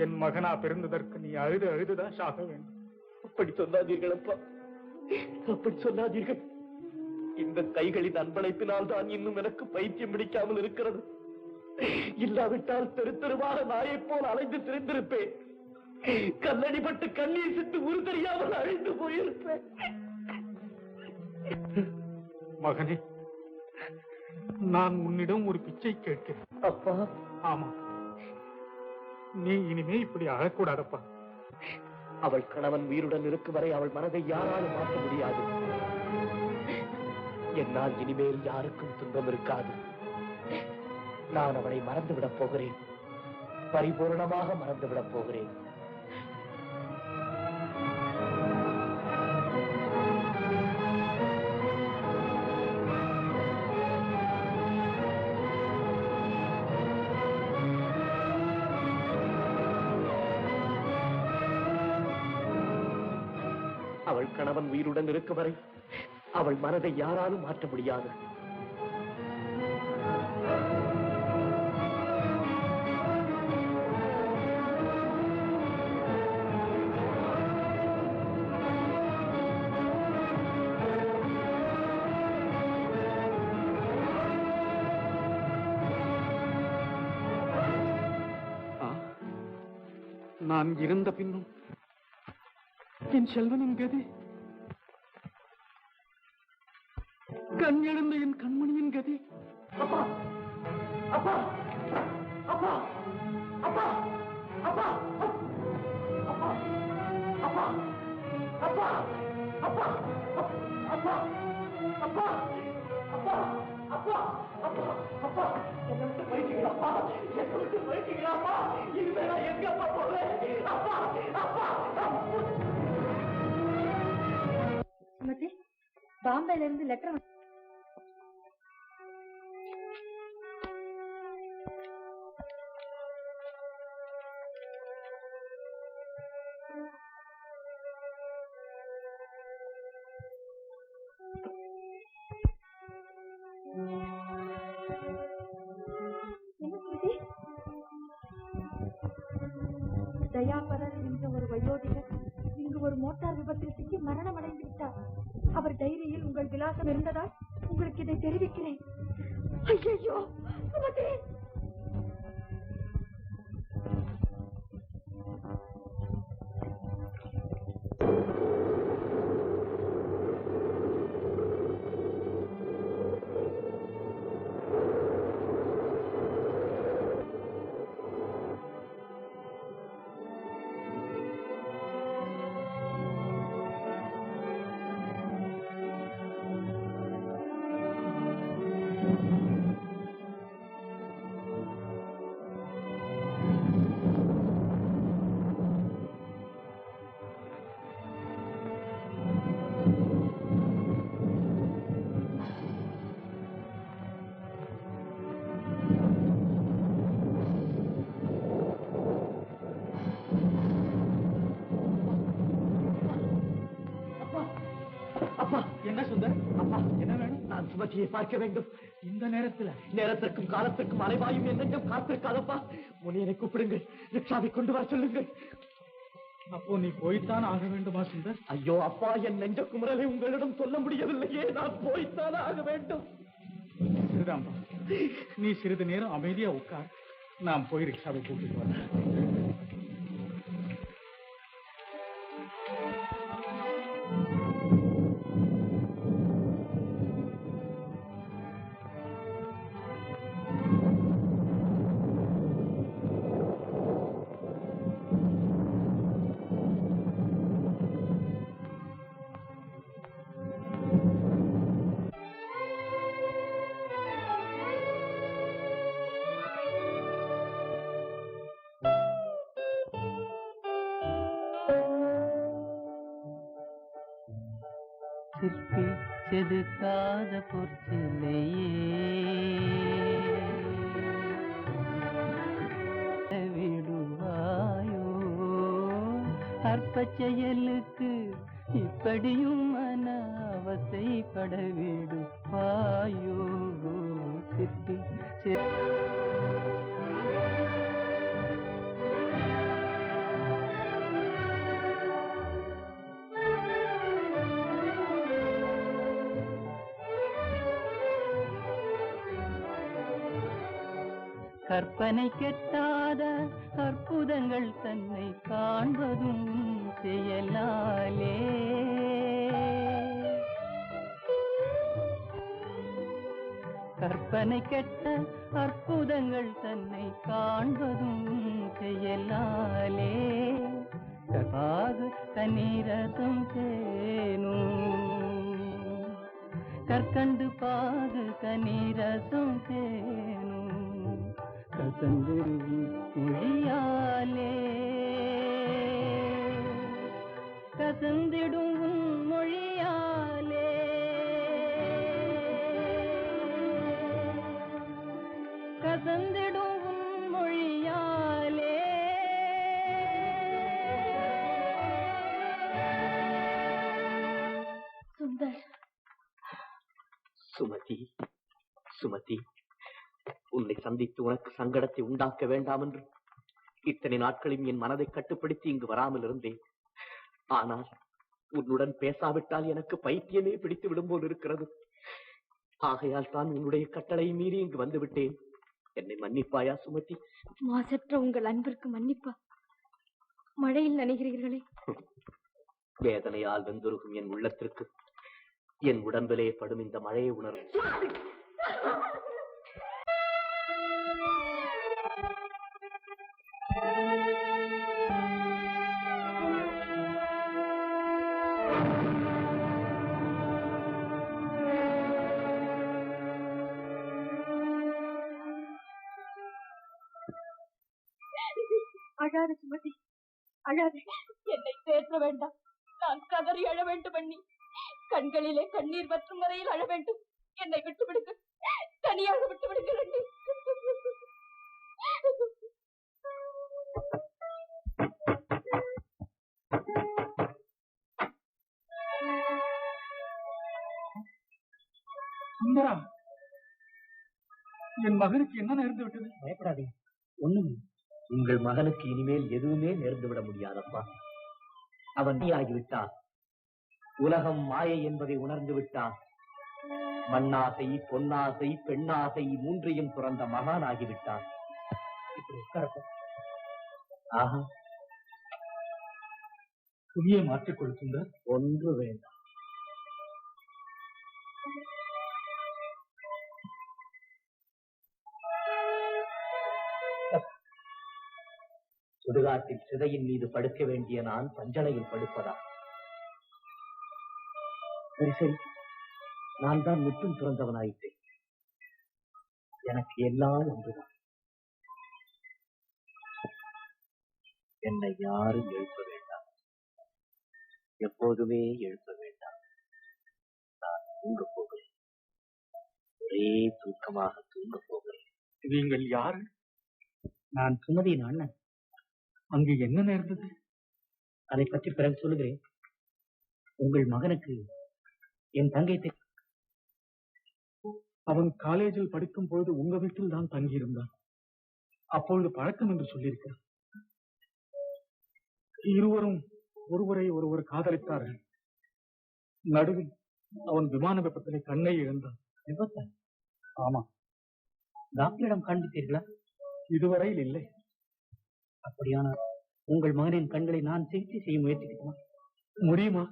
என் மகனா பிறந்ததற்கு நீ அழுதுதான் சாக வேண்டும். அப்படி சொல்லாதீர்கள் அப்பா, அப்படி சொல்லாதீர்கள். இந்த கைகளின் அன்பளிப்பினால் தான் இன்னும் எனக்கு பைத்தியம் பிடிக்காமல் இருக்கிறது. இல்லாவிட்டால் தெரு தெருவாக நாயை போல் அலைந்து திரிந்திருப்பேன். கல்லடிப்பட்டு கண்ணீர் சித்து உரு தெரியாமல் அழிந்து போயிருப்பேன். மகனே, நான் உன்னிடம் ஒரு பிச்சை கேட்கிறேன். அப்பா. ஆமா, நீ இனிமே இப்படி அழக்கூடாதப்பா. அவள் கணவன் உயிருடன் இருக்கும் வரை அவள் மனதை யாராலும் மாற்ற முடியாது. என்னால் இனிமேல் யாருக்கும் துன்பம் இருக்காது. நான் அவளை மறந்துவிடப் போகிறேன், பரிபூர்ணமாக மறந்துவிடப் போகிறேன். அவள் கணவன் உயிருடன் இருக்கும் வரை அவள் மனதை யாராலும் மாற்ற முடியாது. நான் இருந்த பின்னும் என் செல்வனின் கதி, கண் எழுந்த என் கண்மணியின் கதி. அப்பா அப்பா அப்பா அப்பா அப்பா அப்பா அப்பா அப்பா அப்பா அப்பா அப்பா அப்பா அப்பா அப்பா அப்பா என்ன விட்டு போயிட்டீங்களாப்பா, என்ன விட்டு போயிட்டீங்களாப்பா, இனிமே நான் எங்கப்பா போவேன்? அப்பா அப்பா சுமதி, பாம்பேல இருந்து லெட்டர். தயாபரர் என்ற ஒரு வயோதிகர் இங்கு ஒரு மோட்டார் விபத்தில் சிக்கி மரணம் அடைந்து விட்டார். அவர் டைரியில் உங்கள் விலாசம் இருந்ததால் உங்களுக்கு இதை தெரிவிக்கிறேன். ஐயோ சுமதி! என்ன சுந்தர்? அப்பா என்ன வேணும்? நான் சுமதியை பார்க்க வேண்டும். இந்த நேரத்தில்? நேரத்திற்கும் காலத்திற்கும் அலைவாயும் என் நெஞ்சம் காத்திருக்காதப்பா. முனியனை கூப்பிடுங்கள், ரிக்ஷாவை கொண்டு வர சொல்லுங்கள். அப்போ நீ போய்த்தான் ஆக வேண்டுமா சுந்தர்? ஐயோ அப்பா, என் நெஞ்ச குமரலை உங்களிடம் சொல்ல முடியவில்லையே, நான் போய்த்தான் ஆக வேண்டும். சரிதான்பா, நீ சிறிது நேரம் அமைதியா உட்கார், நான் போய் ரிக்ஷாவை கூட்டிட்டு வரேன். சிற்பி செதுக்காத பொற்சிலையே விடுவாயோ, அற்ப செயலுக்கு இப்படியும் மன அவசைப்பட விடுவாயோ. சிற்பி கற்பனை கெட்டாத அற்புதங்கள் தன்னை காண்பதும் செயலாலே, கற்பனை கெட்ட அற்புதங்கள் தன்னை காண்பதும் செயலாலே. கபாகு கண்ணீரதும் தேனும் கற்கண்டு பாகு கண்ணீரதும் தேனும் கசந்திரும் மொழியாலே, கசந்திடும் மொழியாலே, கசந்திடும் மொழியாலே. சுந்தர். சுமதி, சுமதி, உன்னை சந்தித்து உனக்கு சங்கடத்தை உண்டாக்க வேண்டாம் என்று இத்தனை நாட்களில் என் மனதை கட்டுப்படுத்தி இங்கு வராமல் இருந்தேன். ஆனால் உன்னுடன் பேசாவிட்டால் எனக்கு பைத்தியமே பிடித்து விடும் போல் இருக்கிறது. ஆகையால் தான் உன்னுடைய கட்டளை மீறி இங்கு வந்து விட்டேன். என்னை மன்னிப்பாயா சுமதி? மாசற்ற உங்கள் அன்பிற்கு மன்னிப்பா? மழையில் நனைகிறீர்களே. வேதனையால் வெந்துருகும் என் உள்ளத்திற்கு என் உடம்பிலே படும் இந்த மழையை உணரும். அழாத சுமதி, அழாத. என்னை தேற்ற வேண்டாம். நான் கதறி அழ வேண்டும் அண்ணி. கண்களிலே கண்ணீர் வற்றும் வரையில் அழ வேண்டும். என்னை விட்டு விடுங்க, தனியாக விட்டு விடுங்க அண்ணி. சுந்தரா, என் மகனுக்கு என்ன நேர்ந்து விட்டது? பயப்படாதே, ஒண்ணும். உங்கள் மகனுக்கு இனிமேல் எதுவுமே நேர்ந்து விட முடியாதப்பா. அவன் ஆகிவிட்டான். உலகம் மாயை என்பதை உணர்ந்து விட்டான். மண்ணாசை, பொன்னாசை, பெண்ணாசை மூன்றையும் துறந்த மகான் ஆகிவிட்டான். ஆஹா, துணியை மாற்றிக்கொள் சுந்தர். ஒன்று வேண்டாம். சுடுகாட்டில் சிதையின் மீது படுக்க வேண்டிய நான் பஞ்சனையில் படுப்பதா? சரி சரி, நான் தான் முற்றும் துறந்தவனாயிட்டேன். எனக்கு எல்லாம் ஒன்றுதான். என்னை யாரும் எழுப்ப வேண்டாம், எப்போதுமே எழுப்ப வேண்டாம். நான் தூங்க போகிறேன், ஒரே தூக்கமாக தூங்க போகிறேன். நீங்கள் யாரு? நான் சுமதியின் அண்ணன். அங்கு என்ன நேர்ந்தது? அதை பற்றி பிறகு சொல்லுகிறேன். உங்கள் மகனுக்கு என் தங்கை அவன் காலேஜில் படிக்கும் பொழுது உங்க வீட்டில் தான் தங்கியிருந்தான். அப்பொழுது பழக்கம் என்று சொல்லியிருக்கிறான். இருவரும் ஒருவரை ஒருவர் காதலித்தார்கள். நடுவில் அவன் விமான விபத்திலே கண்ணை இழந்தான். விபத்தா? ஆமா. டாக்டரிடம் காண்பித்தீர்களா? இதுவரையில் இல்லை. அப்படியானால் உங்கள் மகனின் கண்களை நான் சிகிச்சை செய்ய முயற்சிக்குமா? முடியுமா?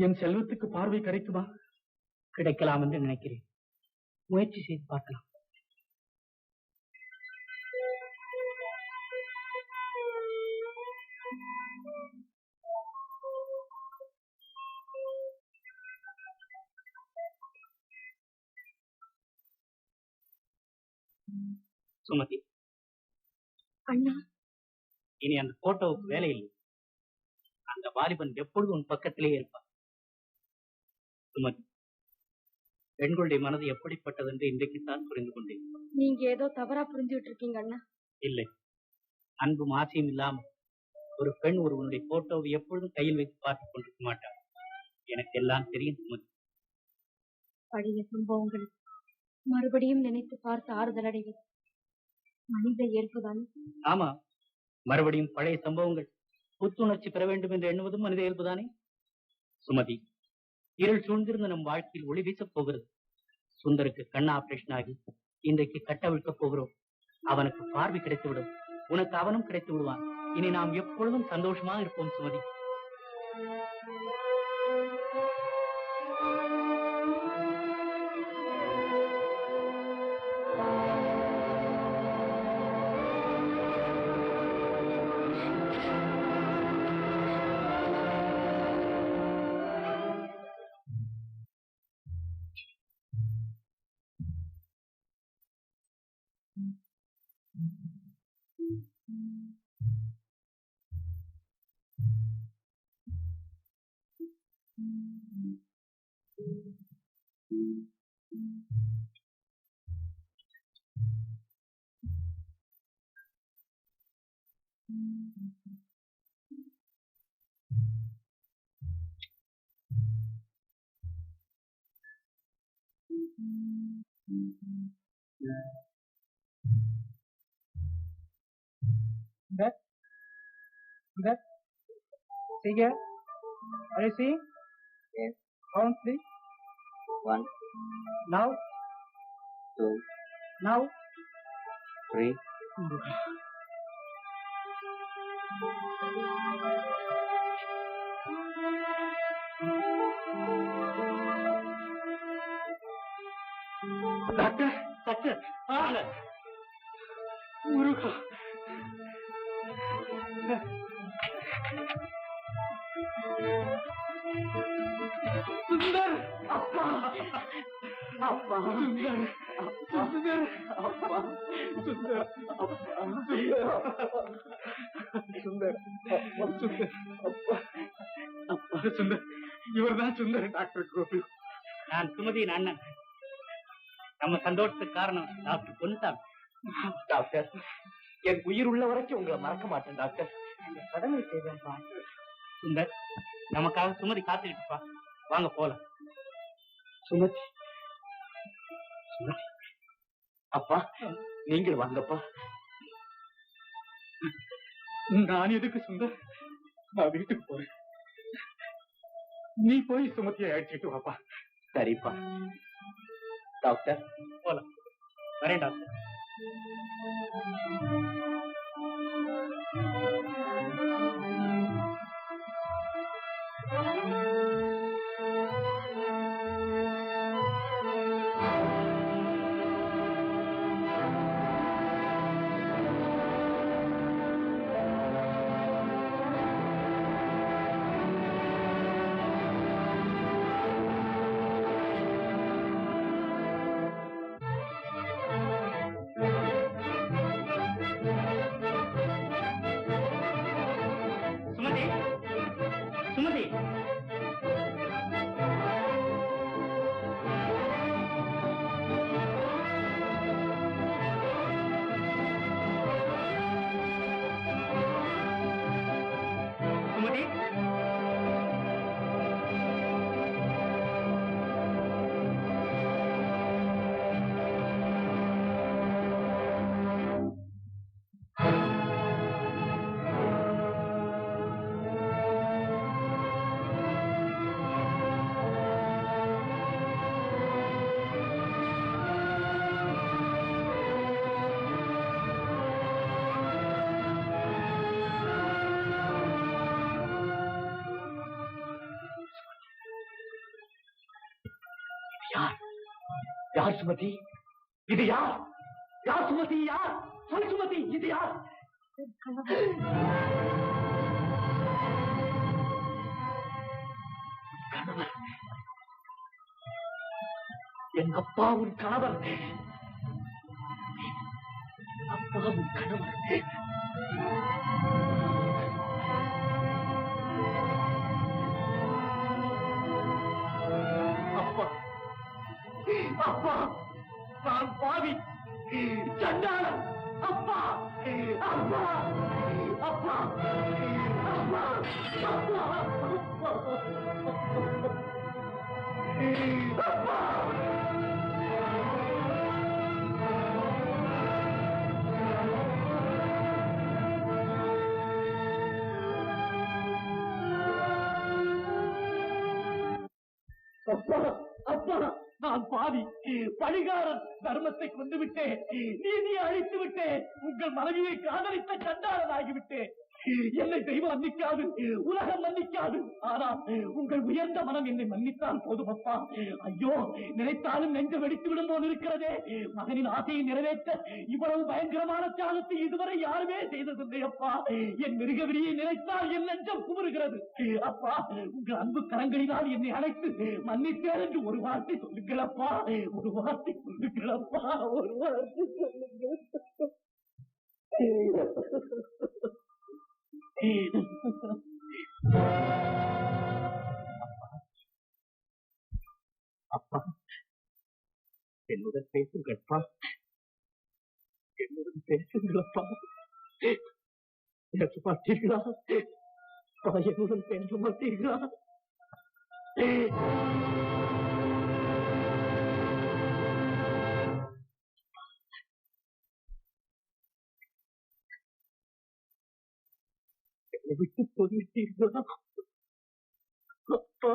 என் செல்வத்துக்கு பார்வை கிடைக்குமா? கிடைக்கலாம் என்று நினைக்கிறேன். முயற்சி செய்து பார்க்கலாம். சுமதி, அண்ணா, இனி அந்த போட்டோவுக்கு வேலை இல்லை. அந்த வாலிபன் எப்பொழுதும் உன் பக்கத்திலேயே இருப்பான். சுமதி, பெண்களுடைய மனது எப்படிப்பட்டது என்று இன்றைக்குத்தான் புரிந்து கொண்டேன். நீங்க ஏதோ தவறா புரிஞ்சுட்டு இருக்கீங்க அண்ணா. இல்லை, அன்பும் ஆசையும் இல்லாமல் ஒரு பெண் ஒருவனுடைய போட்டோவை எப்பொழுதும் கையில் வைத்து பார்த்துக் கொண்டிருக்க மாட்டாள். எனக்கு எல்லாம் தெரியும் சுமதி. பழைய சம்பவங்கள் மறுபடியும் நினைத்து பார்த்து ஆறுதல் அடைவது மனித இயல்புதான். ஆமா, மறுபடியும் பழைய சம்பவங்கள் புத்துணர்ச்சி பெற வேண்டும் என்று எண்ணுவதும் மனித இயல்புதானே. சுமதி, இருள் சூழ்ந்திருந்த நம் வாழ்க்கையில் ஒளி வீசப் போகிறது. சுந்தருக்கு கண் ஆபரேஷன் ஆகி இன்றைக்கு கட்டவிழ்க்கப் போகிறோம். அவனுக்கு பார்வை கிடைத்துவிடும், உனக்கு அவனும் கிடைத்து விடுவான். இனி நாம் எப்பொழுதும் சந்தோஷமாக இருப்போம் Sumathi. See here? Are you seeing? Yes. Count please. 1, Now. 2, Now. 3. வாங்க. முருகா, சுந்தர், அப்பா, அப்பா, சுந்தர், சுந்தர், அப்பா, சுந்தர், அப்பா, சுந்தர், சுந்தர், அப்பா, அப்பா, சுந்தர். இவர்தான் சுந்தர், டாக்டர் கோபி. நான் சுமதியின் அண்ணன். நம்ம சந்தோஷத்துக்கு காரணம் டாக்டர் பொன்சாமி. டாக்டர், என் உயிர் உள்ள வரைக்கும் உங்களை மறக்க மாட்டேன் டாக்டர். கடமை செய்தேன்ப்பா. சுந்தர், நமக்காக சுமதி காத்துக்கிட்டுப்பா. வாங்க போலாம். சுமதி, சுமதி, அப்பா நீங்கள் வாங்கப்பா. நான் எதுக்கு சுந்தர்? நான் வீட்டுக்கு போறேன். நீ போய் சுமதியை அழைச்சிட்டு வாப்பா. சரிப்பா. டாக்டர் போலாம். வரேன் டாக்டர். சுமதி, சுமதி, சுமதி, யார்? யார் சுமதி? இது யார்? யார் சுமதி? யார்? சொல் சுமதி, இது யார்? கணவர். என் அப்பா உன் கணவர். அப்பா உன் கணவர். அப்பா, அப்பா, நான் பாவி, சண்டாளன். அப்பா, அப்பா, அப்பா, அப்பா, அப்பா, அப்பா. அப்பா, அப்பா, நான் பாவி, பழிகாரன். தர்மத்தை கொண்டு விட்டேன், நீதியை அழித்து விட்டேன், உங்கள் மனைவியை காதலித்த சண்டாளனாகிவிட்டேன். என்னை தெய்வம் மன்னிக்காது, உலகம் மன்னிக்காது. ஆனால் உங்கள் உயர்ந்த மனம் என்னை மன்னித்தால் போதும் அப்பா. ஐயோ, நினைத்தாலும் நெஞ்ச வெடித்து விடும் போது இருக்கிறதே. மகனின் ஆசையை நிறைவேற்ற இவ்வளவு பயங்கரமான தியாகத்தை இதுவரை யாருமே செய்ததில்லை அப்பா. என் மிருகவிரியை நினைத்தால் என் நெஞ்சம் குமுறுகிறது. அப்பா, உங்கள் அன்பு கரங்களினால் என்னை அழைத்து மன்னித்தேன் என்று ஒரு வார்த்தை சொல்லுங்கள் அப்பா. ஒரு வார்த்தை சொல்லுங்கள் அப்பா. ஒரு வார்த்தை சொல்லுங்கள். அப்பா, என்னுடன் பேசுங்கப்பா. என்னுடன் பேசுங்களப்பா. பேச மாட்டீர்களா? என்னுடன் பேச மாட்டீர்களா? என்னை விட்டு போய்விட்டீர்களா? அப்பா,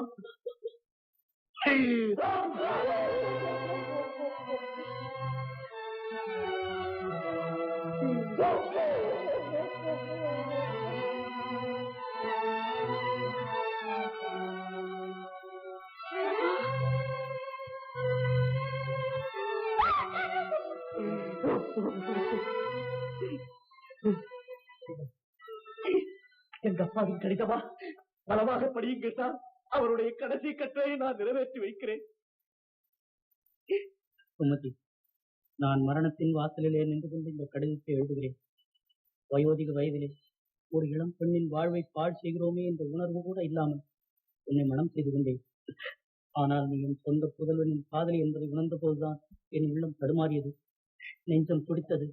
எங்க அப்பாவின் கடிதமா பலமாக படியுங்க சார். அவருடைய கடைசி கட்டளையை நான் நிறைவேற்றி வைக்கிறேன். சுமதி, நான் மரணத்தின் வாசலிலே நின்று கொண்டு இந்த கடிதத்தை எழுதுகிறேன். வயோதிக வயதிலே ஒரு இளம் பெண்ணின் வாழ்வை பாழ் செய்கிறோமே என்ற உணர்வு கூட இல்லாமல் உன்னை மனம் செய்து கொண்டேன். ஆனால் நீ என் சொந்த புதல்வனின் காதலி என்பதை உணர்ந்த போதுதான் என் உள்ளம் தடுமாறியது, நெஞ்சம் துடித்தது.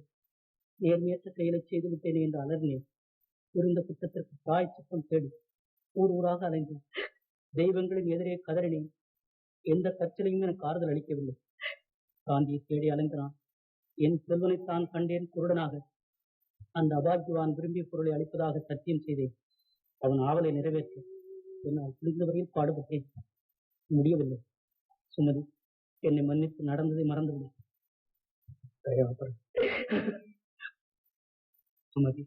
நேர்மையற்ற செயலை செய்து விட்டேனே என்று அலர்னேன். புரிந்த குற்றத்திற்கு தாய் சுத்தம் தேடி ஊர் ஊராக அலைந்து தெய்வங்களின் எதிரே கதறினேன். எந்த கற்சலையும் எனக்கு ஆறுதல் அளிக்கவில்லை. காந்தியை தேடி அலைந்தான். என் செல்வனைத்தான் கண்டேன் குருடனாக. அந்த அபாகியவான் விரும்பிய பொருளை அளிப்பதாக சத்தியம் செய்தேன். அவன் ஆவலை நிறைவேற்ற என்னால் புரிந்தவரையில் பாடுபட்டேன். முடியவில்லை. சுமதி, என்னை மன்னித்து நடந்ததை மறந்துவிடு. சுமதி,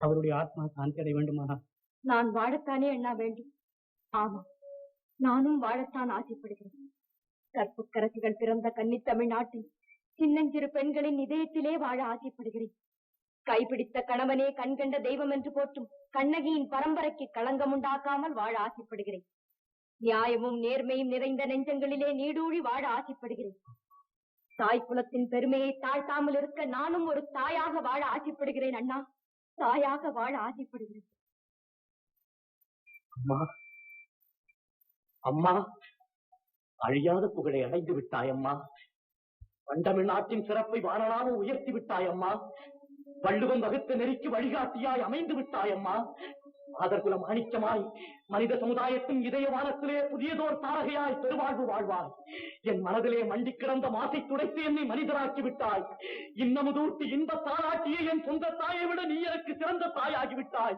அவருடைய ஆத்மா சாந்தி அடைய வேண்டுமானால் நான் வாழத்தானே அண்ணா வேண்டும். ஆமா, நானும் வாழத்தான் ஆசைப்படுகிறேன். கற்புக்கரசிகள் பிறந்த கன்னி தமிழ்நாட்டில் சின்னஞ்சிறு பெண்களின் இதயத்திலே வாழ ஆசைப்படுகிறேன். கைப்பிடித்த கணவனே கண்கண்ட தெய்வம் என்று போற்றும் கண்ணகியின் பரம்பரைக்கு களங்கம் உண்டாக்காமல் வாழ ஆசைப்படுகிறேன். நியாயமும் நேர்மையும் நிறைந்த நெஞ்சங்களிலே நீடூழி வாழ ஆசைப்படுகிறேன். தாய் குலத்தின் பெருமையை தாழ்த்தாமல் இருக்க நானும் ஒரு தாயாக வாழ ஆசைப்படுகிறேன் அண்ணா, தாயாக வாழ ஆசைப்படுகிறேன். அம்மா, அம்மா, அழியாத புகழை அடைந்து விட்டாயம்மா. வண்டமிழ்நாட்டின் சிறப்பை வானளாக உயர்த்தி விட்டாயம்மா. வள்ளுவன் வகுத்த நெறிக்கு வழிகாட்டியாய் அமைந்து விட்டாயம்மா. ஆதர்குல மாணிக்கமாய் மனித சமுதாயத்தின் இதய வானத்திலே புதியதோர் தாரகையாய் பெருவாழ்வு வாழ்வாய். என் மனதிலே மண்டி கிடந்த மாசை துடைத்து என்னை மனிதராக்கி விட்டாய். இன்னமுதூட்டி இன்ப தாளாட்டிய என் சொந்த தாயை விட நீ எனக்கு சிறந்த தாயாகிவிட்டாய்.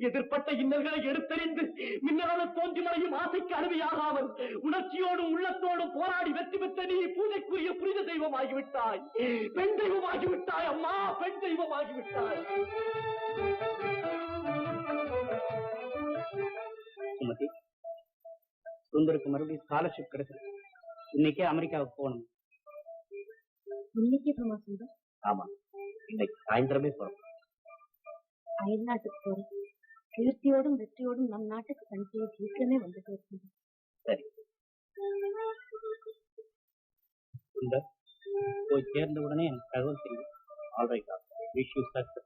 எதிர்ப்பட்ட இன்னல்களை எடுத்தறிந்து மின்னலான தோன்றி மறையும் ஆசைக்கு அருவியாகாமல் உணர்ச்சியோடும் உள்ளத்தோடும் போராடி வெற்றி பெற்ற நீ பூஜைக்குரிய புனித தெய்வமாகிவிட்டாய். பெண் தெய்வமாகிவிட்டாய் அம்மா, பெண் தெய்வமாகிவிட்டாய். சுமதி, சுந்தருக்கு மறுபடியும் ஸ்காலர்ஷிப் கிடைச்சது. இன்னைக்கே அமெரிக்காவுக்கு போகணும். இன்னைக்கே போமா சுந்தர்? ஆமா, இன்னைக்கு சாயந்தரமே போறோம். அயல் நாட்டுக்கு போறோம். கீர்த்தியோடும் வெற்றியோடும் நம் நாட்டுக்கு கண்டிப்பா சீக்கிரமே வந்து சேர்த்து. சரி சுந்தர், போய் சேர்ந்த உடனே எனக்கு தகவல் தெரியும். Alright, wish you success.